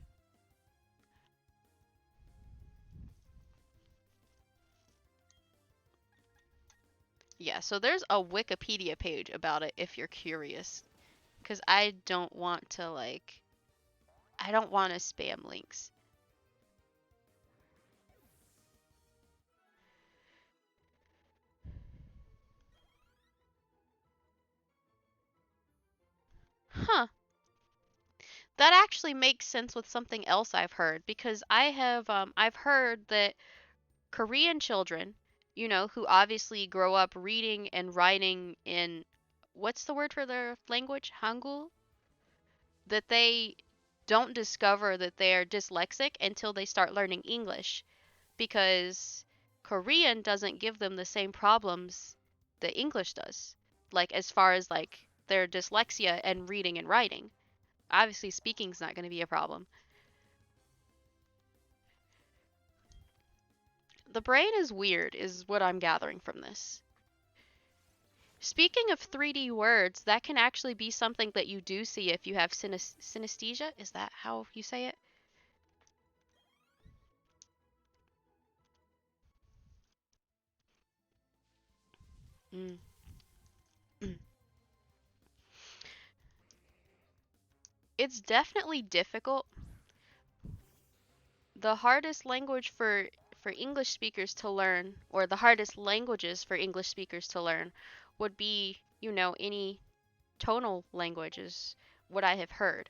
yeah, so there's a Wikipedia page about it if you're curious, because I don't want to like I don't want to spam links. Huh. That actually makes sense with something else I've heard because I've heard that Korean children, who obviously grow up reading and writing in what's the word for their language? Hangul? That they don't discover that they're dyslexic until they start learning English because Korean doesn't give them the same problems that English does. Like as far as like their dyslexia and reading and writing. Obviously speaking's not going to be a problem. The brain is weird is what I'm gathering from this. Speaking of 3D words, that can actually be something that you do see if you have synesthesia. Is that how you say it? Mm. It's definitely difficult. The hardest language for English speakers to learn, or the hardest languages for English speakers to learn, would be, any tonal languages, what I have heard,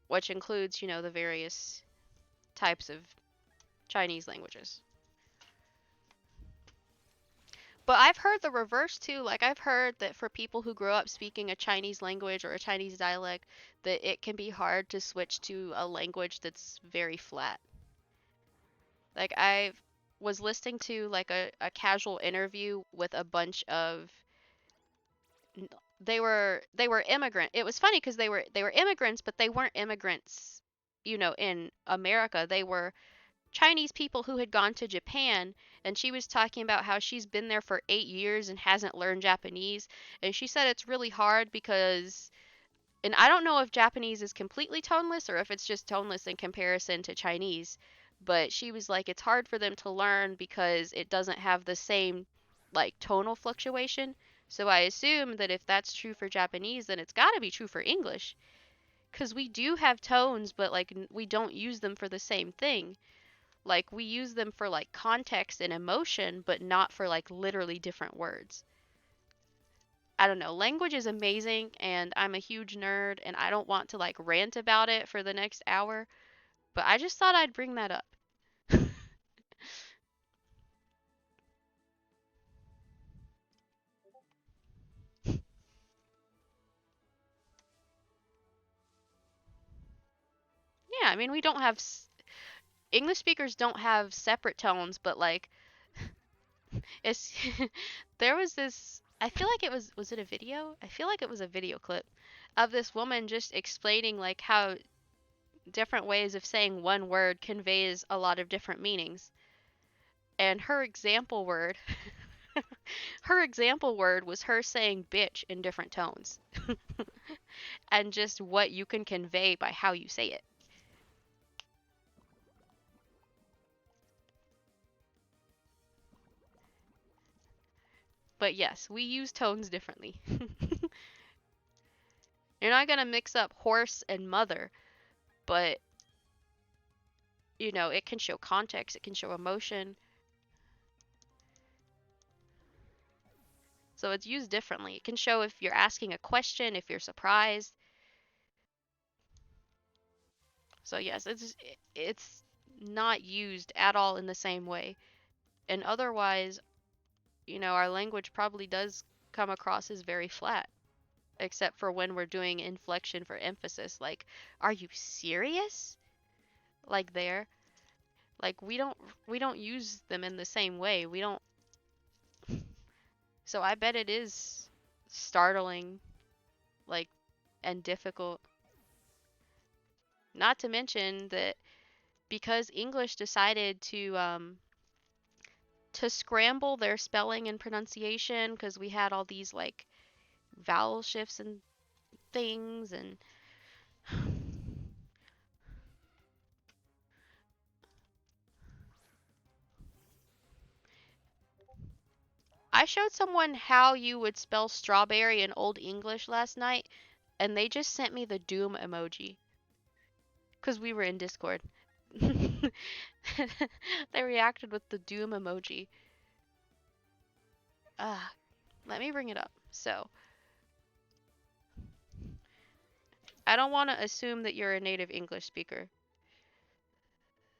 which includes, the various types of Chinese languages. But I've heard the reverse too. Like I've heard that for people who grow up speaking a Chinese language or a Chinese dialect, that it can be hard to switch to a language that's very flat. Like I was listening to like a casual interview with a bunch of they were immigrant. It was funny because they were immigrants, but they weren't immigrants, in America. They were Chinese people who had gone to Japan, and she was talking about how she's been there for 8 years and hasn't learned Japanese. And she said it's really hard because, and I don't know if Japanese is completely toneless or if it's just toneless in comparison to Chinese, but she was like, it's hard for them to learn because it doesn't have the same, like, tonal fluctuation. So I assume that if that's true for Japanese, then it's got to be true for English. Because we do have tones, but, like, we don't use them for the same thing. Like we use them for like context and emotion, but not for like literally different words. I don't know. Language is amazing and I'm a huge nerd and I don't want to like rant about it for the next hour, but I just thought I'd bring that up. Yeah, I mean we don't have English speakers don't have separate tones, but like it's there was this I feel like was it a video? I feel like it was a video clip of this woman just explaining like how different ways of saying one word conveys a lot of different meanings. And her example word was her saying bitch in different tones and just what you can convey by how you say it. But yes, we use tones differently. You're not going to mix up horse and mother, but it can show context, it can show emotion. So it's used differently. It can show if you're asking a question, if you're surprised. So yes, it's not used at all in the same way. And otherwise, our language probably does come across as very flat, except for when we're doing inflection for emphasis. Like, are you serious? Like there. Like we don't use them in the same way. We don't So I bet it is startling, like, and difficult. Not to mention that because English decided to scramble their spelling and pronunciation because we had all these like vowel shifts and things and I showed someone how you would spell strawberry in Old English last night, and they just sent me the doom emoji because we were in Discord. They reacted with the doom emoji. Ah, let me bring it up. So, I don't want to assume that you're a native English speaker.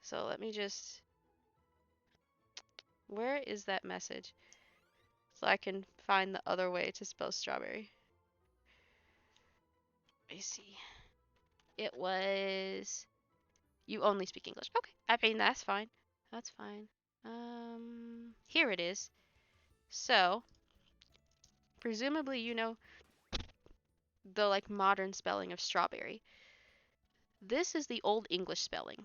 So, let me just. Where is that message? So I can find the other way to spell strawberry. Let me see. It was. You only speak English. Okay. I mean, that's fine. That's fine. Here it is. So, presumably you know the like modern spelling of strawberry. This is the old English spelling.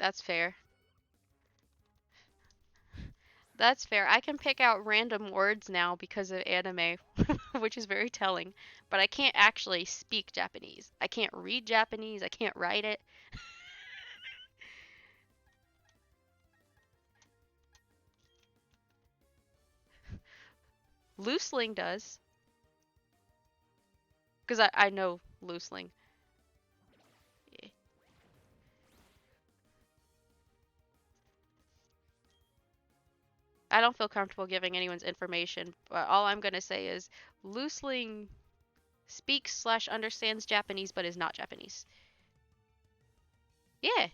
That's fair. That's fair. I can pick out random words now because of anime, which is very telling. But I can't actually speak Japanese. I can't read Japanese. I can't write it. Loosling does, because I know Loosling. Yeah. I don't feel comfortable giving anyone's information, but all I'm gonna say is Loosling speaks slash understands Japanese, but is not Japanese. Yeah.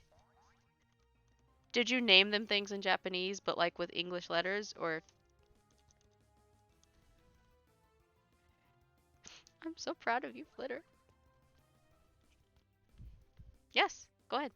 Did you name them things in Japanese, but like with English letters, or? I'm so proud of you, Flitter. Yes, go ahead.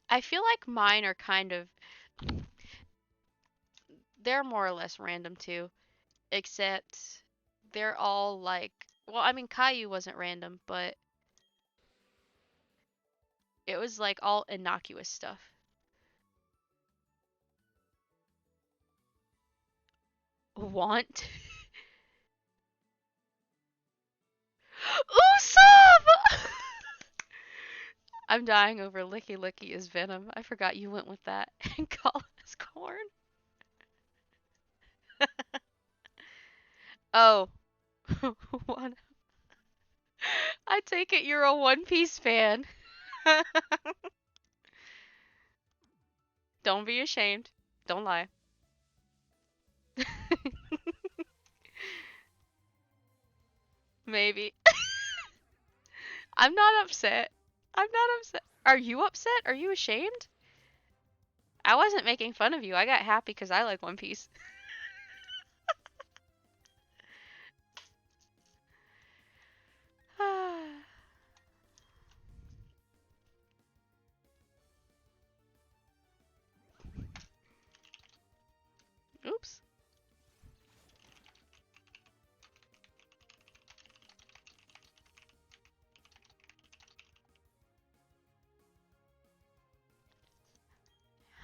I feel like mine are kind of, they're more or less random too, except they're all like, well, I mean, Caillou wasn't random, but it was like all innocuous stuff. Want? Usopp! I'm dying over Licky Licky is Venom. I forgot you went with that and call it as corn. Oh, one. I take it you're a One Piece fan. Don't be ashamed. Don't lie. Maybe. I'm not upset. I'm not upset. Are you upset? Are you ashamed? I wasn't making fun of you. I got happy because I like One Piece. Oops.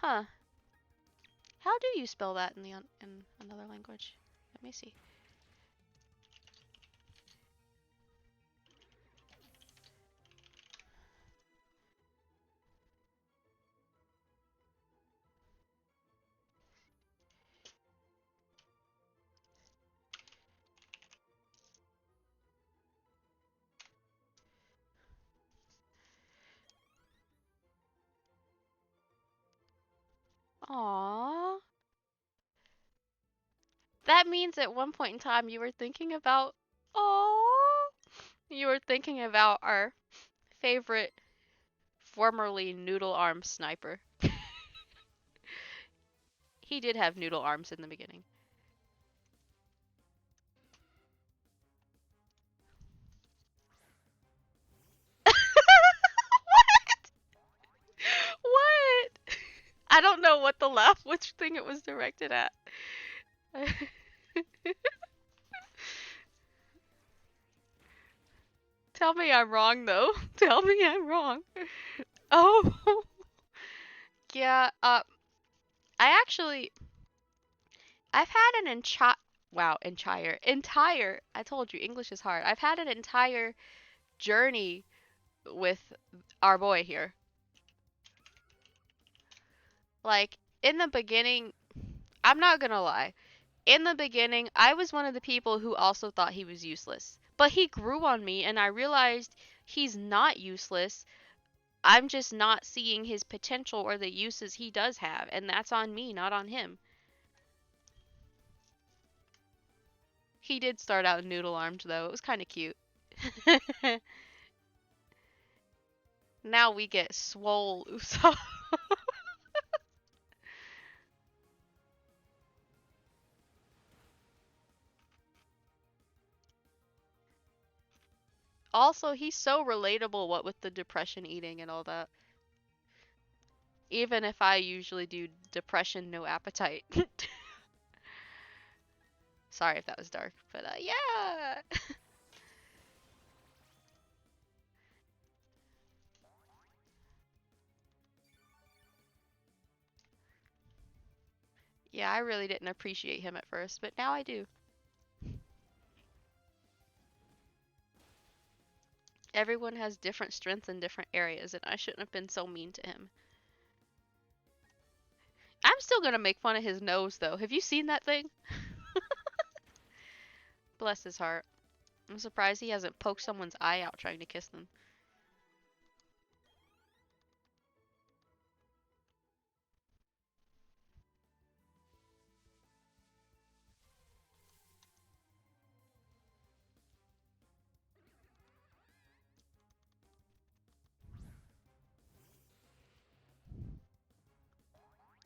Huh. How do you spell that in the in another language? Let me see. Aww. That means at one point in time you were thinking about. Aww. You were thinking about our favorite formerly noodle arm sniper. He did have noodle arms in the beginning. What? What? I don't know what the laugh, which thing it was directed at. Tell me I'm wrong, though. Tell me I'm wrong. Oh, yeah. I actually, I've had an entire. I told you English is hard. I've had an entire journey with our boy here. Like in the beginning, I'm not gonna lie. In the beginning, I was one of the people who also thought he was useless. But he grew on me, and I realized he's not useless. I'm just not seeing his potential or the uses he does have, and that's on me, not on him. He did start out noodle armed, though. It was kind of cute. Now we get swole Usopp. Also, he's so relatable, what with the depression eating and all that. Even if I usually do depression, no appetite. Sorry if that was dark, but yeah. Yeah, I really didn't appreciate him at first, but now I do. Everyone has different strengths in different areas, and I shouldn't have been so mean to him. I'm still gonna make fun of his nose, though. Have you seen that thing? Bless his heart. I'm surprised he hasn't poked someone's eye out trying to kiss them.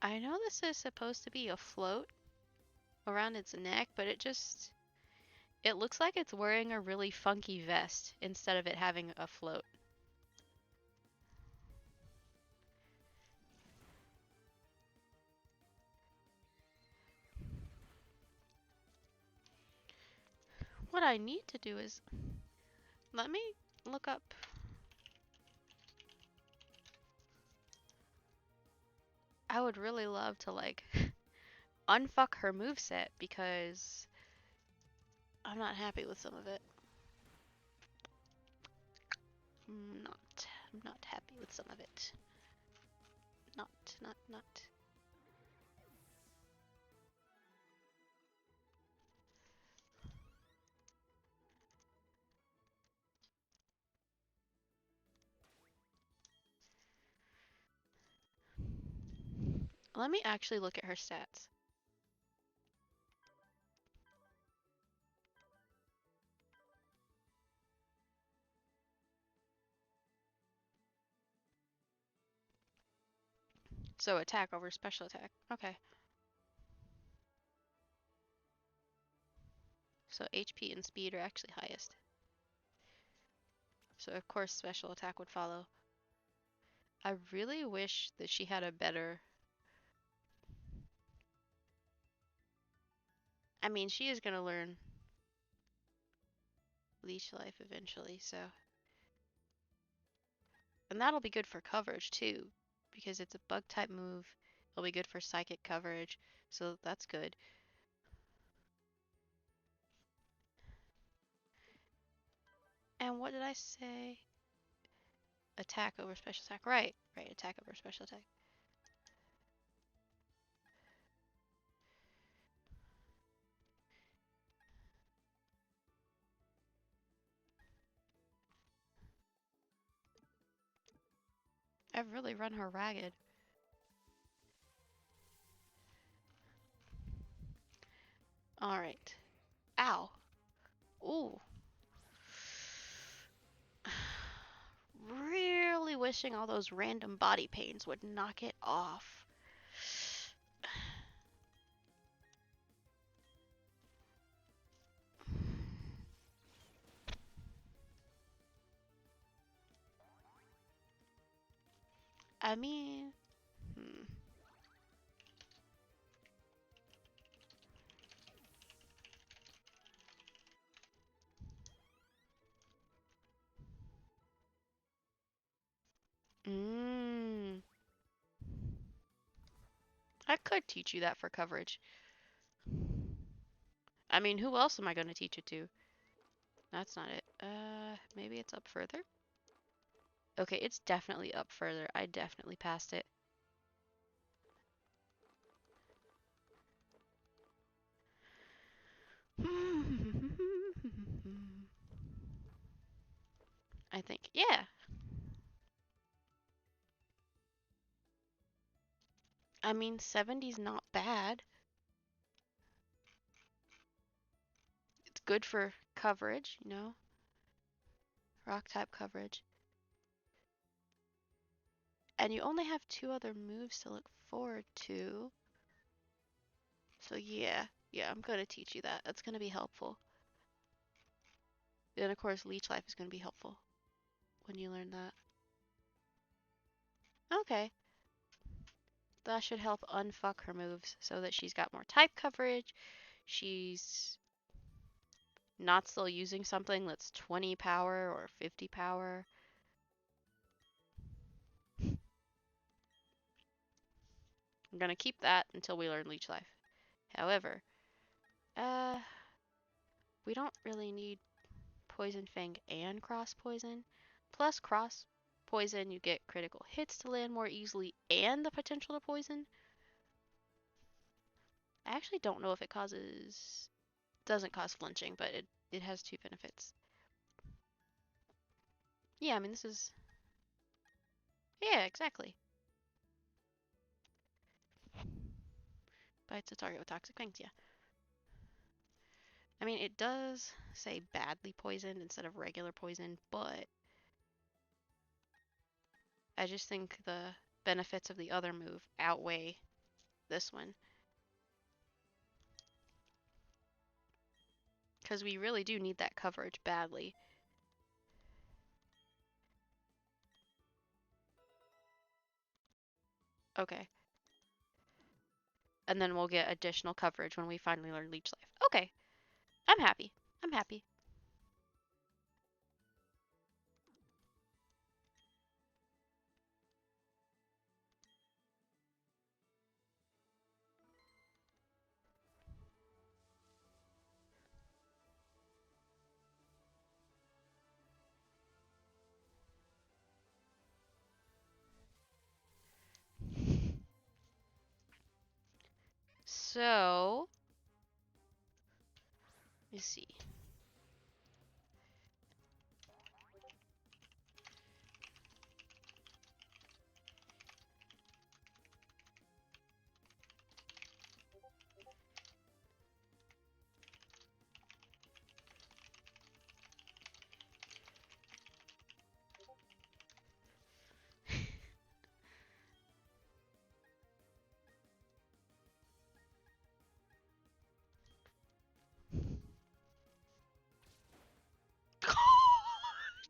I know this is supposed to be a float around its neck, but it looks like it's wearing a really funky vest instead of it having a float. What I need to do is, let me look up. I would really love to like unfuck her moveset because I'm not happy with some of it. I'm not. I'm not happy with some of it. Not. Let me actually look at her stats. So attack over special attack. Okay. So HP and speed are actually highest. So of course special attack would follow. I really wish that she had a better... I mean, she is going to learn Leash Life eventually, so... And that'll be good for coverage too, because it's a bug type move. It'll be good for psychic coverage, so that's good. And what did I say? Attack over special attack. Right, attack over special attack. I've really run her ragged. Alright. Ow. Ooh. Really wishing all those random body pains would knock it off. I mean... I could teach you that for coverage. I mean, who else am I going to teach it to? That's not it. Maybe it's up further? Okay, it's definitely up further. I definitely passed it. I think, yeah. I mean, 70's not bad. It's good for coverage, you know? Rock type coverage. And you only have 2 other moves to look forward to. So yeah, I'm gonna teach you that. That's gonna be helpful. And of course, Leech Life is gonna be helpful when you learn that. Okay. That should help unfuck her moves so that she's got more type coverage. She's not still using something that's 20 power or 50 power. I'm gonna keep that until we learn Leech Life. However, we don't really need Poison Fang and Cross Poison. Plus Cross Poison, you get critical hits to land more easily and the potential to poison. I actually don't know if it doesn't cause flinching, but it has 2 benefits. Yeah, I mean, this is... Yeah, exactly. Bites a target with toxic fangs, yeah. I mean, it does say badly poisoned instead of regular poison, but I just think the benefits of the other move outweigh this one. Because we really do need that coverage badly. Okay. And then we'll get additional coverage when we finally learn Leech Life. Okay. I'm happy. I'm happy. So, let me see.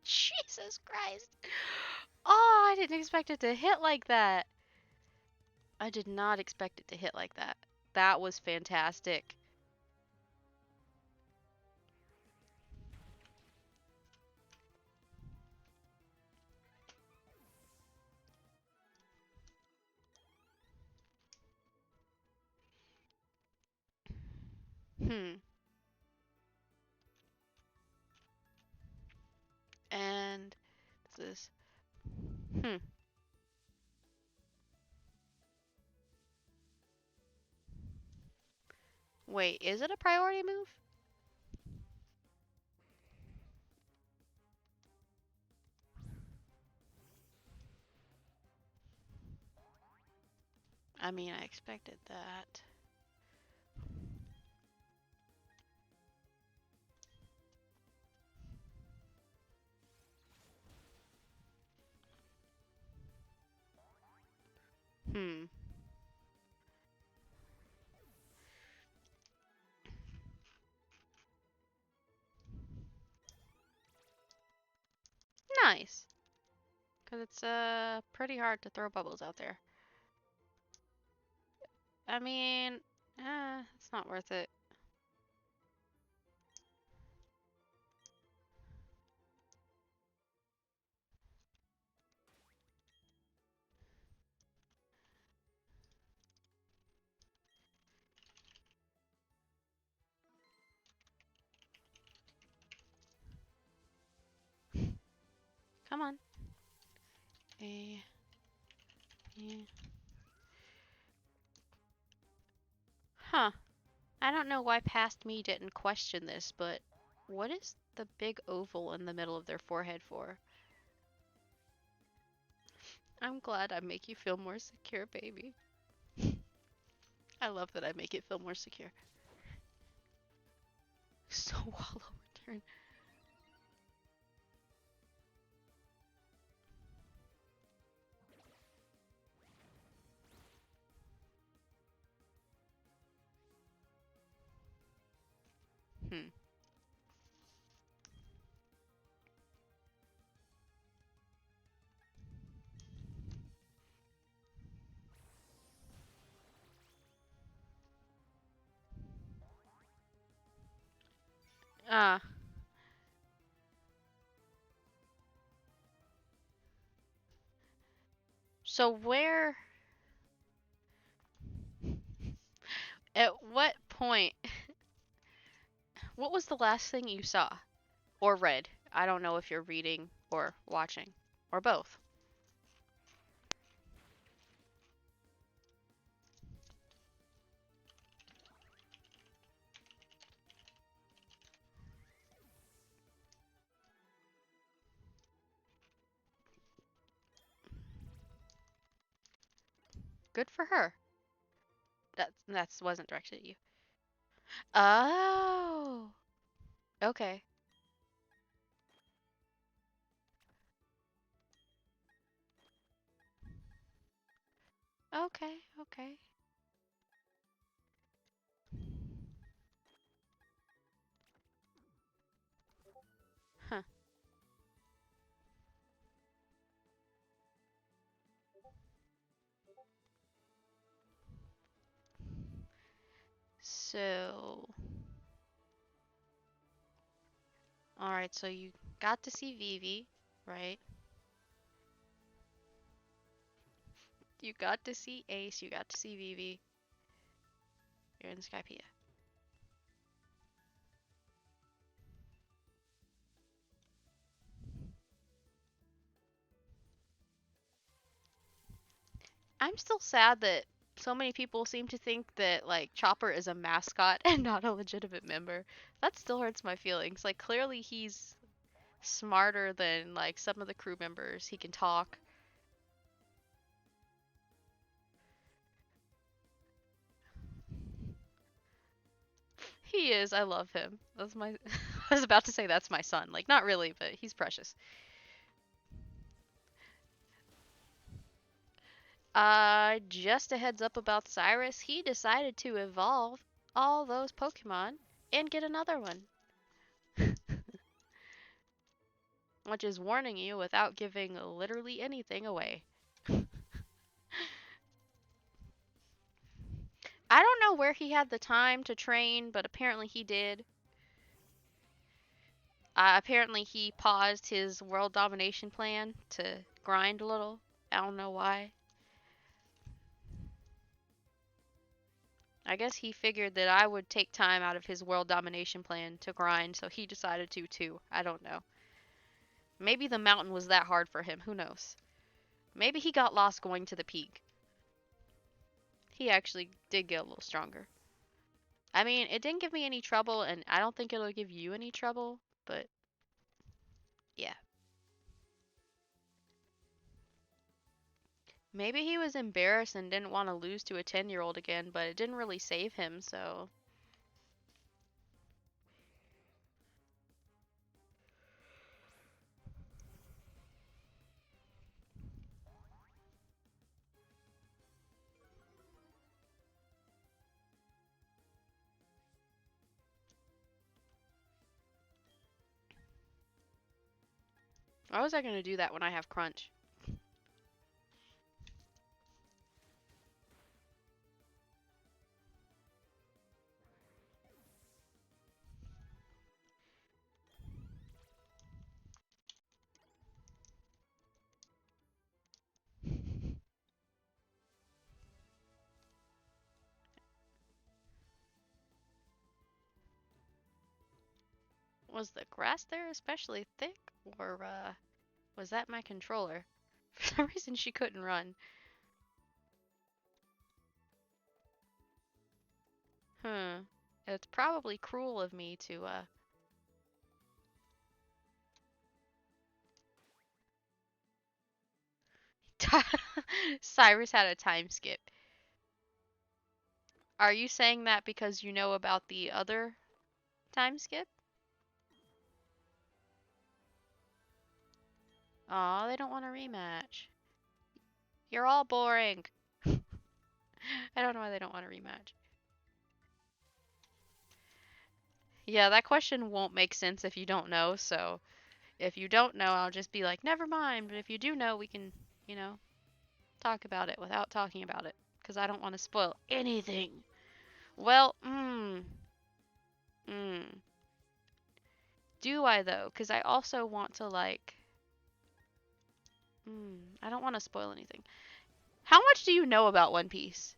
Jesus Christ. Oh, I didn't expect it to hit like that. I did not expect it to hit like that. That was fantastic. Hmm. And this. Hmm. Wait, is it a priority move? I mean, I expected that. Hmm. Nice. Because it's pretty hard to throw bubbles out there. I mean, it's not worth it. Come on. A. B. Huh. I don't know why past me didn't question this, but what is the big oval in the middle of their forehead for? I'm glad I make you feel more secure, baby. I love that I make it feel more secure. So Wallow return. Uh, so where, at what point, what was the last thing you saw or read? I don't know if you're reading or watching or both. Good for her. That wasn't directed at you. Oh, okay. Okay, okay. Huh. So, all right, so you got to see Vivi, right? You got to see Ace, you got to see Vivi. You're in Skypiea. I'm still sad that so many people seem to think that like Chopper is a mascot and not a legitimate member. That still hurts my feelings. Like clearly he's smarter than like some of the crew members. He can talk. He is. I love him. That's my I was about to say that's my son. Like not really, but he's precious. Just a heads up about Cyrus. He decided to evolve all those Pokemon and get another one, which is warning you without giving literally anything away. I don't know where he had the time to train, but apparently he did. Apparently he paused his world domination plan to grind a little. I don't know why. I guess he figured that I would take time out of his world domination plan to grind, so he decided to too. I don't know. Maybe the mountain was that hard for him. Who knows? Maybe he got lost going to the peak. He actually did get a little stronger. I mean, it didn't give me any trouble, and I don't think it'll give you any trouble, but yeah. Maybe he was embarrassed and didn't want to lose to a 10-year-old again, but it didn't really save him, so. Why was I going to do that when I have crunch? Was the grass there especially thick, or was that my controller? For some reason, she couldn't run. Hmm. It's probably cruel of me to, Cyrus had a time skip. Are you saying that because you know about the other time skip? Aw, they don't want a rematch. You're all boring. I don't know why they don't want a rematch. Yeah, that question won't make sense if you don't know, so if you don't know, I'll just be like, never mind. But if you do know, we can, you know, talk about it without talking about it. Because I don't want to spoil anything. Well, Do I though? Because I also want to like. I don't want to spoil anything. How much do you know about One Piece?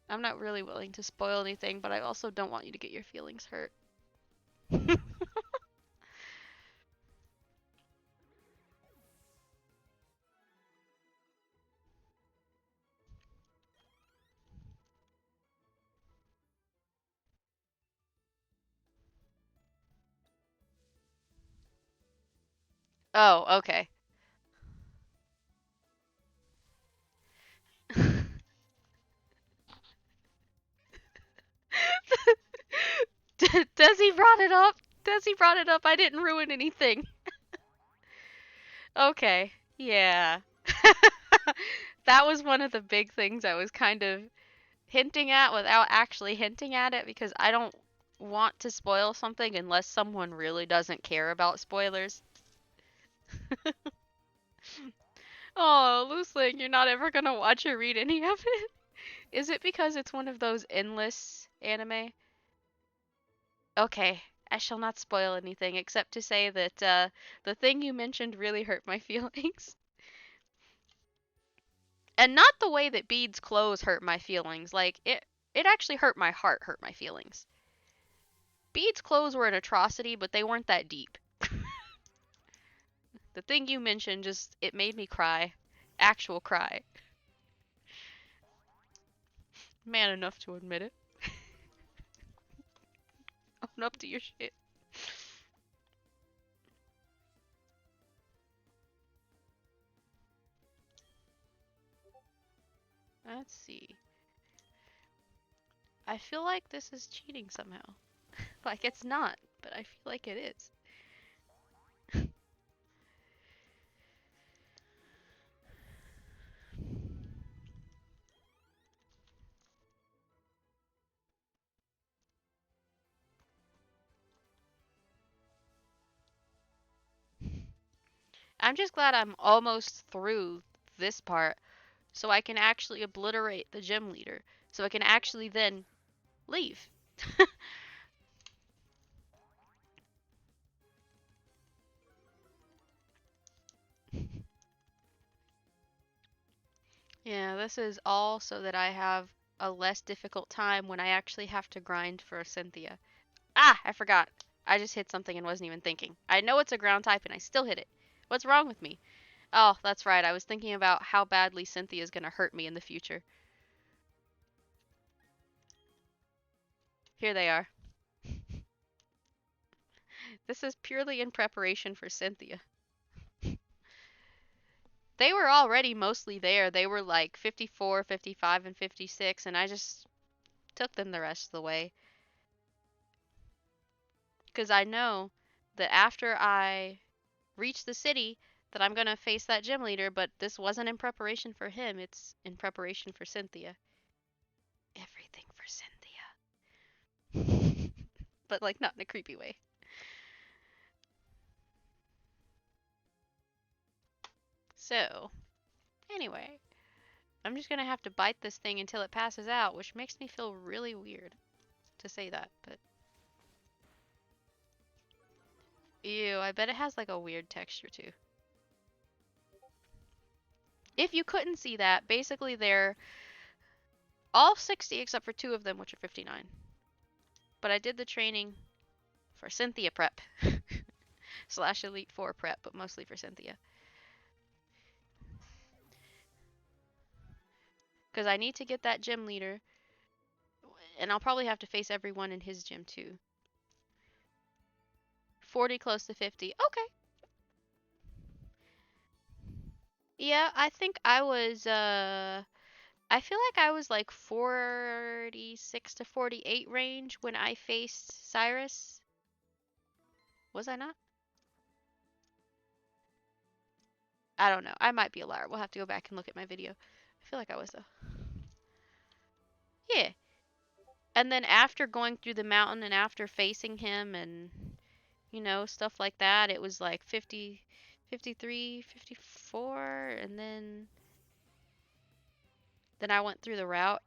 I'm not really willing to spoil anything, but I also don't want you to get your feelings hurt. Oh, okay. Desi brought it up. Desi brought it up. I didn't ruin anything. Okay. Yeah. That was one of the big things I was kind of hinting at without actually hinting at it because I don't want to spoil something unless someone really doesn't care about spoilers. Oh, Loosling, you're not ever gonna watch or read any of it? Is it because it's one of those endless anime? Okay, I shall not spoil anything except to say that the thing you mentioned really hurt my feelings. And not the way that Bede's clothes hurt my feelings. Like it actually hurt my heart, hurt my feelings. Bede's clothes were an atrocity, but they weren't that deep. The thing you mentioned just it made me cry. Actual cry. Man enough to admit it. Own up to your shit. Let's see. I feel like this is cheating somehow. Like it's not, but I feel like it is. I'm just glad I'm almost through this part so I can actually obliterate the gym leader. So I can actually then leave. Yeah, this is all so that I have a less difficult time when I actually have to grind for Cynthia. Ah, I forgot. I just hit something and wasn't even thinking. I know it's a ground type and I still hit it. What's wrong with me? Oh, that's right. I was thinking about how badly Cynthia's gonna hurt me in the future. Here they are. This is purely in preparation for Cynthia. They were already mostly there. They were like 54, 55, and 56, and I just took them the rest of the way. Because I know that after I reach the city, that I'm gonna face that gym leader, but this wasn't in preparation for him, it's in preparation for Cynthia. Everything for Cynthia. But like not in a creepy way. So, anyway, I'm just gonna have to bite this thing until it passes out, which makes me feel really weird to say that, but ew, I bet it has like a weird texture too. If you couldn't see that, basically they're all 60 except for two of them, which are 59. But I did the training for Cynthia prep slash Elite Four prep, but mostly for Cynthia. Because I need to get that gym leader, and I'll probably have to face everyone in his gym too. 40 close to 50. Okay. Yeah, I think I was I feel like I was like 46 to 48 range when I faced Cyrus. Was I not? I don't know. I might be a liar. We'll have to go back and look at my video. I feel like I was though. Yeah. And then after going through the mountain and after facing him and stuff like that, it was like 50, 53, 54, and then I went through the route,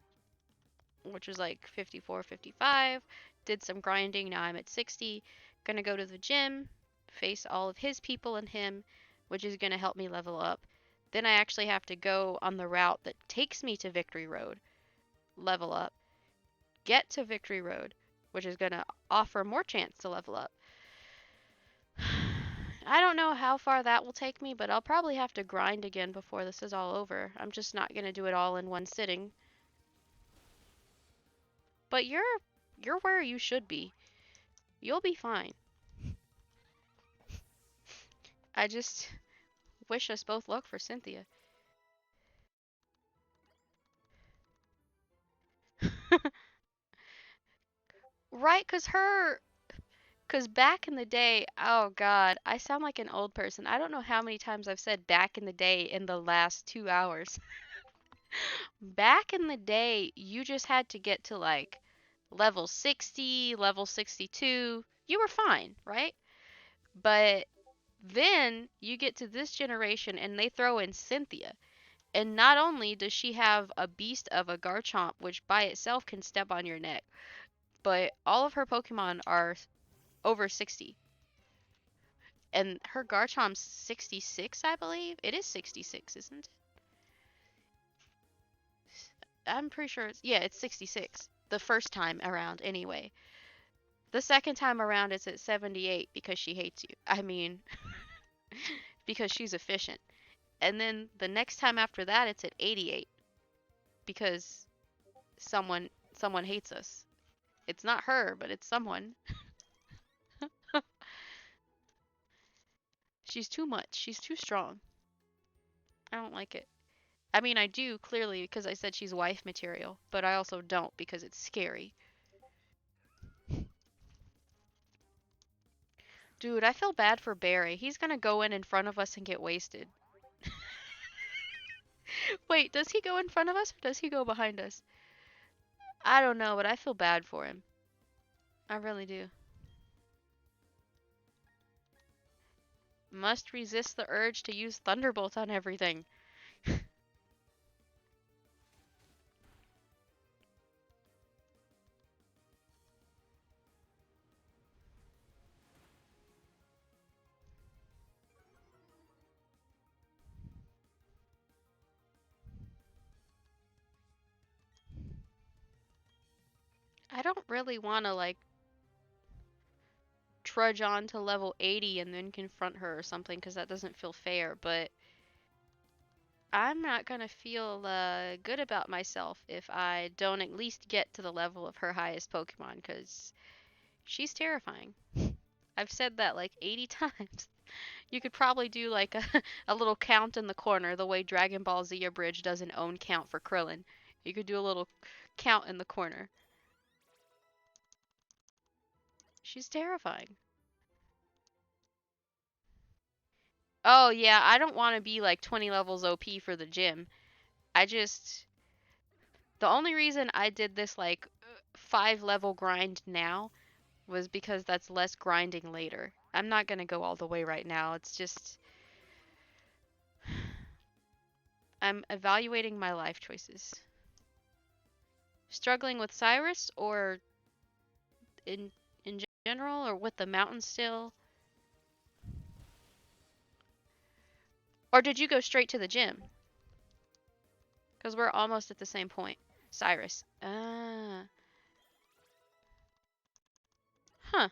which was like 54, 55, did some grinding, now I'm at 60, Gonna go to the gym, face all of his people and him, which is gonna help me level up. Then I actually have to go on the route that takes me to Victory Road, level up, get to Victory Road, which is gonna offer more chance to level up. I don't know how far that will take me, but I'll probably have to grind again before this is all over. I'm just not gonna do it all in one sitting. But you're where you should be. You'll be fine. I just wish us both luck for Cynthia. Right, cause back in the day, oh God, I sound like an old person. I don't know how many times I've said back in the day in the last 2 hours. Back in the day, you just had to get to like level 60, level 62. You were fine, right? But then you get to this generation and they throw in Cynthia. And not only does she have a beast of a Garchomp, which by itself can step on your neck, but all of her Pokemon are over 60. And her Garchomp's 66, I believe. It is 66, isn't it? I'm pretty sure yeah, it's 66. The first time around, anyway. The second time around, it's at 78 because she hates you. I mean, because she's efficient. And then the next time after that, it's at 88 because someone hates us. It's not her, but it's someone. She's too much. She's too strong. I don't like it. I mean, I do clearly because I said she's wife material, but I also don't because it's scary. Dude, I feel bad for Barry. He's gonna go in front of us and get wasted. Wait, does he go in front of us or does he go behind us? I don't know, but I feel bad for him. I really do. Must resist the urge to use Thunderbolt on everything. I don't really want to, like, trudge on to level 80 and then confront her or something because that doesn't feel fair, but I'm not gonna feel good about myself if I don't at least get to the level of her highest Pokemon because she's terrifying. I've said that like 80 times. You could probably do like a little count in the corner, the way Dragon Ball Z Abridged does an own count for Krillin. You could do a little count in the corner. She's terrifying. Oh yeah, I don't want to be like 20 levels OP for the gym. I just the only reason I did this like 5 level grind now was because that's less grinding later. I'm not gonna go all the way right now. It's just I'm evaluating my life choices. Struggling with Cyrus or in general or with the mountain still? Or did you go straight to the gym? Because we're almost at the same point. Cyrus. Ah. Huh.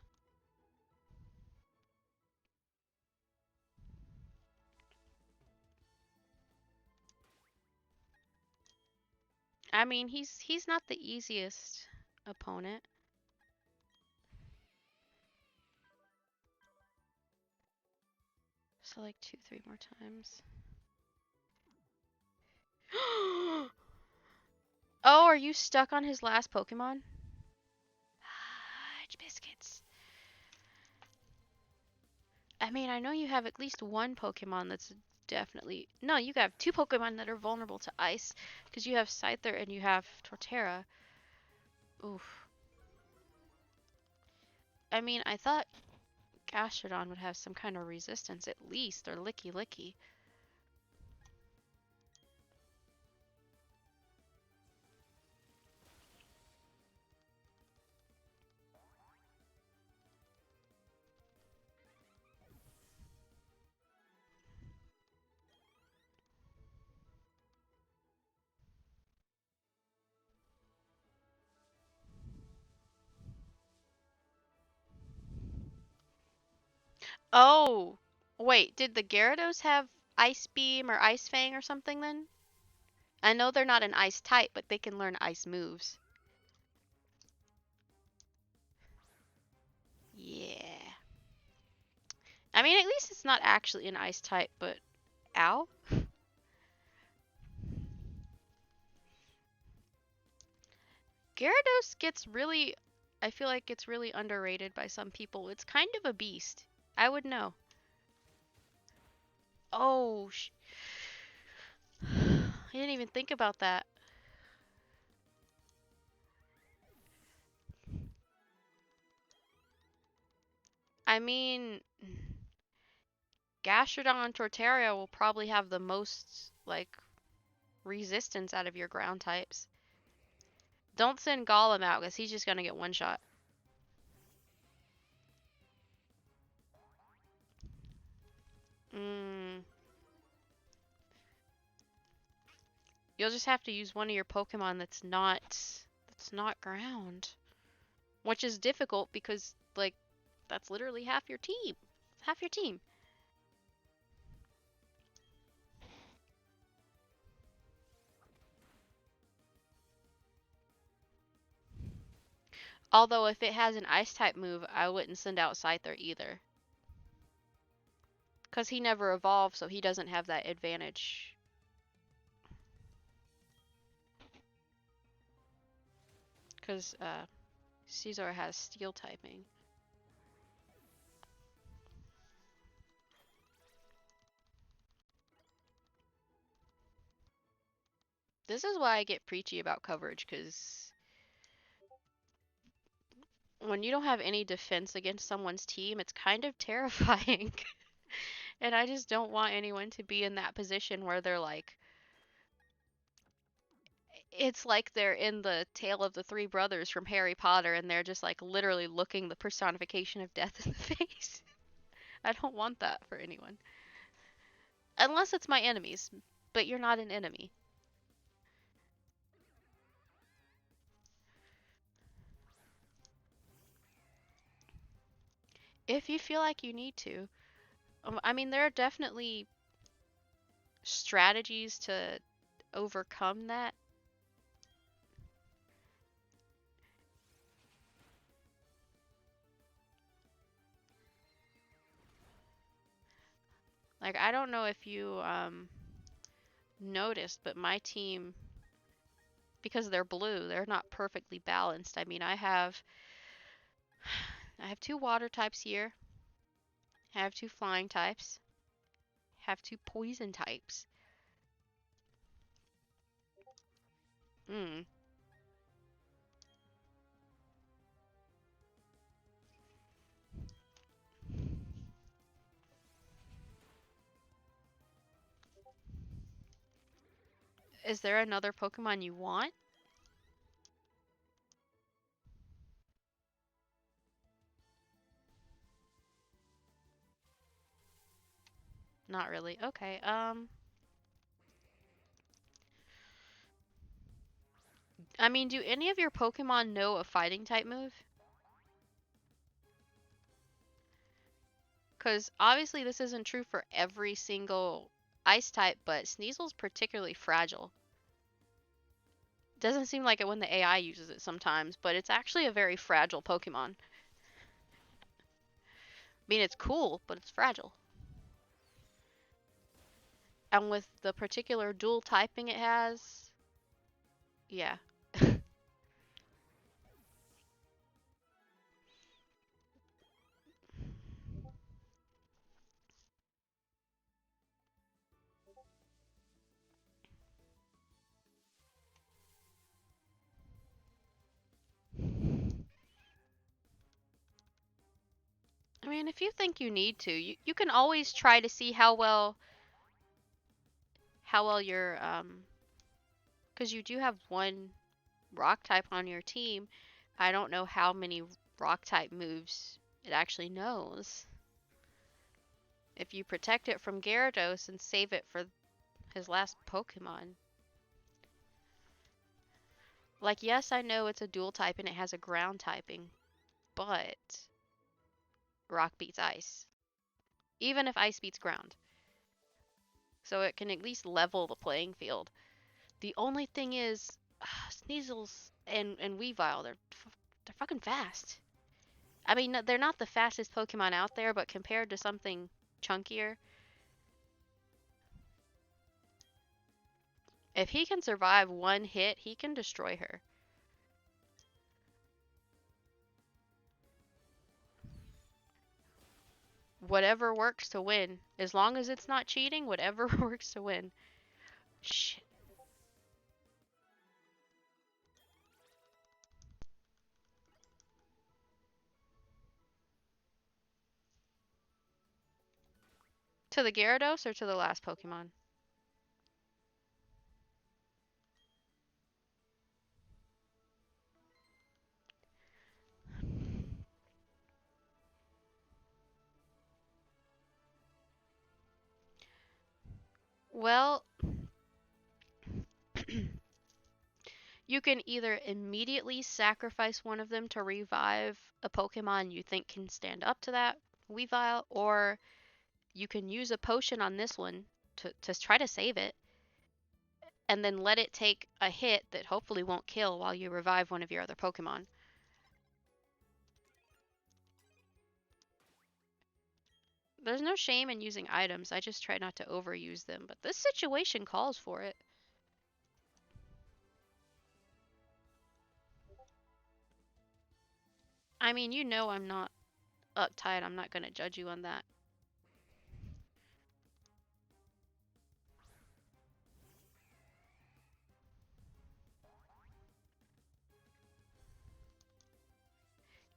I mean, he's not the easiest opponent. So like 2, 3 more times. Oh, are you stuck on his last Pokemon? Fudge biscuits. I mean, I know you have at least one Pokemon that's definitely... No, you have 2 Pokemon that are vulnerable to ice. Because you have Scyther and you have Torterra. Oof. I mean, I thought Gastrodon would have some kind of resistance at least, or Licky Licky. Oh, wait, did the Gyarados have Ice Beam or Ice Fang or something then? I know they're not an ice type, but they can learn ice moves. Yeah. I mean, at least it's not actually an ice type, but ow. Gyarados gets really, I feel like it's really underrated by some people. It's kind of a beast. I would know. Oh, I didn't even think about that. I mean, Gastrodon and Torterra will probably have the most, like, resistance out of your ground types. Don't send Golem out, because he's just gonna get one shot. Mm, you'll just have to use one of your Pokemon that's not ground. Which is difficult because, like, that's literally half your team. Half your team. Although if it has an ice type move, I wouldn't send out Scyther either. Because he never evolved, so he doesn't have that advantage. Because Caesar has steel typing. This is why I get preachy about coverage, because when you don't have any defense against someone's team, it's kind of terrifying. And I just don't want anyone to be in that position where they're like, it's like they're in the Tale of the Three Brothers from Harry Potter and they're just like literally looking the personification of death in the face. I don't want that for anyone. Unless it's my enemies, but you're not an enemy. If you feel like you need to. I mean, there are definitely strategies to overcome that. Like, I don't know if you noticed, but my team, because they're blue, they're not perfectly balanced. I mean, I have two water types here. I have two flying types. I have two poison types. Hmm. Is there another Pokemon you want? Not really. Okay. I mean, do any of your Pokemon know a fighting type move? Because obviously this isn't true for every single ice type, but Sneasel's particularly fragile. Doesn't seem like it when the AI uses it sometimes, but it's actually a very fragile Pokemon. I mean, it's cool, but it's fragile. And with the particular dual typing it has, yeah. I mean, if you think you need to, you can always try to see how well your because you do have one rock type on your team. I don't know how many rock type moves it actually knows. If you protect it from Gyarados and save it for his last Pokemon. Like, yes, I know it's a dual type and it has a ground typing, but rock beats ice. even if ice beats ground. So it can at least level the playing field. The only thing is, Sneasels and Weavile, they're fucking fast. I mean, they're not the fastest Pokemon out there, but compared to something chunkier, if he can survive one hit, he can destroy her. Whatever works to win. As long as it's not cheating, whatever works to win. Shit. To the Gyarados or to the last Pokemon? Well, you can either immediately sacrifice one of them to revive a Pokemon you think can stand up to that Weavile, or you can use a potion on this one to try to save it, and then let it take a hit that hopefully won't kill while you revive one of your other Pokemon. There's no shame in using items, I just try not to overuse them, but this situation calls for it. I mean, you know I'm not uptight, I'm not gonna judge you on that.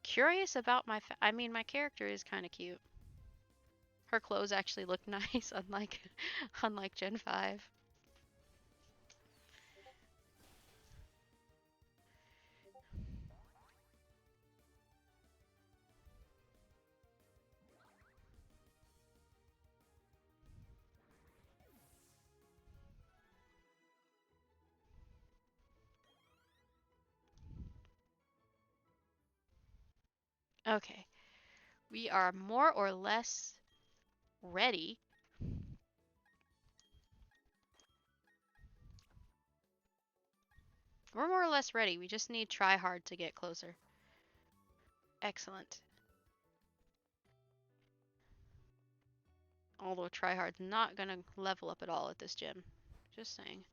Curious about I mean, my character is kind of cute. Her clothes actually look nice, unlike Gen 5. Okay, we are more or less ready. We're more or less ready. We just need try hard to get closer. Excellent. Although try hard's not gonna level up at all at this gym. Just saying.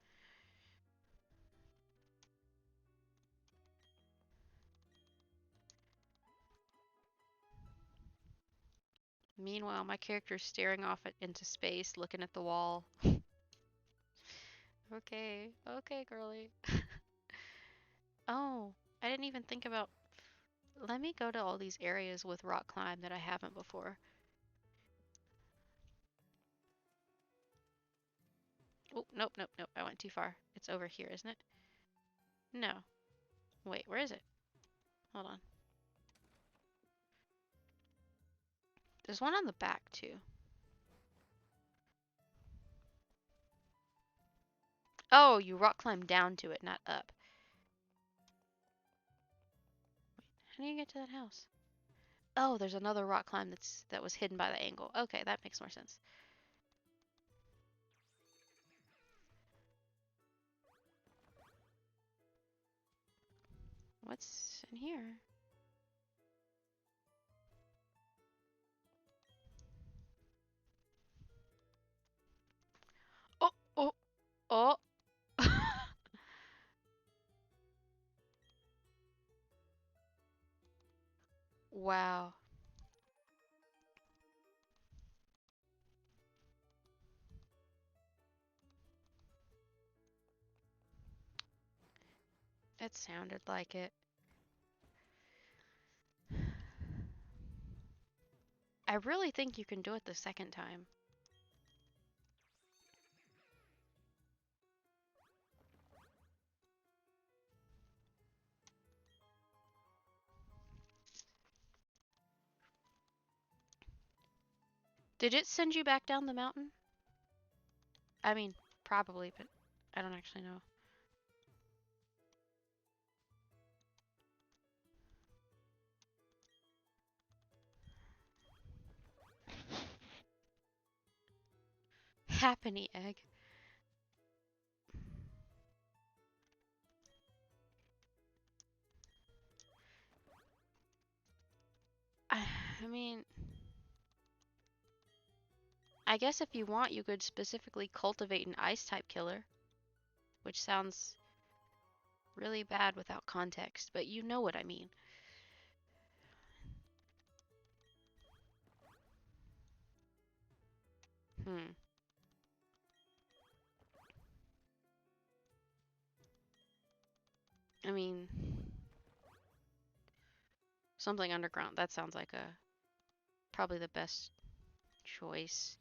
Meanwhile, my character's staring off into space, looking at the wall. Okay, okay, girly. Oh, I didn't even think about. Let me go to all these areas with rock climb that I haven't before. Oh, nope, nope, nope. I went too far. It's over here, isn't it? No. Wait, where is it? Hold on. There's one on the back, too. Oh, you rock climb down to it, not up. How do you get to that house? Oh, there's another rock climb that was hidden by the angle. Okay, that makes more sense. What's in here? Oh, oh, oh. Wow. It sounded like it. I really think you can do it the second time. Did it send you back down the mountain? I mean, probably, but I don't actually know. Happiny egg. I, I mean, I guess if you want, you could specifically cultivate an ice type killer, which sounds really bad without context, but you know what I mean. Hmm. I mean, something underground. That sounds like a probably the best choice.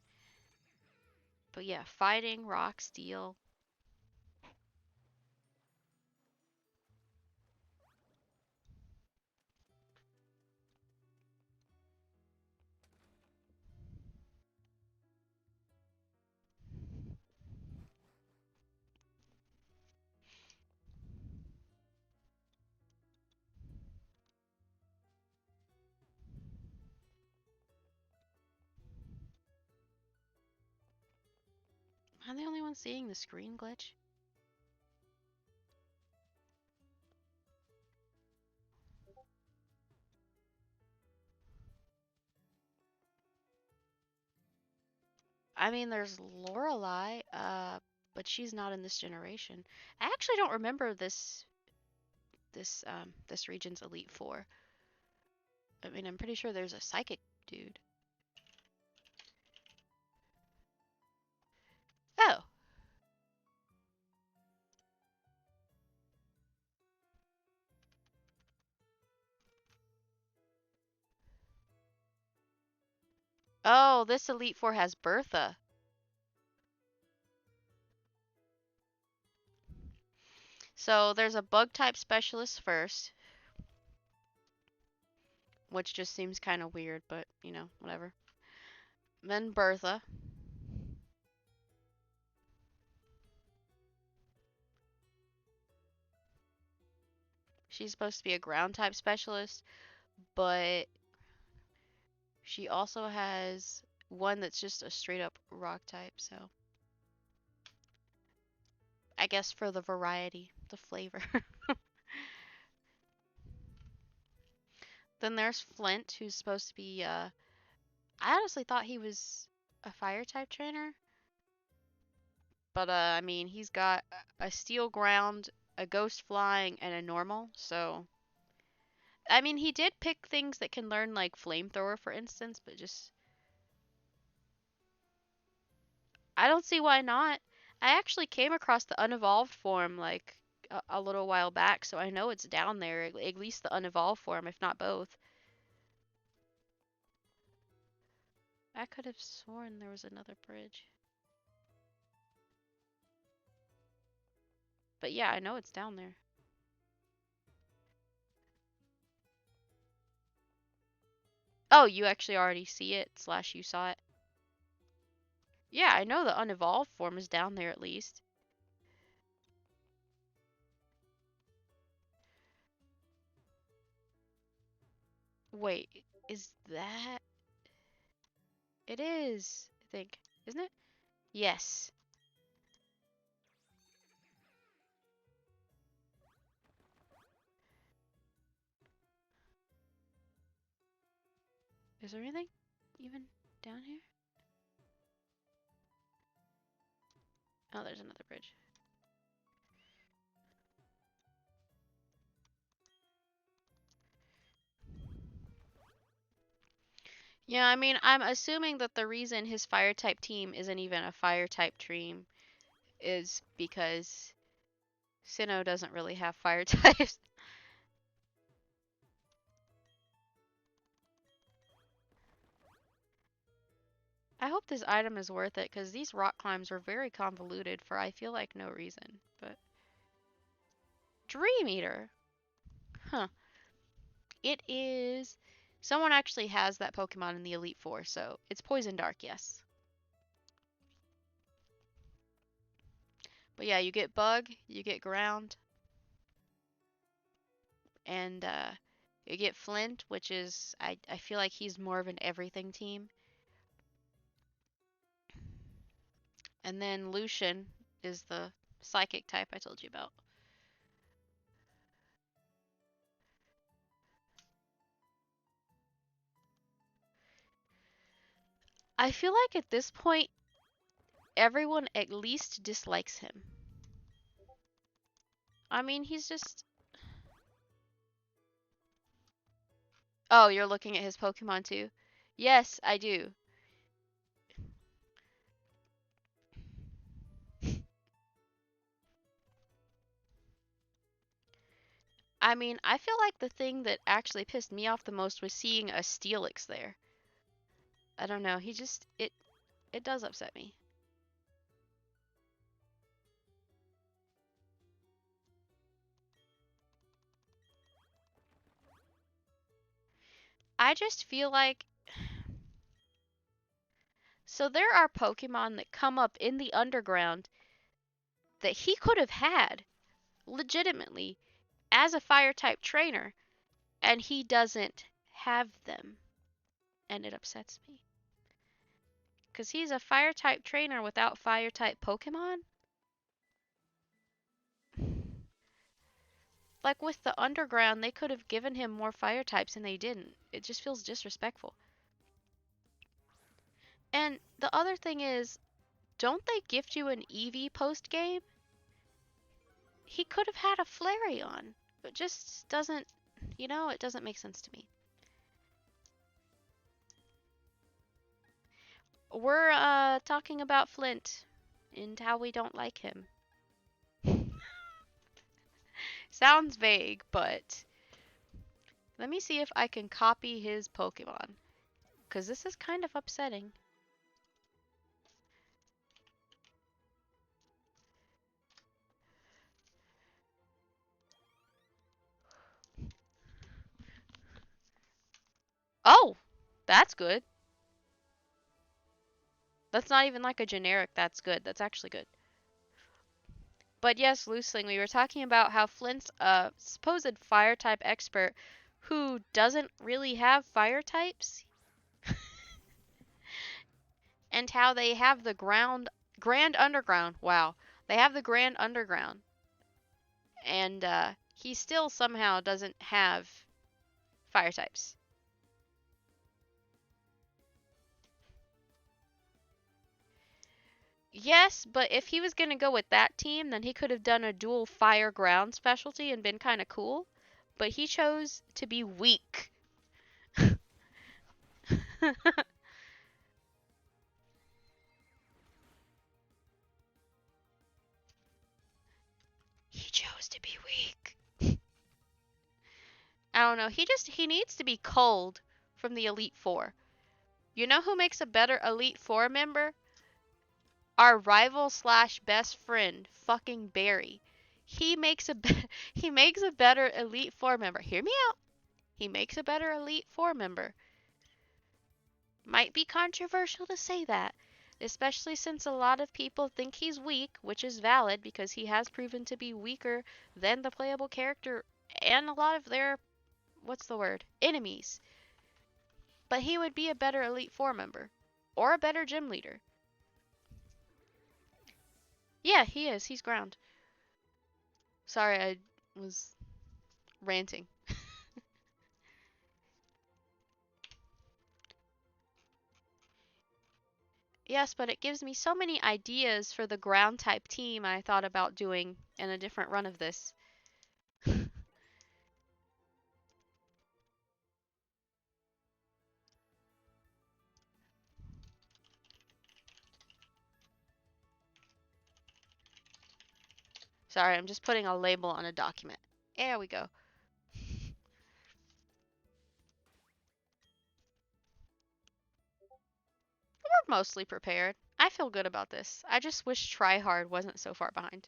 But yeah, fighting, rock, steel. I'm the only one seeing the screen glitch. I mean, there's Lorelei, but she's not in this generation. I actually don't remember this region's Elite Four. I mean, I'm pretty sure there's a psychic dude. Oh, oh, this Elite Four has Bertha. So there's a bug type specialist first, which just seems kind of weird, but you know, whatever. Then Bertha. She's supposed to be a ground type specialist, but she also has one that's just a straight up rock type, so I guess for the variety, the flavor. Then there's Flint, who's supposed to be I honestly thought he was a fire type trainer, but I mean, he's got a steel ground, a ghost flying, and a normal, so I mean, he did pick things that can learn like flamethrower, for instance, but just I don't see why not. I actually came across the unevolved form like a little while back, so I know it's down there, at least the unevolved form, if not both. I could have sworn there was another bridge. But yeah, I know it's down there. Oh, you actually already see it, slash you saw it. Yeah, I know the unevolved form is down there at least. Wait, is that? It is, I think. Isn't it? Yes. Is there anything even down here? Oh, there's another bridge. Yeah, I mean, I'm assuming that the reason his fire type team isn't even a fire type team is because Sinnoh doesn't really have fire types. I hope this item is worth it because these rock climbs were very convoluted for I feel like no reason. But Dream Eater, huh? It is. Someone actually has that Pokemon in the Elite Four, so it's Poison Dark, yes. But yeah, you get Bug, you get Ground, and you get Flint, which is I feel like he's more of an everything team. And then Lucian is the psychic type I told you about. I feel like at this point, everyone at least dislikes him. I mean, he's just. Oh, you're looking at his Pokemon too? Yes, I do. I mean, I feel like the thing that actually pissed me off the most was seeing a Steelix there. I don't know, he just it does upset me. I just feel like so there are Pokemon that come up in the underground that he could have had legitimately as a fire type trainer and he doesn't have them and it upsets me. Cuz he's a fire type trainer without fire type Pokemon? Like with the underground, they could have given him more fire types and they didn't. It just feels disrespectful. And the other thing is, don't they gift you an Eevee post game? He could have had a Flareon. It just doesn't, it doesn't make sense to me. We're talking about Flint and how we don't like him. Sounds vague, but let me see if I can copy his Pokemon. Because this is kind of upsetting. Oh, that's good. That's not even like a generic that's good. That's actually good. But yes, Loosling, we were talking about how Flint's a supposed fire type expert who doesn't really have fire types and how they have the Grand Underground. Wow. They have the Grand Underground and he still somehow doesn't have fire types. Yes, but if he was going to go with that team, then he could have done a dual fire ground specialty and been kind of cool. But he chose to be weak. He chose to be weak. I don't know. He needs to be culled from the Elite Four. You know who makes a better Elite Four member? Our rival slash best friend, fucking Barry. He makes a he makes a better Elite Four member. Hear me out. He makes a better Elite Four member. Might be controversial to say that, especially since a lot of people think he's weak, which is valid because he has proven to be weaker than the playable character and a lot of their what's the word? Enemies. But he would be a better Elite Four member. Or a better gym leader. Yeah, he is. He's ground. Sorry, I was ranting. Yes, but it gives me so many ideas for the ground type team I thought about doing in a different run of this. Sorry, I'm just putting a label on a document. There we go. We're mostly prepared. I feel good about this. I just wish Tryhard wasn't so far behind.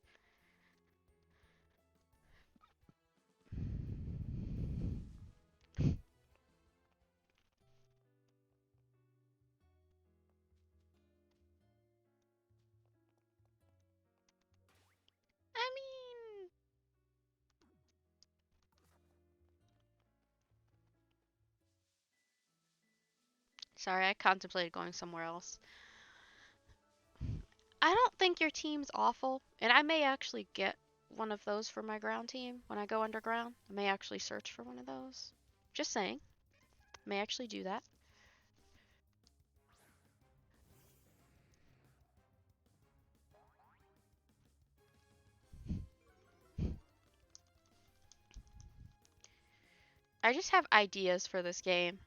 I mean, sorry, I contemplated going somewhere else. I don't think your team's awful, and I may actually get one of those for my ground team when I go underground. I may actually search for one of those. Just saying. I may actually do that. I just have ideas for this game.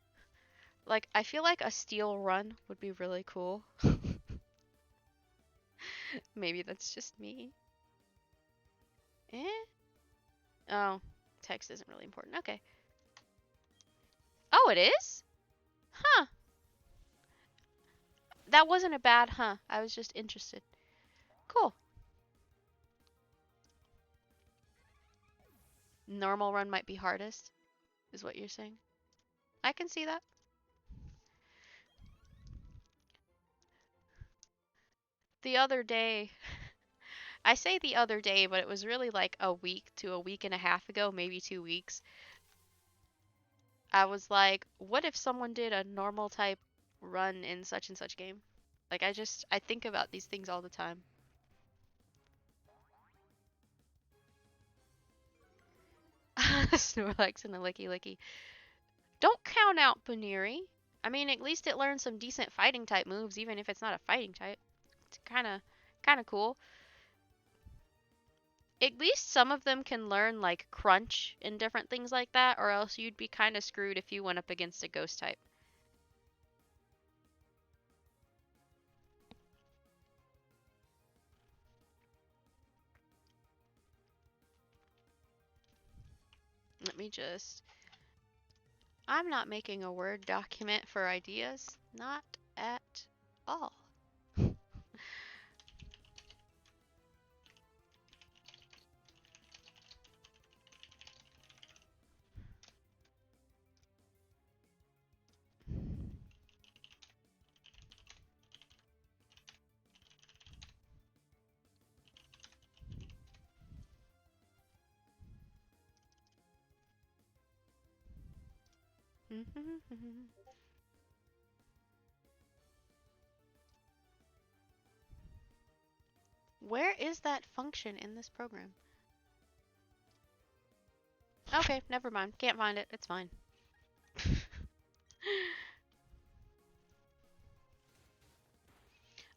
Like, I feel like a steel run would be really cool. Maybe that's just me. Eh? Oh, text isn't really important. Okay. Oh, it is? Huh. That wasn't a bad huh. I was just interested. Cool. Normal run might be hardest, is what you're saying. I can see that. The other day, I say the other day, but it was really like a week to a week and a half ago, maybe 2 weeks. I was like, what if someone did a normal type run in such and such game? Like, I think about these things all the time. Snorlax and a Licky Licky. Don't count out Baneri. I mean, at least it learned some decent fighting type moves, even if it's not a fighting type. It's kind of cool. At least some of them can learn like crunch and different things like that, or else you'd be kind of screwed if you went up against a ghost type. Let me just. I'm not making a Word document for ideas. Not at all. Where is that function in this program? Okay, never mind. Can't find it. It's fine.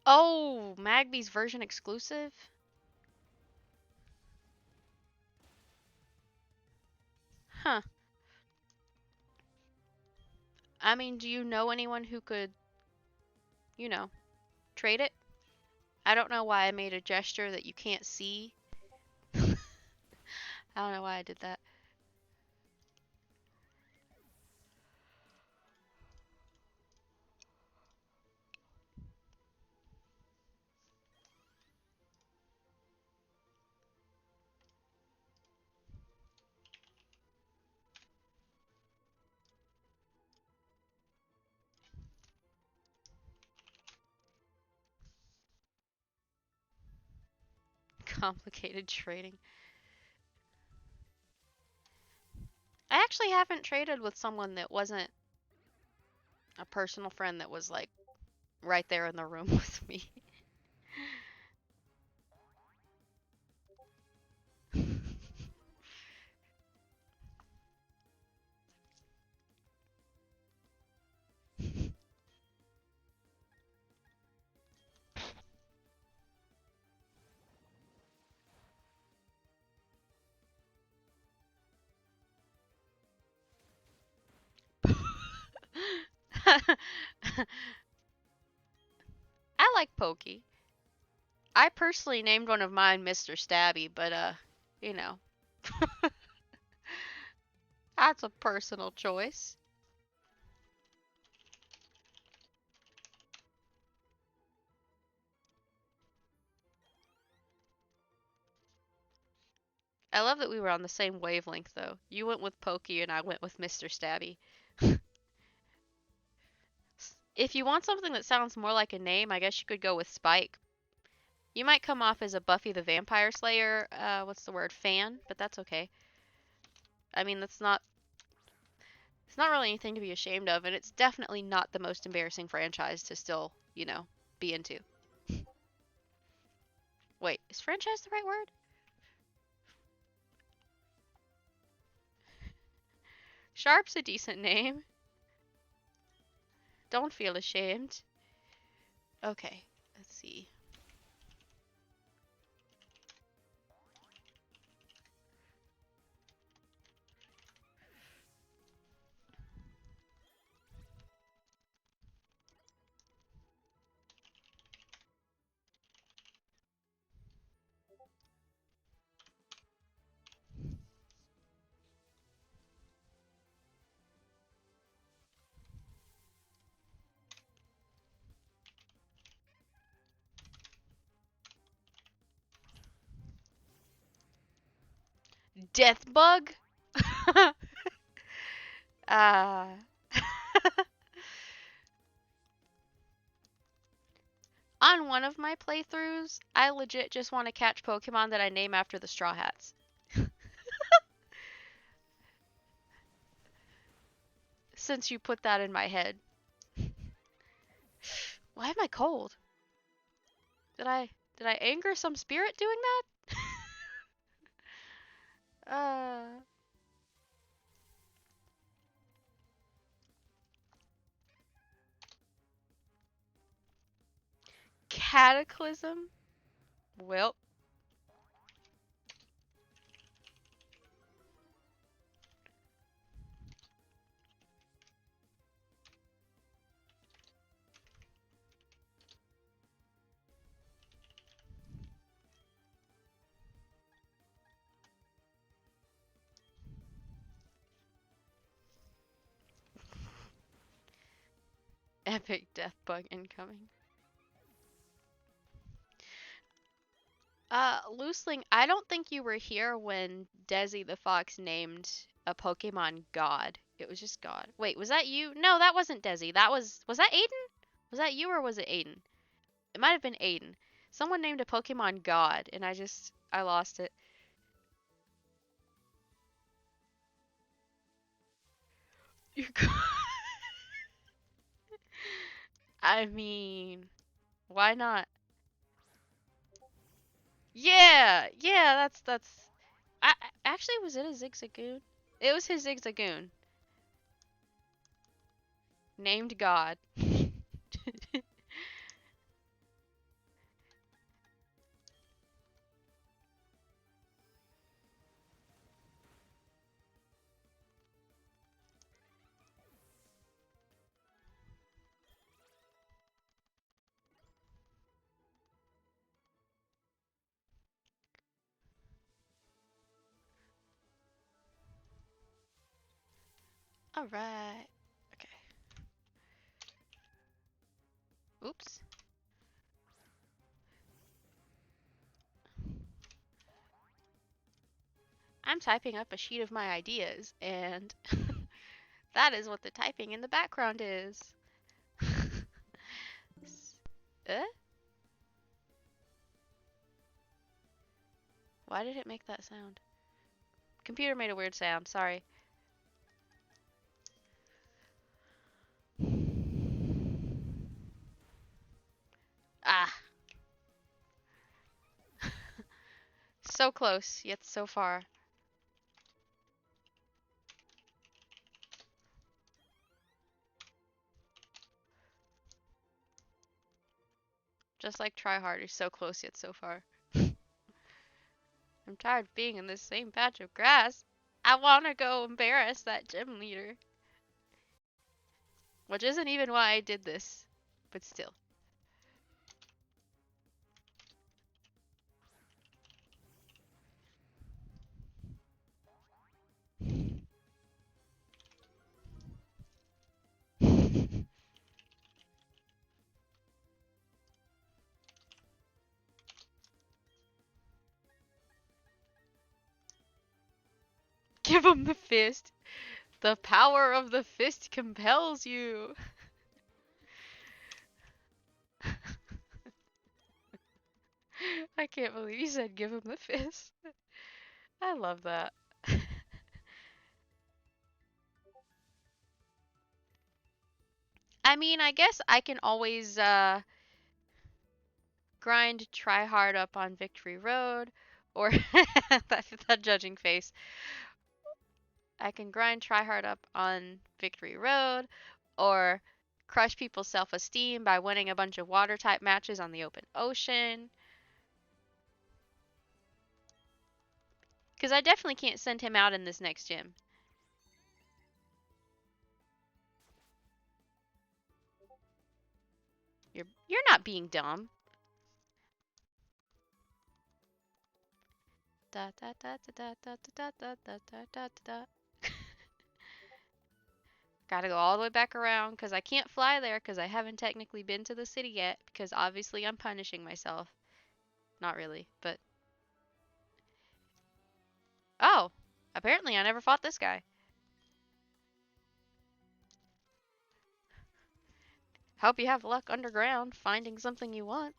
Oh, Magby's version exclusive? Huh. I mean, do you know anyone who could, you know, trade it? I don't know why I made a gesture that you can't see. I don't know why I did that. Complicated trading. I actually haven't traded with someone that wasn't a personal friend that was like right there in the room with me. I like Pokey. I personally named one of mine Mr. Stabby, but you know, that's a personal choice. I love that we were on the same wavelength though. You went with Pokey and I went with Mr. Stabby. If you want something that sounds more like a name, I guess you could go with Spike. You might come off as a Buffy the Vampire Slayer, what's the word, fan, but that's okay. I mean, it's not really anything to be ashamed of, and it's definitely not the most embarrassing franchise to still, be into. Wait, is franchise the right word? Sharp's a decent name. Don't feel ashamed. Okay, let's see. Death bug? uh On one of my playthroughs, I legit just want to catch Pokemon that I name after the Straw Hats. Since you put that in my head. Why am I cold? Did I did I anger some spirit doing that? uh Cataclysm? Well, epic death bug incoming. Loosling, I don't think you were here when Desi the Fox named a Pokemon God. It was just God. Wait, was that you? No, that wasn't Desi. Was that Aiden? Was that you or was it Aiden? It might have been Aiden. Someone named a Pokemon God, and I lost it. You I mean, why not? Yeah, yeah, that's. Actually, was it a Zigzagoon? It was his Zigzagoon, named God. All right. Okay. Oops. I'm typing up a sheet of my ideas, and that is what the typing in the background is. uh? Why did it make that sound? Computer made a weird sound. Sorry. Ah. So close, yet so far. Just like try harder, so close yet so far. I'm tired of being in this same patch of grass. I wanna go embarrass that gym leader. Which isn't even why I did this. But still. Give him the fist. The power of the fist compels you. I can't believe you said give him the fist. I love that. I mean, I guess I can always grind try hard up on Victory Road, or that judging face. I can grind try hard up on Victory Road, or crush people's self-esteem by winning a bunch of water type matches on the open ocean. Because I definitely can't send him out in this next gym. You're not being dumb. Da da da da da da da da da da da. Gotta go all the way back around because I can't fly there because I haven't technically been to the city yet because obviously I'm punishing myself. Not really, but oh, apparently I never fought this guy. Hope you have luck underground finding something you want.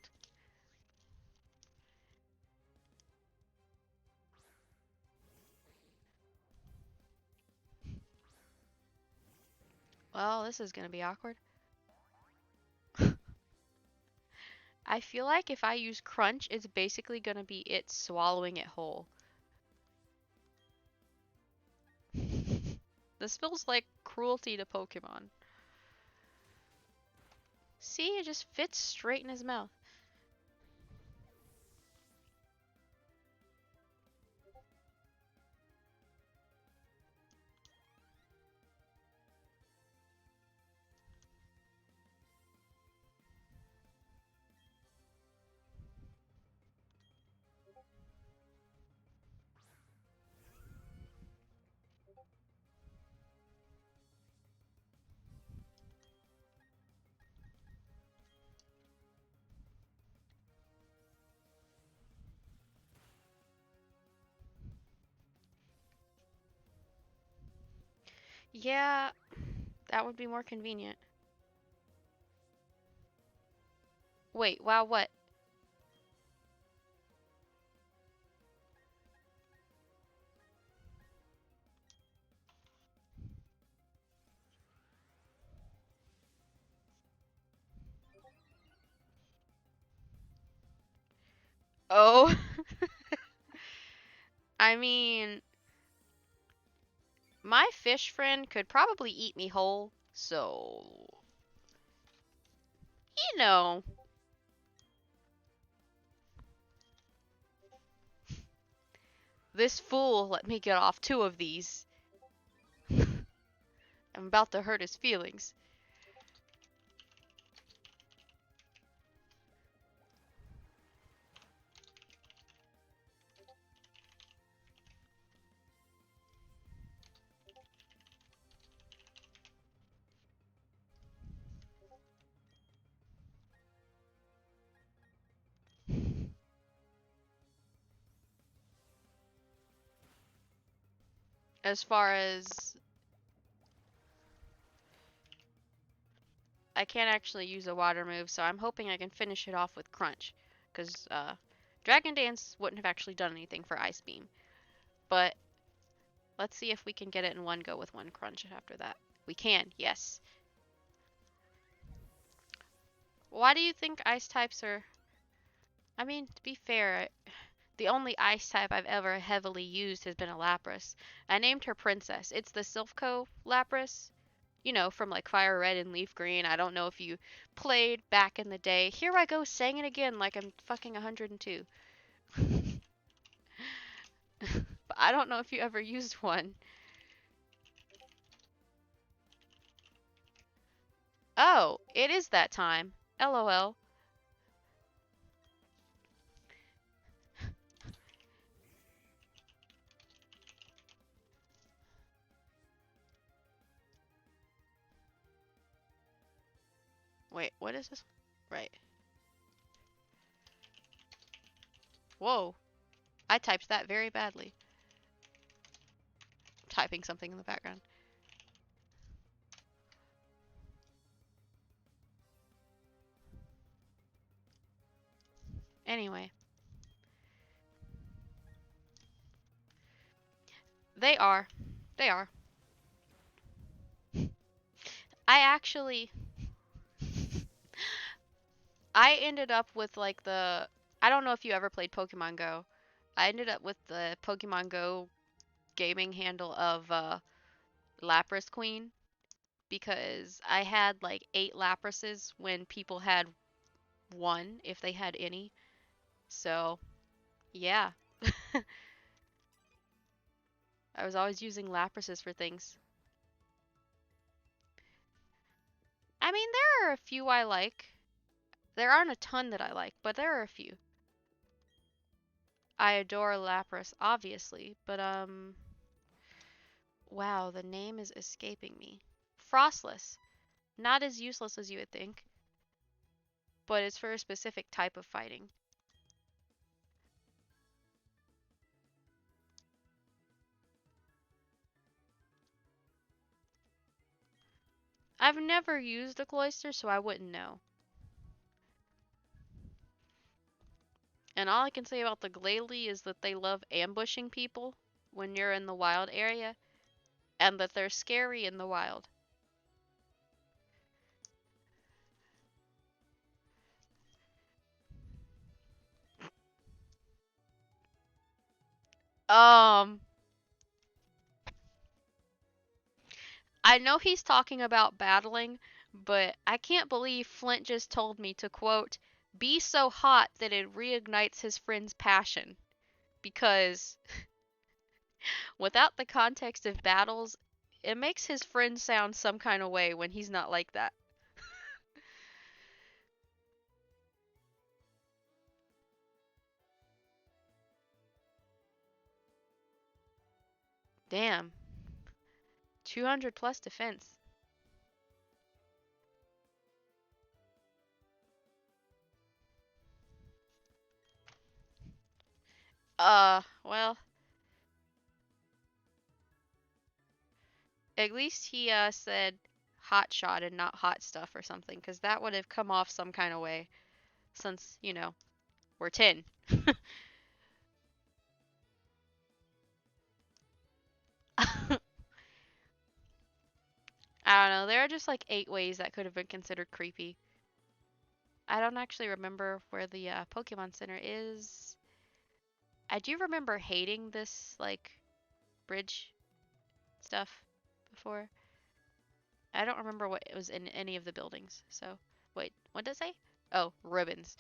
Well, this is gonna be awkward. I feel like if I use Crunch, it's basically gonna be it swallowing it whole. This feels like cruelty to Pokemon. See, it just fits straight in his mouth. Yeah, that would be more convenient. Wait, wow, what? Oh, I mean, my fish friend could probably eat me whole, so, you know, this fool let me get off 2 of these. I'm about to hurt his feelings. As far as I can't actually use a water move, so I'm hoping I can finish it off with Crunch. Because Dragon Dance wouldn't have actually done anything for Ice Beam. But let's see if we can get it in one go with 1 Crunch after that. We can, yes. Why do you think ice types are... I mean, to be fair, the only ice type I've ever heavily used has been a Lapras. I named her Princess. It's the Silphco Lapras. You know, from like Fire Red and Leaf Green. I don't know if you played back in the day. Here I go saying it again like I'm fucking 102. But I don't know if you ever used one. Oh, it is that time. LOL. Wait, what is this? Right. Whoa. I typed that very badly. Typing something in the background. Anyway. They are. They are. I actually... I ended up with like the I don't know if you ever played Pokemon Go. I ended up with the Pokemon Go gaming handle of Lapras Queen because I had like 8 Laprases when people had one, if they had any. So, yeah. I was always using Laprases for things. I mean, there are a few I like. There aren't a ton that I like, but there are a few. I adore Lapras, obviously, but wow, the name is escaping me. Frostless. Not as useless as you would think, but it's for a specific type of fighting. I've never used a Cloyster, so I wouldn't know. And all I can say about the Glalie is that they love ambushing people when you're in the wild area, and that they're scary in the wild. Um, I know he's talking about battling, but I can't believe Flint just told me to quote, be so hot that it reignites his friend's passion. Because without the context of battles, it makes his friend sound some kind of way when he's not like that. Damn. 200 plus defense. Well, at least he said hot shot and not hot stuff or something, because that would have come off some kind of way since, we're 10. I don't know. There are just like 8 ways that could have been considered creepy. I don't actually remember where the Pokemon Center is. I do remember hating this like bridge stuff before. I don't remember what it was in any of the buildings. So, wait, what did it say? Oh, ribbons.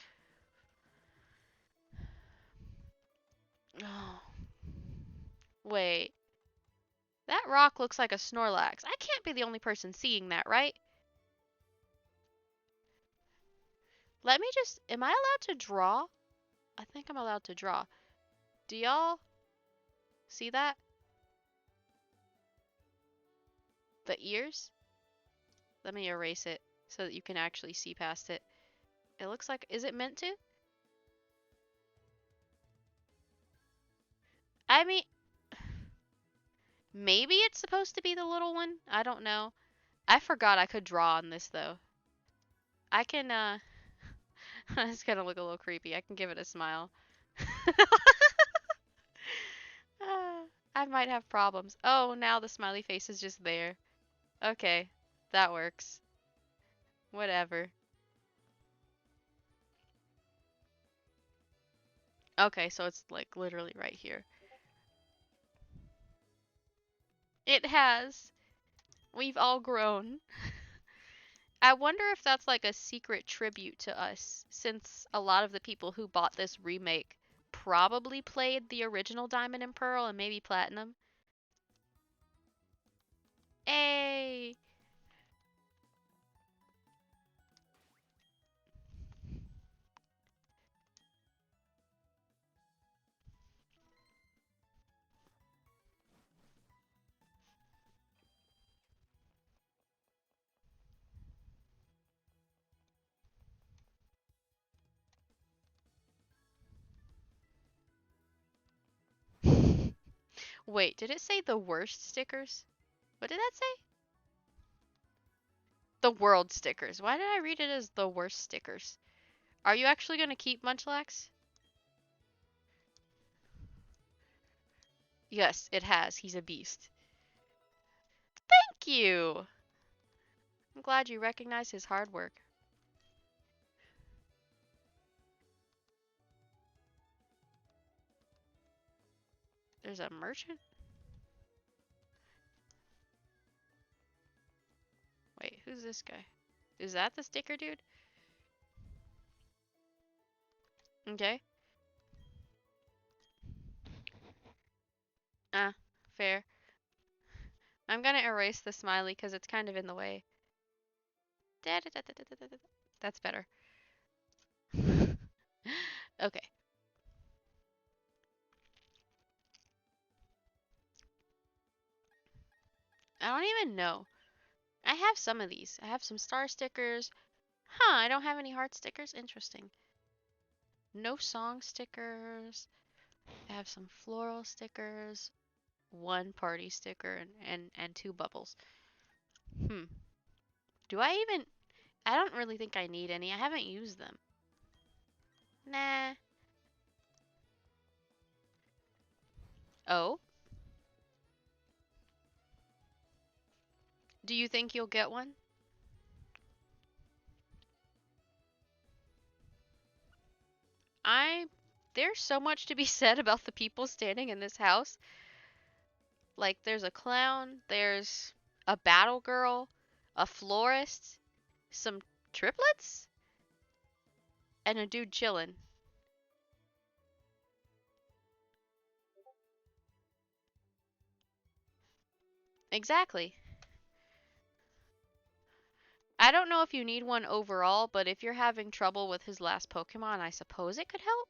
Oh, wait. That rock looks like a Snorlax. I can't be the only person seeing that, right? Let me just. Am I allowed to draw? I think I'm allowed to draw. Do y'all see that? The ears? Let me erase it so that you can actually see past it. It looks like. Is it meant to? I mean, maybe it's supposed to be the little one. I don't know. I forgot I could draw on this though. I can, it's gonna look a little creepy. I can give it a smile. Ah, I might have problems. Oh, now the smiley face is just there. Okay, that works. Whatever. Okay, so it's like literally right here. It has. We've all grown. I wonder if that's like a secret tribute to us, since a lot of the people who bought this remake probably played the original Diamond and Pearl and maybe Platinum. Hey! Wait, did it say the worst stickers? What did that say? The world stickers. Why did I read it as the worst stickers? Are you actually going to keep Munchlax? Yes, it has. He's a beast. Thank you! I'm glad you recognize his hard work. There's a merchant? Wait, who's this guy? Is that the sticker dude? Okay. Ah, fair. I'm gonna erase the smiley because it's kind of in the way. That's better. Okay. I don't even know. I have some of these. I have some star stickers. Huh, I don't have any heart stickers. Interesting. No song stickers. I have some floral stickers. One party sticker and two bubbles. Hmm. Do I even... I don't really think I need any. I haven't used them. Nah. Oh? Do you think you'll get one? I... There's so much to be said about the people standing in this house. Like, there's a clown, there's a battle girl, a florist, some triplets, and a dude chilling. Exactly. I don't know if you need one overall, but if you're having trouble with his last Pokemon, I suppose it could help?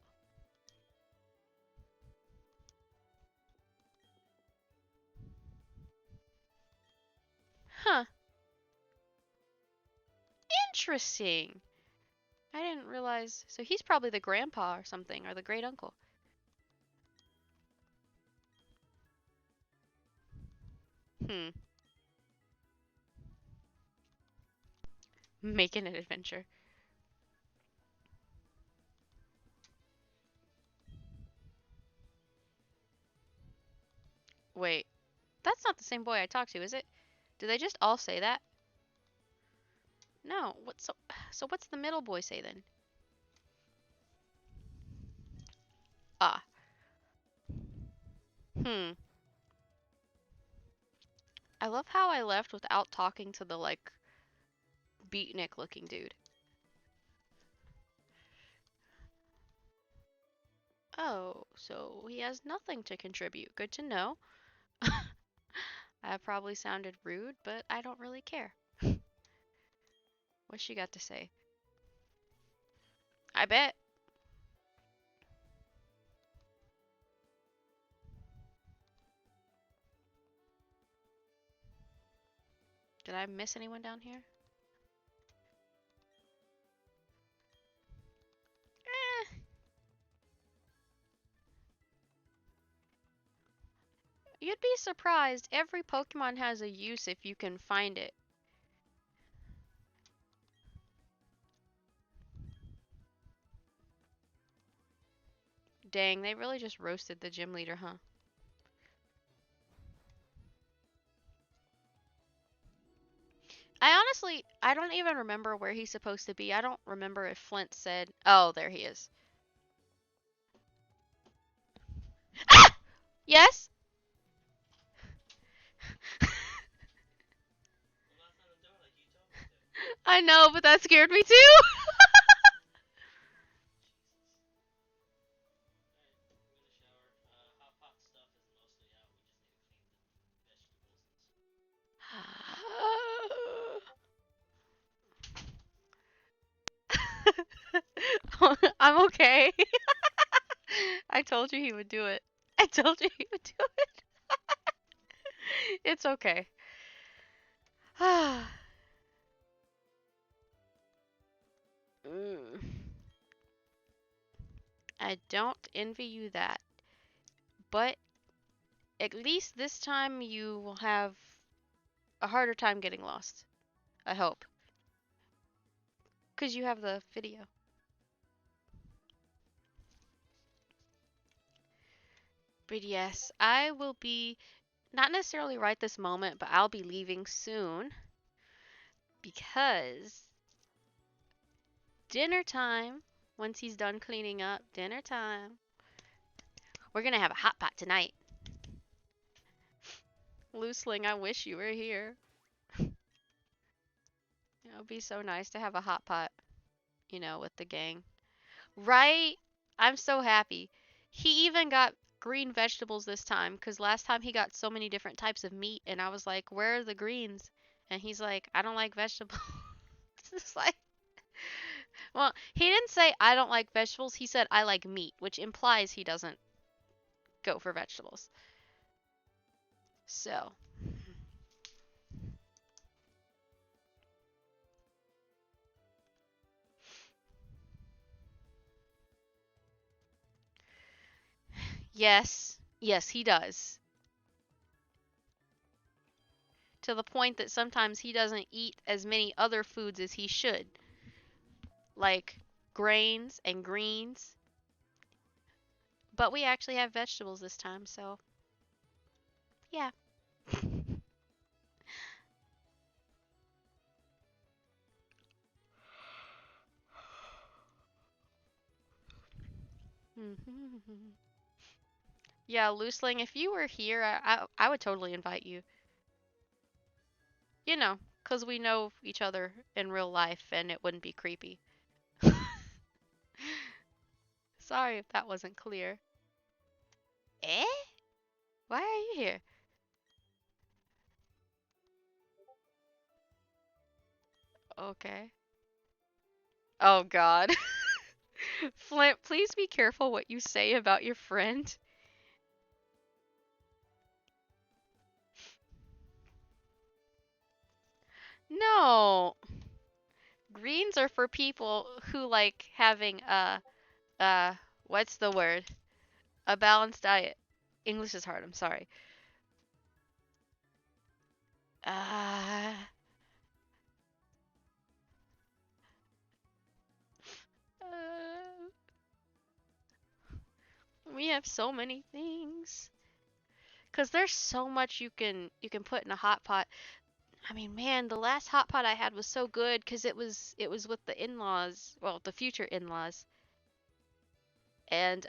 Huh. Interesting. I didn't realize. So he's probably the grandpa or something, or the great uncle. Hmm. Making an adventure. Wait. That's not the same boy I talked to, is it? Do they just all say that? No. What so what's the middle boy say then? Ah. Hmm. I love how I left without talking to the like beatnik looking dude. Oh, so he has nothing to contribute. Good to know. I probably sounded rude, but I don't really care. What's she got to say? I bet. Did I miss anyone down here? Eh, you'd be surprised. Every Pokemon has a use if you can find it. Dang, they really just roasted the gym leader, huh? I don't even remember where he's supposed to be. I don't remember if Flint said, oh, there he is. Ah! Yes? I know, but that scared me too. I'm okay. I told you he would do it. I told you he would do it. It's okay. Mm. I don't envy you that. But at least this time you will have a harder time getting lost. I hope. Because you have the video. But yes, I will be, not necessarily right this moment, but I'll be leaving soon. Because dinner time, once he's done cleaning up, dinner time. We're going to have a hot pot tonight. Looseling, I wish you were here. It would be so nice to have a hot pot, with the gang. Right? I'm so happy. He even got green vegetables this time because last time he got so many different types of meat, and I was like, "Where are the greens?" And he's like, "I don't like vegetables." It's like, well, he didn't say I don't like vegetables. He said I like meat, which implies he doesn't go for vegetables. So, yes, yes, he does. To the point that sometimes he doesn't eat as many other foods as he should, like grains and greens. But we actually have vegetables this time, so yeah. Yeah, Loosling, if you were here, I would totally invite you. You know, 'cause we know each other in real life and it wouldn't be creepy. Sorry if that wasn't clear. Eh? Why are you here? Okay. Oh God. Flint, please be careful what you say about your friend. No. Greens are for people who like having uh what's the word? A balanced diet. English is hard, I'm sorry. Uh, uh we have so many things. 'Cause there's so much you can put in a hot pot. I mean, man, the last hot pot I had was so good 'cause it was with the in-laws, well, the future in-laws. And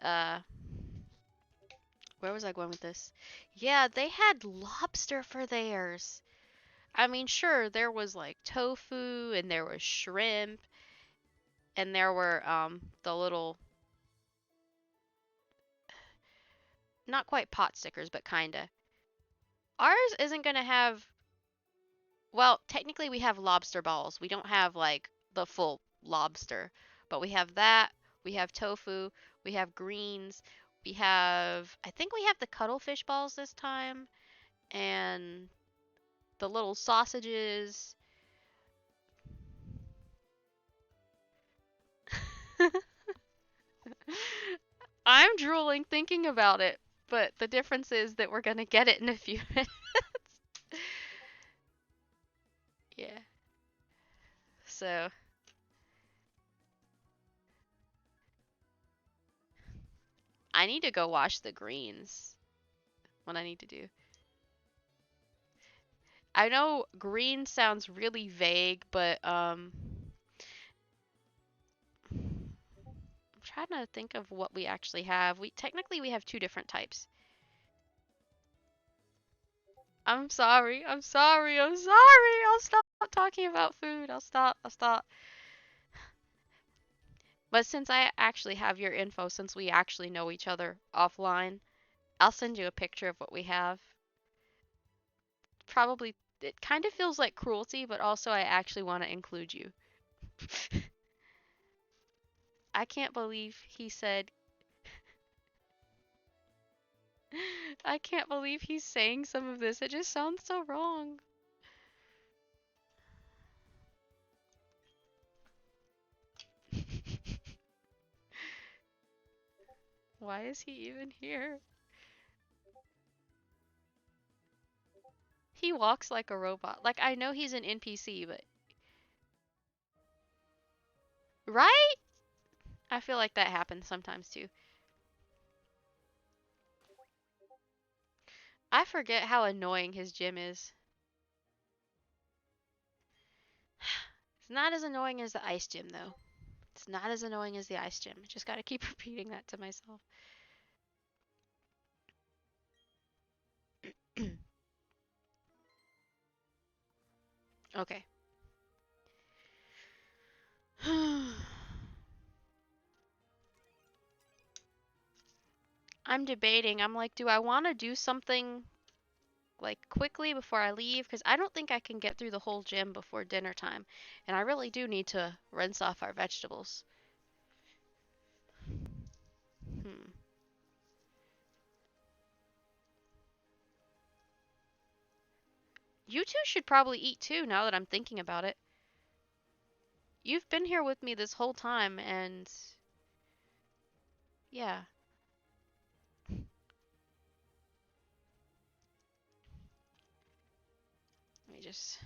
where was I going with this? Yeah, they had lobster for theirs. I mean, sure, there was like tofu and there was shrimp and there were the little, not quite pot stickers, but kinda. Ours isn't gonna have, well, technically we have lobster balls. We don't have like the full lobster, but we have that. We have tofu. We have greens. I think we have the cuttlefish balls this time, and the little sausages. I'm drooling thinking about it, but the difference is that we're gonna get it in a few minutes. Yeah. So I need to go wash the greens. What I need to do. I know green sounds really vague, but I'm trying to think of what we actually have. We have two different types. I'm sorry. I'm sorry. I'm sorry. I'll stop talking about food. I'll stop. I'll stop. But since I actually have your info, since we actually know each other offline, I'll send you a picture of what we have. Probably it kind of feels like cruelty, but also I actually want to include you. I can't believe he said I can't believe he's saying some of this. It just sounds so wrong. Why is he even here? He walks like a robot. Like, I know he's an NPC, but. Right? I feel like that happens sometimes too. I forget how annoying his gym is. It's not as annoying as the ice gym, though. It's not as annoying as the ice gym. I just gotta keep repeating that to myself. Okay. I'm debating. I'm like, do I want to do something like quickly before I leave? Because I don't think I can get through the whole gym before dinner time. And I really do need to rinse off our vegetables. Hmm. You two should probably eat too, now that I'm thinking about it. You've been here with me this whole time, and yeah. Let me just.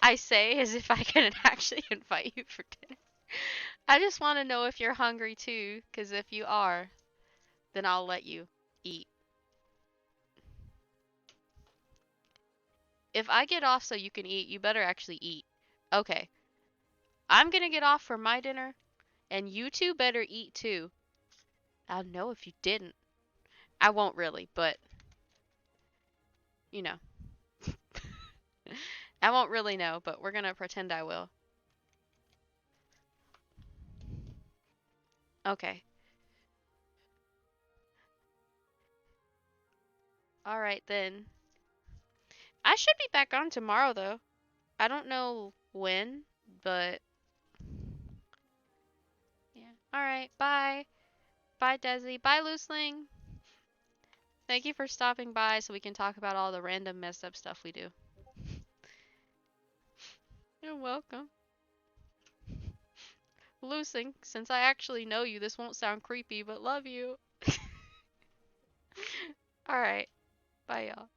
I say as if I can actually invite you for dinner. I just want to know if you're hungry too, because if you are, then I'll let you eat. If I get off so you can eat, you better actually eat. Okay. I'm gonna get off for my dinner, and you two better eat too. I'll know if you didn't. I won't really, but you know. I won't really know, but we're gonna pretend I will. Okay. Alright then. I should be back on tomorrow though. I don't know when, but yeah. Alright, bye. Bye, Desi. Bye, Loosling. Thank you for stopping by so we can talk about all the random messed up stuff we do. You're welcome. Loosing, since I actually know you, this won't sound creepy, but love you. Alright. Bye, y'all.